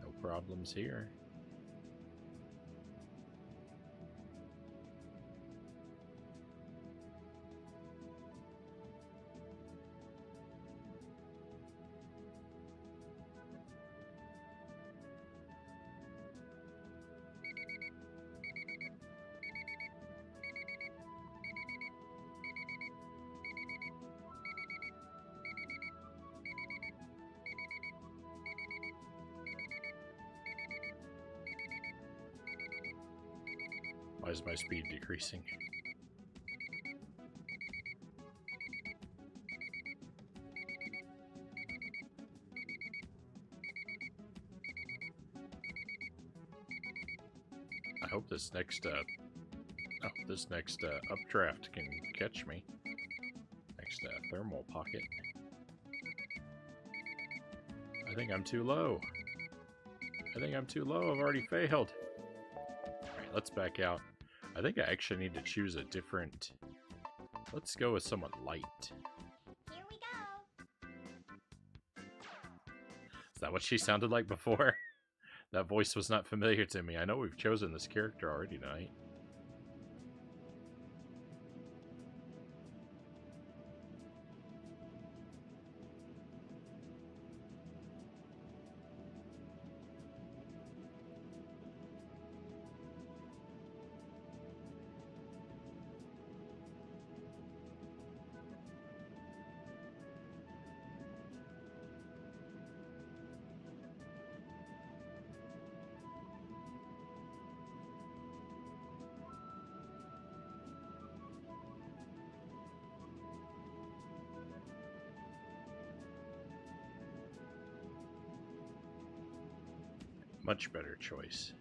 No problems here. Why is my speed decreasing? I hope this next updraft can catch me. Next thermal pocket. I think I'm too low. I've already failed. Alright, let's back out. I think I actually need to choose a different... Let's go with someone light. Here we go. Is that what she sounded like before? That voice was not familiar to me. I know we've chosen this character already tonight. Much better choice.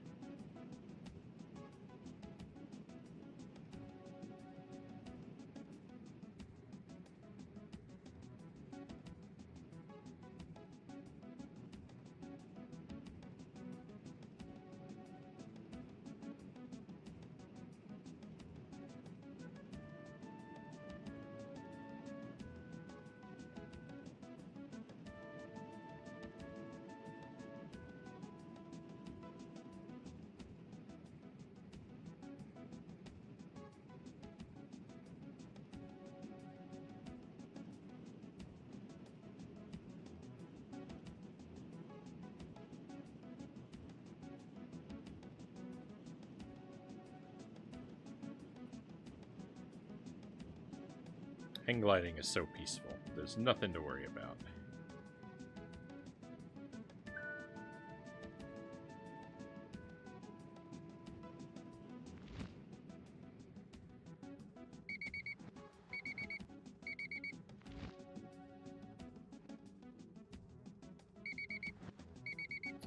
Hang gliding is so peaceful. There's nothing to worry about.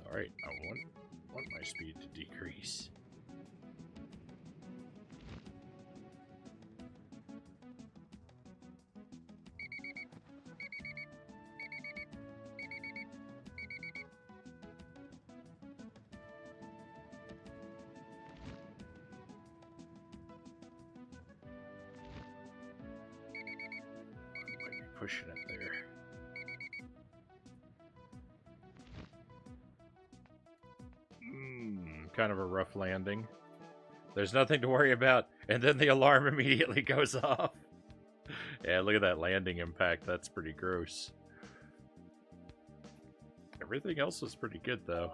Alright, I want my speed to decrease. Might be pushing it there. Kind of a rough landing. There's nothing to worry about, and then the alarm immediately goes off. Yeah, look at that landing impact. That's pretty gross. Everything else was pretty good, though.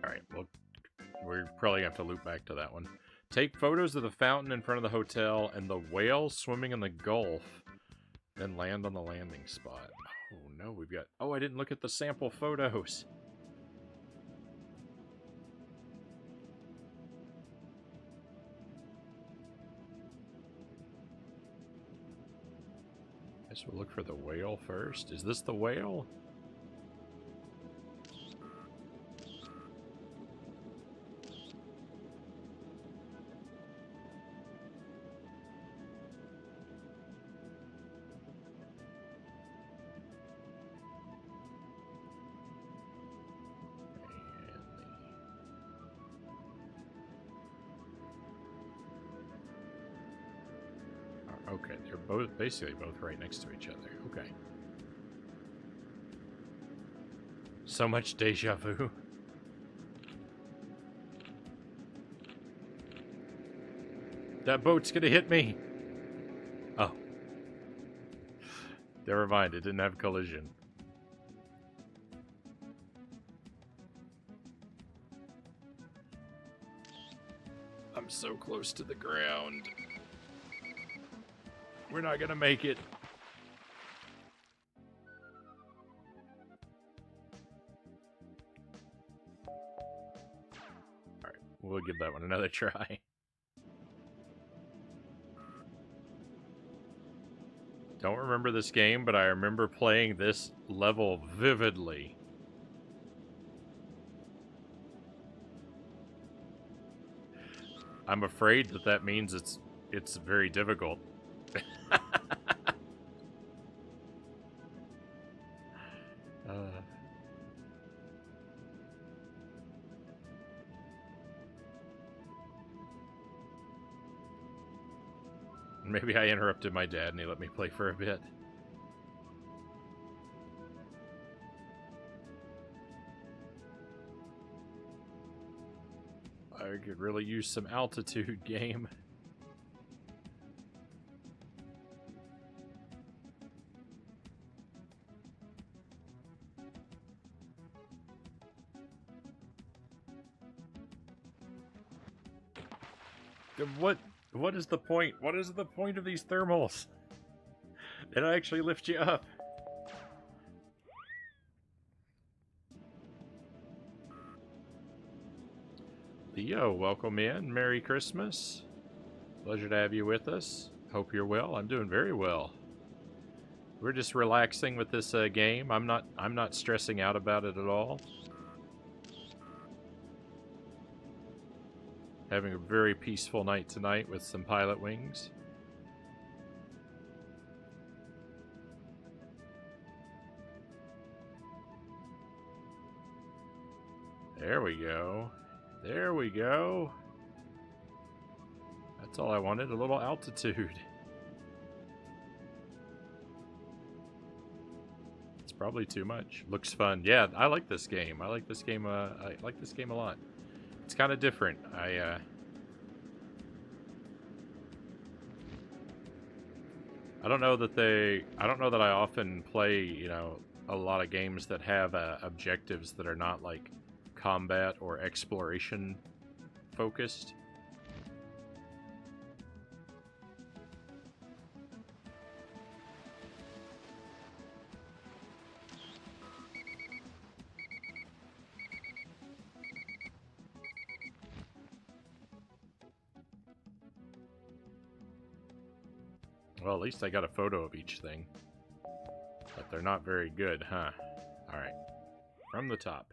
Alright, well, we're probably going to have to loop back to that one. Take photos of the fountain in front of the hotel and the whale swimming in the Gulf. Then land on the landing spot. Oh no, we've got... Oh, I didn't look at the sample photos. Guess we'll look for the whale first. Is this the whale? Okay, they're both basically both right next to each other. Okay. So much deja vu. That boat's gonna hit me. Oh. Never mind, it didn't have collision. I'm so close to the ground. We're not gonna make it. Alright, we'll give that one another try. Don't remember this game, but I remember playing this level vividly. I'm afraid that means it's very difficult. Maybe I interrupted my dad and he let me play for a bit. I could really use some altitude, game. What is the point? What is the point of these thermals? They don't actually lift you up. Theo, welcome in. Merry Christmas. Pleasure to have you with us. Hope you're well. I'm doing very well. We're just relaxing with this game. I'm not stressing out about it at all. Having a very peaceful night tonight with some Pilotwings. There we go. There we go. That's all I wanted, a little altitude. It's probably too much. Looks fun. Yeah, I like this game. I like this game I like this game a lot. It's kind of different. I don't know that I often play, you know, a lot of games that have objectives that are not like combat or exploration focused. Well, at least I got a photo of each thing. But they're not very good, huh? Alright. From the top.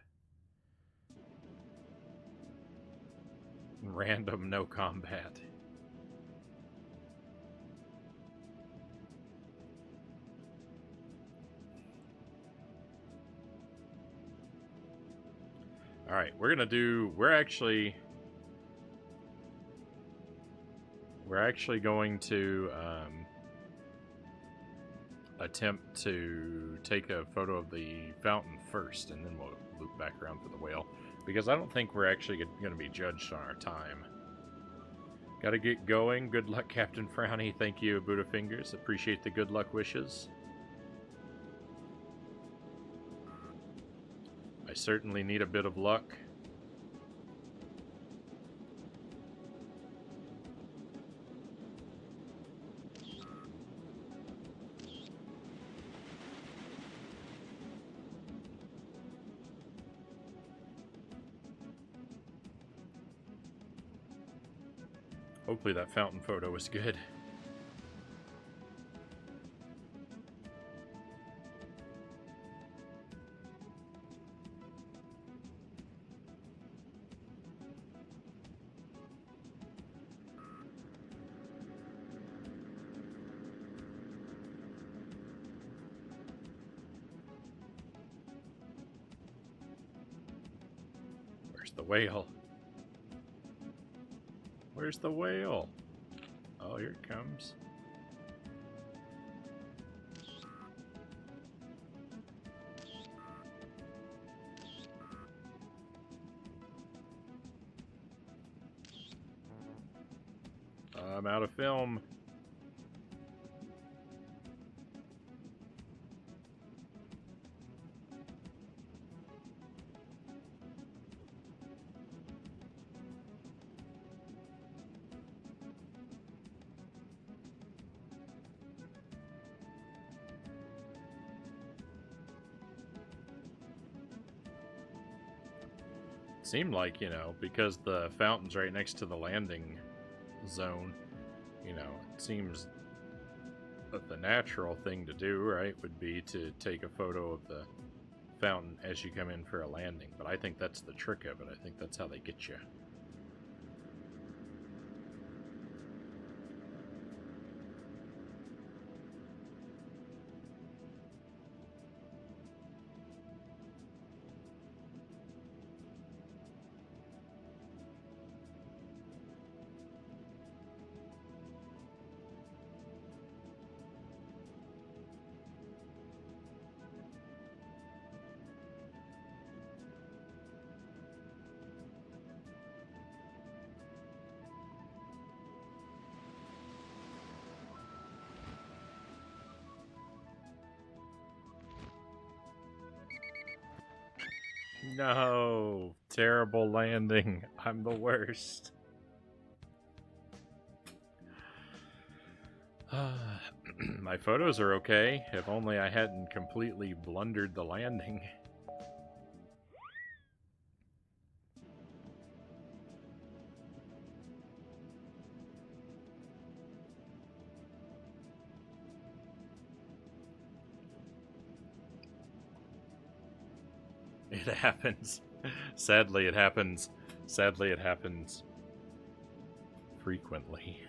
Random, no combat. Alright, we're actually going to attempt to take a photo of the fountain first, and then we'll loop back around for the whale, because I don't think we're actually going to be judged on our time. Gotta get going. Good luck, Captain Frownie. Thank you, Buddha Fingers. Appreciate the good luck wishes. I certainly need a bit of luck. Hopefully that fountain photo was good. Where's the whale? Where's the whale? Oh, here it comes. I'm out of film. Seemed like, you know, because the fountain's right next to the landing zone, you know, it seems that the natural thing to do, right, would be to take a photo of the fountain as you come in for a landing. But I think that's the trick of it. I think that's how they get you. No, terrible landing. I'm the worst. My photos are okay, if only I hadn't completely blundered the landing. It happens. Sadly, it happens. Sadly, it happens frequently.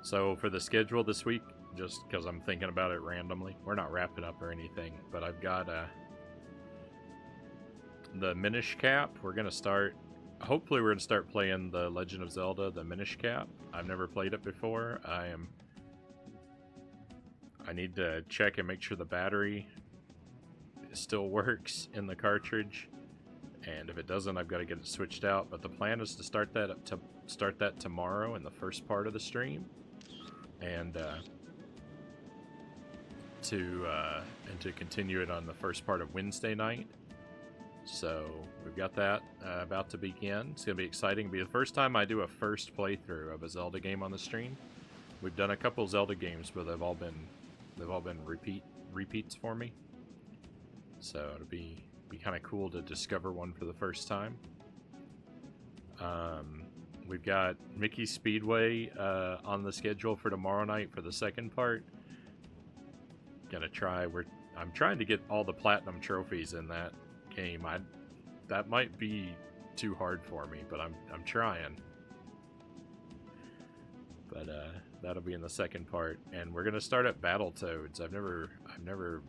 So for the schedule this week, just because I'm thinking about it randomly, we're not wrapping up or anything, but I've got the Minish Cap. We're going to start, hopefully we're going to start playing the Legend of Zelda, the Minish Cap. I've never played it before. I need to check and make sure the battery still works in the cartridge, and if it doesn't, I've got to get it switched out. But the plan is to start that tomorrow in the first part of the stream, and to continue it on the first part of Wednesday night. So we've got that about to begin. It's gonna be exciting. It'll be the first time I do a first playthrough of a Zelda game on the stream. We've done a couple Zelda games, but they've all been They've all been repeats for me. So it'll be kind of cool to discover one for the first time. We've got Mickey Speedway on the schedule for tomorrow night for the second part. Gonna try. I'm trying to get all the platinum trophies in that game. That might be too hard for me, but I'm trying. But that'll be in the second part, and we're gonna start at Battletoads. I've never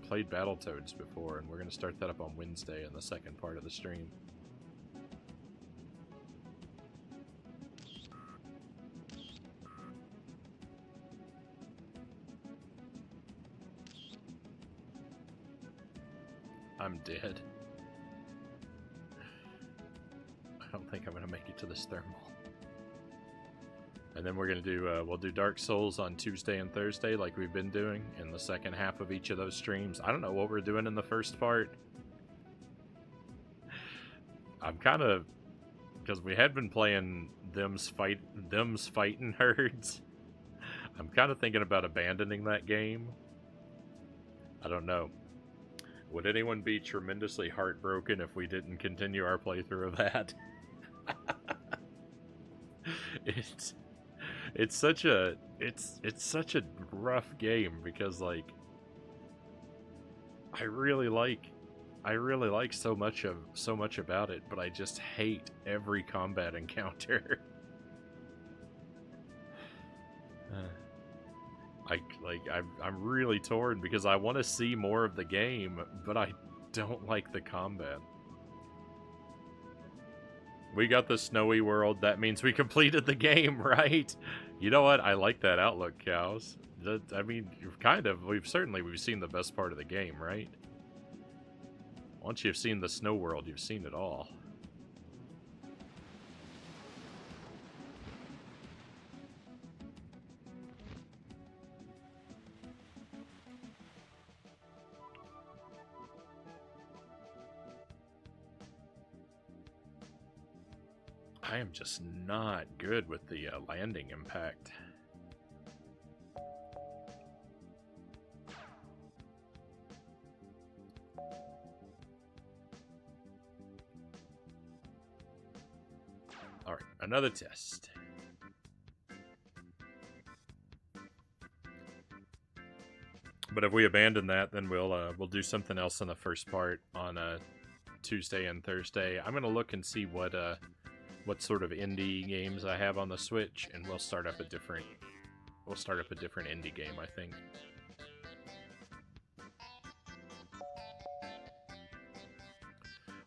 played Battletoads before, and we're gonna start that up on Wednesday in the second part of the stream. I'm dead. I don't think I'm gonna make it to this thermal. And then we're gonna do we'll do Dark Souls on Tuesday and Thursday like we've been doing in the second half of each of those streams. I don't know what we're doing in the first part. I'm kind of, because we had been playing them's fighting herds. I'm kind of thinking about abandoning that game. I don't know. Would anyone be tremendously heartbroken if we didn't continue our playthrough of that? It's such a rough game because, like, I really like so much about it, but I just hate every combat encounter. I'm really torn because I want to see more of the game, but I don't like the combat. We got the snowy world. That means we completed the game, right? You know what? I like that outlook, Cows. I mean, we've seen the best part of the game, right? Once you've seen the snow world, you've seen it all. I am just not good with the landing impact. Alright, another test. But if we abandon that, then we'll do something else in the first part on Tuesday and Thursday. I'm gonna look and see what sort of indie games I have on the Switch, and we'll start up a different indie game, I think.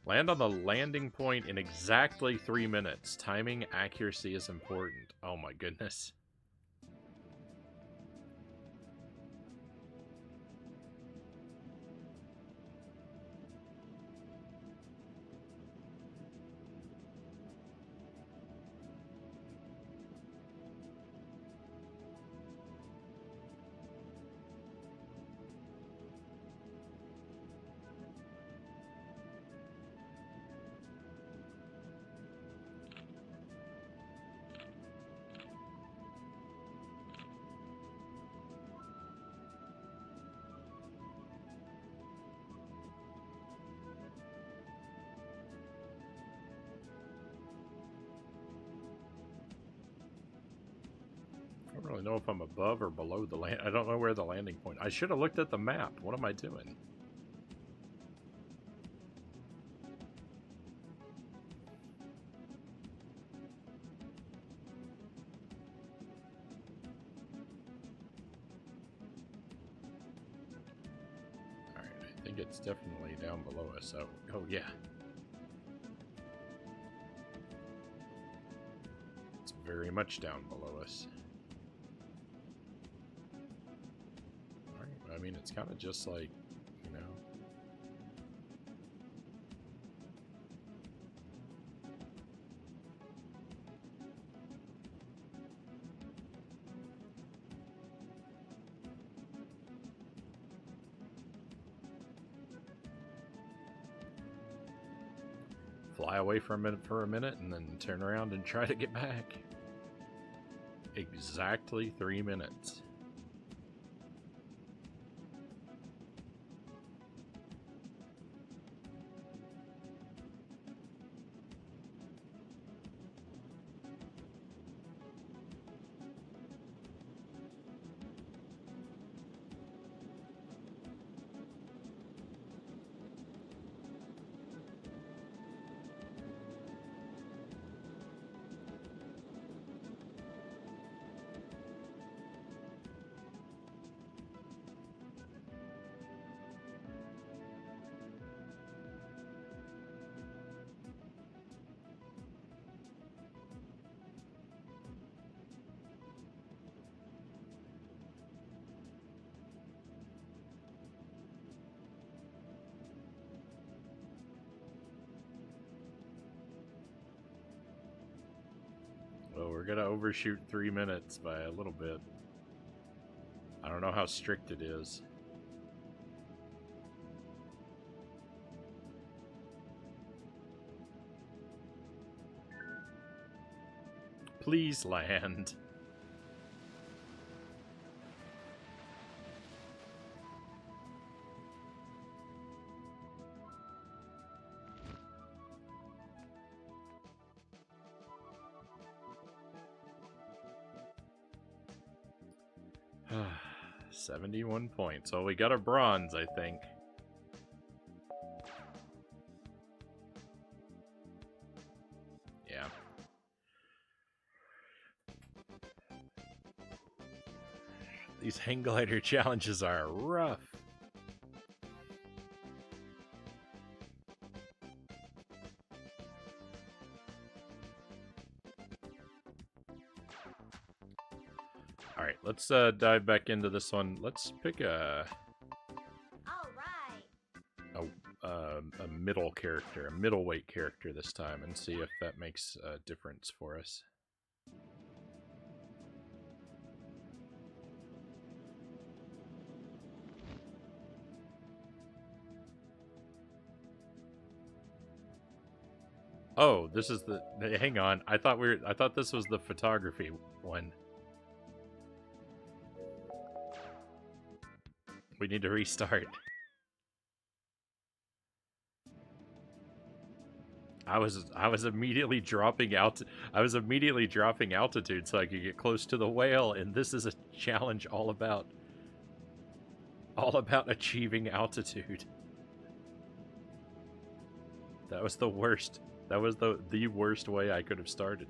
Land on the landing point in exactly 3 minutes. Timing accuracy is important. Oh my goodness. I don't really know if I'm above or below the land. I don't know where the landing point. I should have looked at the map. What am I doing? Alright, I think it's definitely down below us, so... Oh, yeah. It's very much down below us. I mean, it's kind of just like, you know. Fly away for a minute and then turn around and try to get back. Exactly 3 minutes. we're gonna overshoot 3 minutes by a little bit. I don't know how strict it is. Please land. Ah, 71 points. Well, we got a bronze, I think. Yeah. These hang glider challenges are rough. Alright, let's dive back into this one. Let's pick a middle character, a middleweight character this time, and see if that makes a difference for us. Oh, this is the. Hang on, I thought this was the photography one. We need to restart. I was immediately dropping out. I was immediately dropping altitude so I could get close to the whale, and this is a challenge all about achieving altitude. That was the worst. That was the worst way I could have started.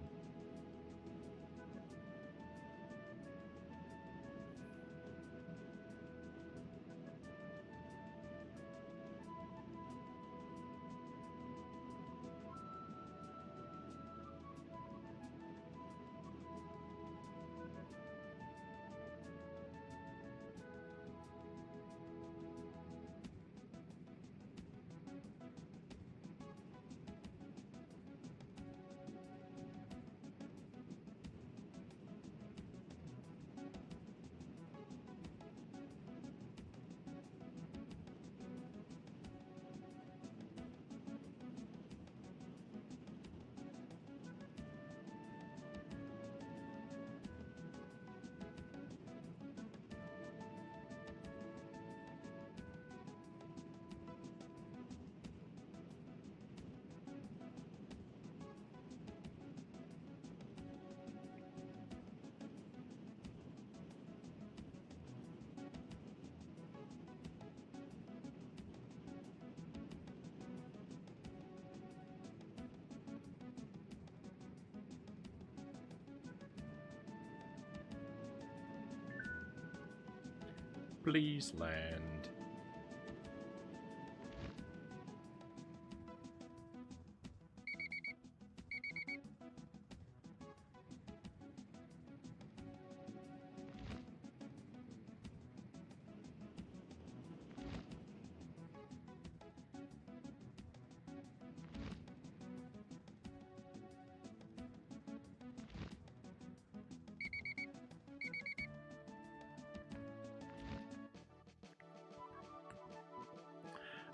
Please land.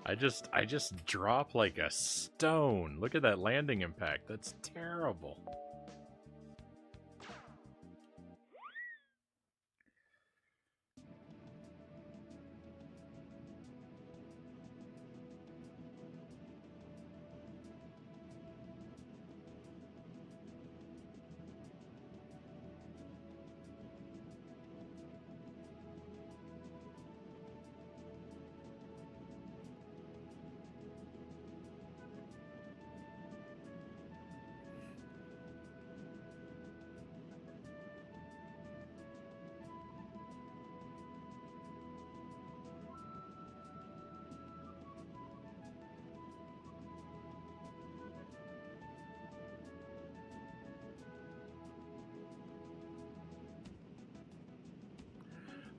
I just drop like a stone. Look at that landing impact. That's terrible.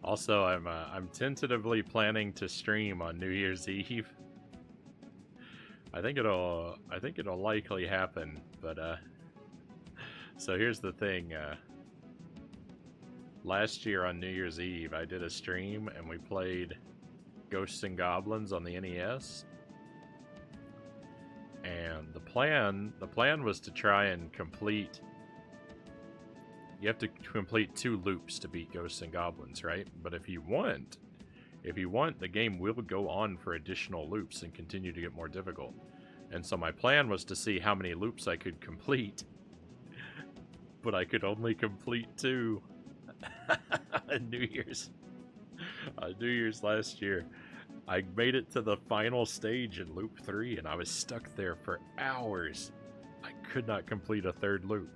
Also, I'm tentatively planning to stream on New Year's Eve. I think it'll likely happen, but So here's the thing. Last year on New Year's Eve, I did a stream and we played Ghosts and Goblins on the NES. And the plan was to try and complete. You have to complete 2 loops to beat Ghosts and Goblins, right? But if you want, the game will go on for additional loops and continue to get more difficult. And so my plan was to see how many loops I could complete. But I could only complete 2 on New Year's. On New Year's last year. I made it to the final stage in loop 3 and I was stuck there for hours. I could not complete a 3rd loop.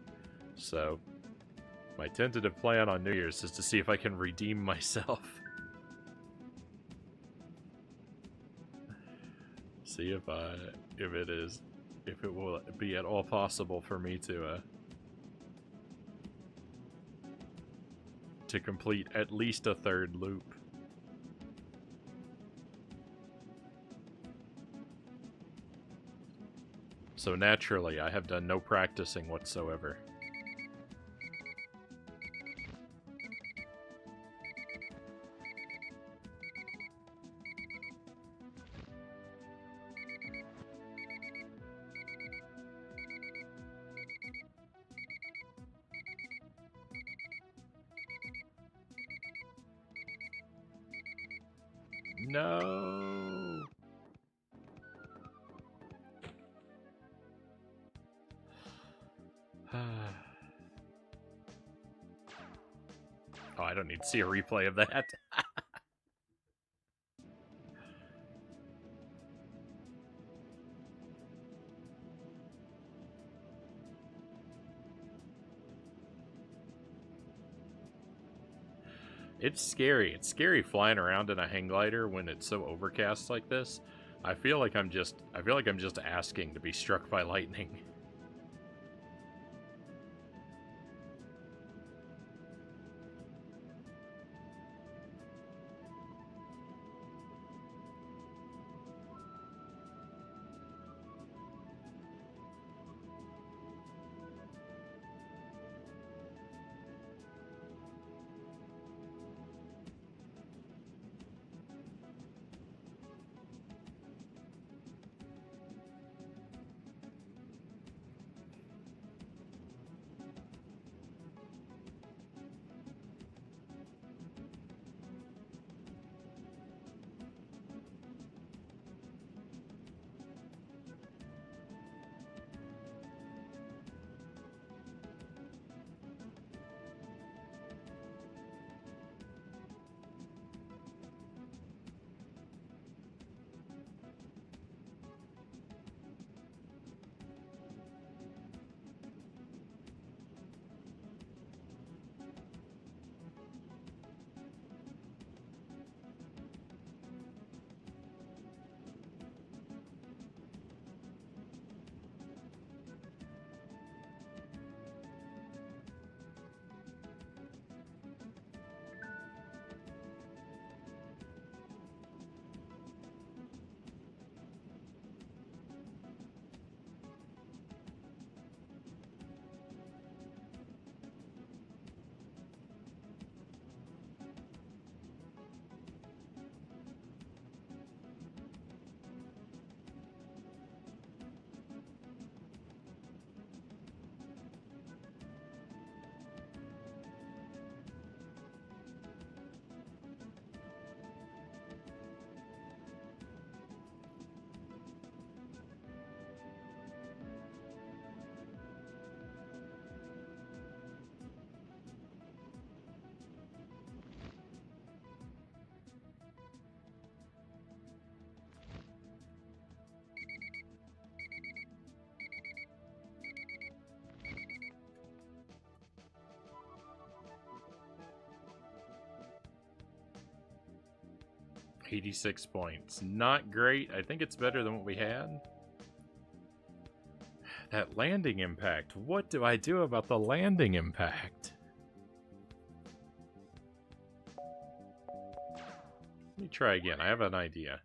So, my tentative plan on New Year's is to see if I can redeem myself. See if it will be at all possible for me to complete at least a 3rd loop. So naturally, I have done no practicing whatsoever. No. Oh, I don't need to see a replay of that. It's scary. It's scary flying around in a hang glider when it's so overcast like this. I feel like I'm just asking to be struck by lightning. $86 points. Not great. I think it's better than what we had. That landing impact. What do I do about the landing impact? Let me try again. I have an idea.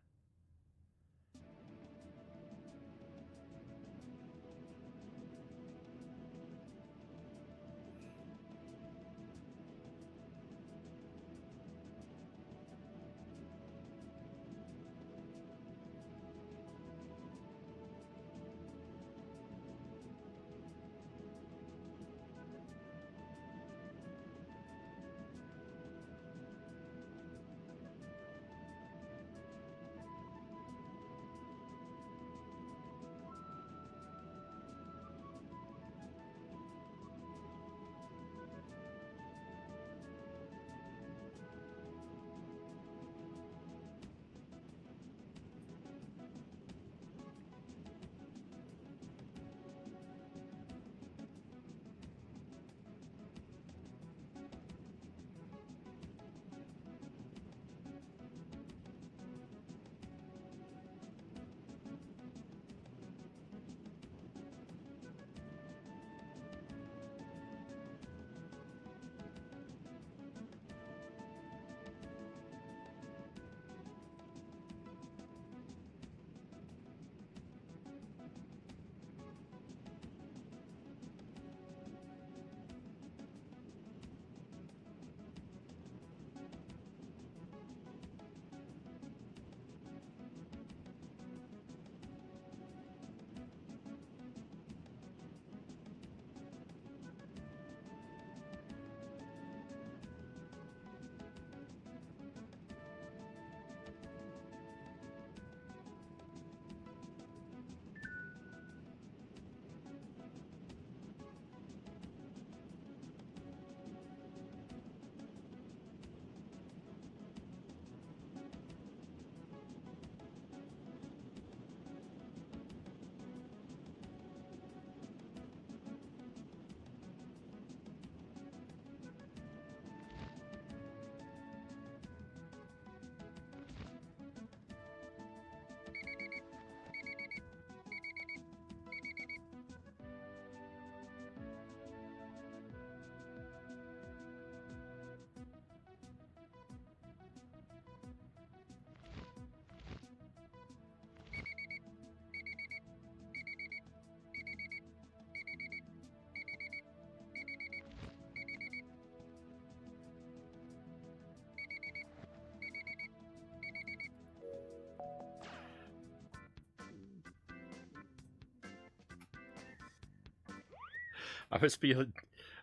I was feeling,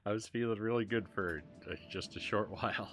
I was feeling really good for just a short while.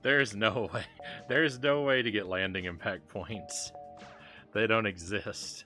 There's no way. There's no way to get landing impact points. They don't exist.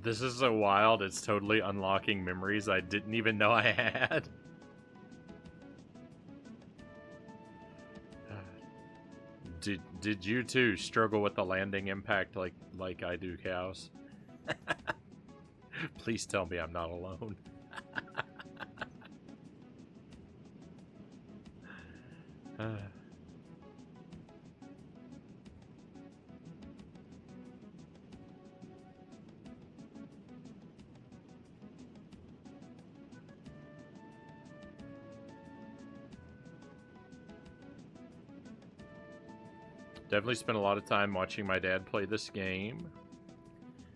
This is so wild, it's totally unlocking memories I didn't even know I had. Did you too struggle with the landing impact like I do, cows? Please tell me I'm not alone. Definitely spent a lot of time watching my dad play this game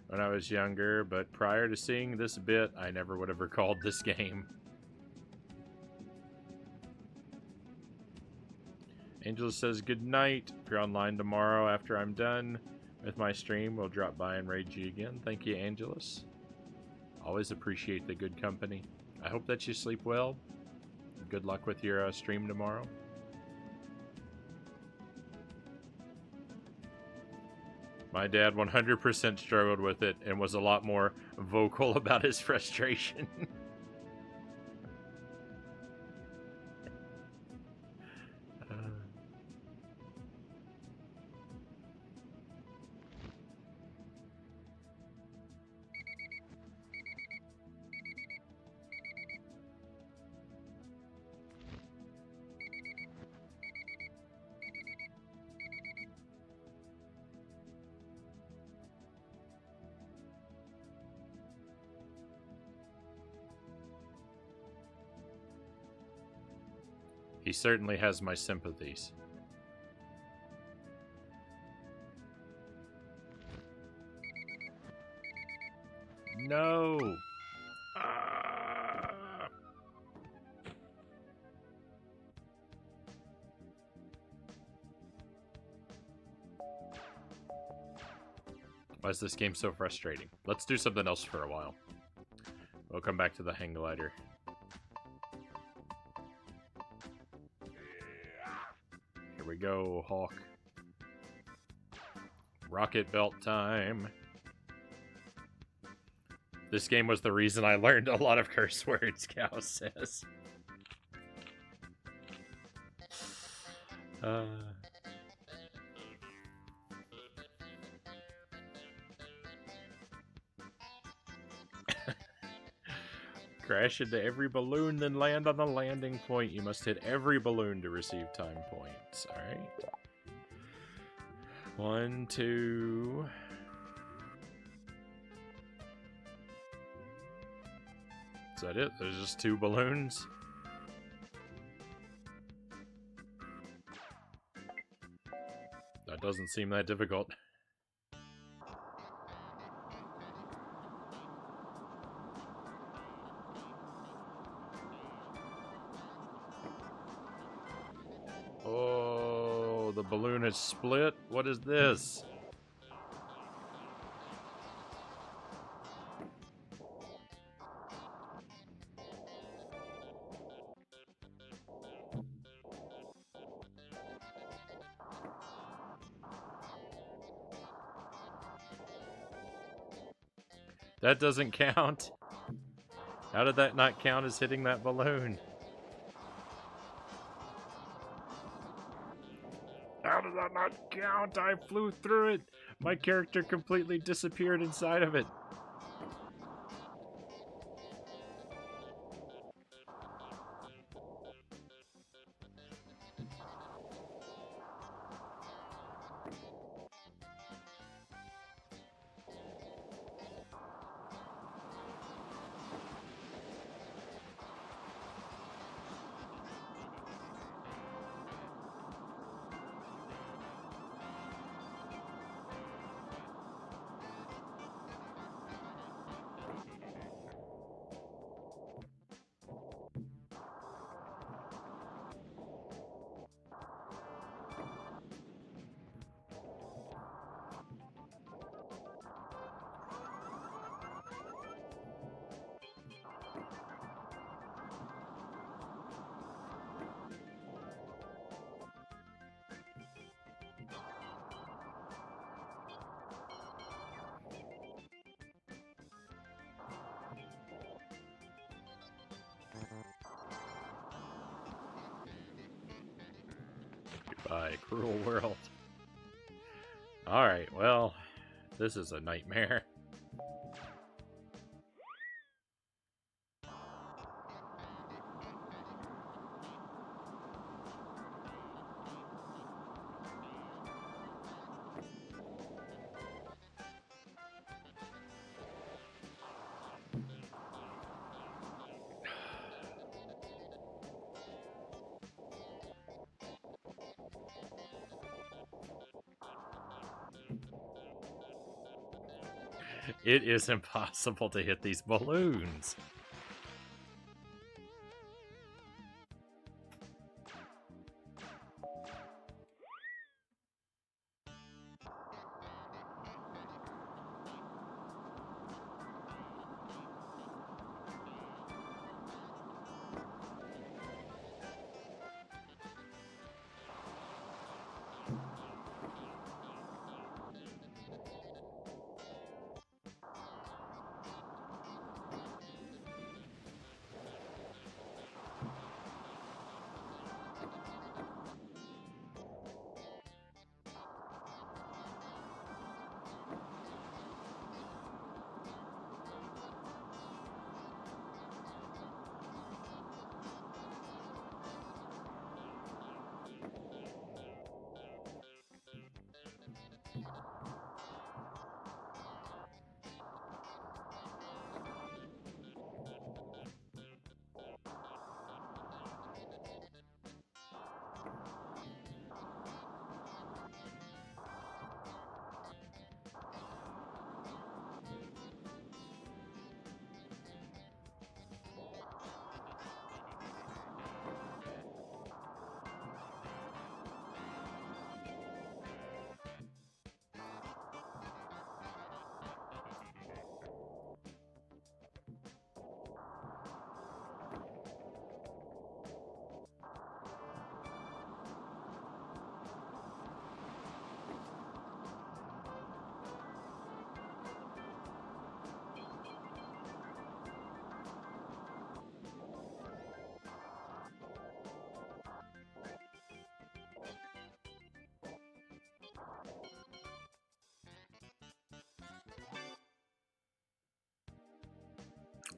when I was younger, but prior to seeing this bit, I never would have recalled this game. Angela says, good night. If you're online tomorrow after I'm done with my stream, we'll drop by and raid you again. Thank you, Angelus. Always appreciate the good company. I hope that you sleep well. Good luck with your stream tomorrow. My dad 100% struggled with it and was a lot more vocal about his frustration. He certainly has my sympathies. No! Ah. Why is this game so frustrating? Let's do something else for a while. We'll come back to the hang glider. Here we go, Hawk. Rocket belt time. This game was the reason I learned a lot of curse words, Cow says. Crash into every balloon, then land on the landing point. You must hit every balloon to receive time points. Alright. 1, 2... Is that it? There's just 2 balloons? That doesn't seem that difficult. Oh, the balloon is split? What is this? That doesn't count. How did that not count as hitting that balloon? How did that not count? I flew through it. My character completely disappeared inside of it. Goodbye, cruel world. Alright, well, this is a nightmare. It is impossible to hit these balloons.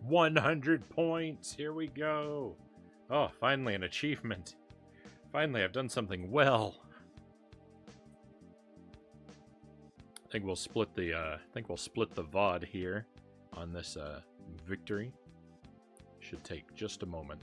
100 points. Here we go. Oh, finally an achievement. Finally, I've done something well. I think we'll split the VOD here on this victory. Should take just a moment.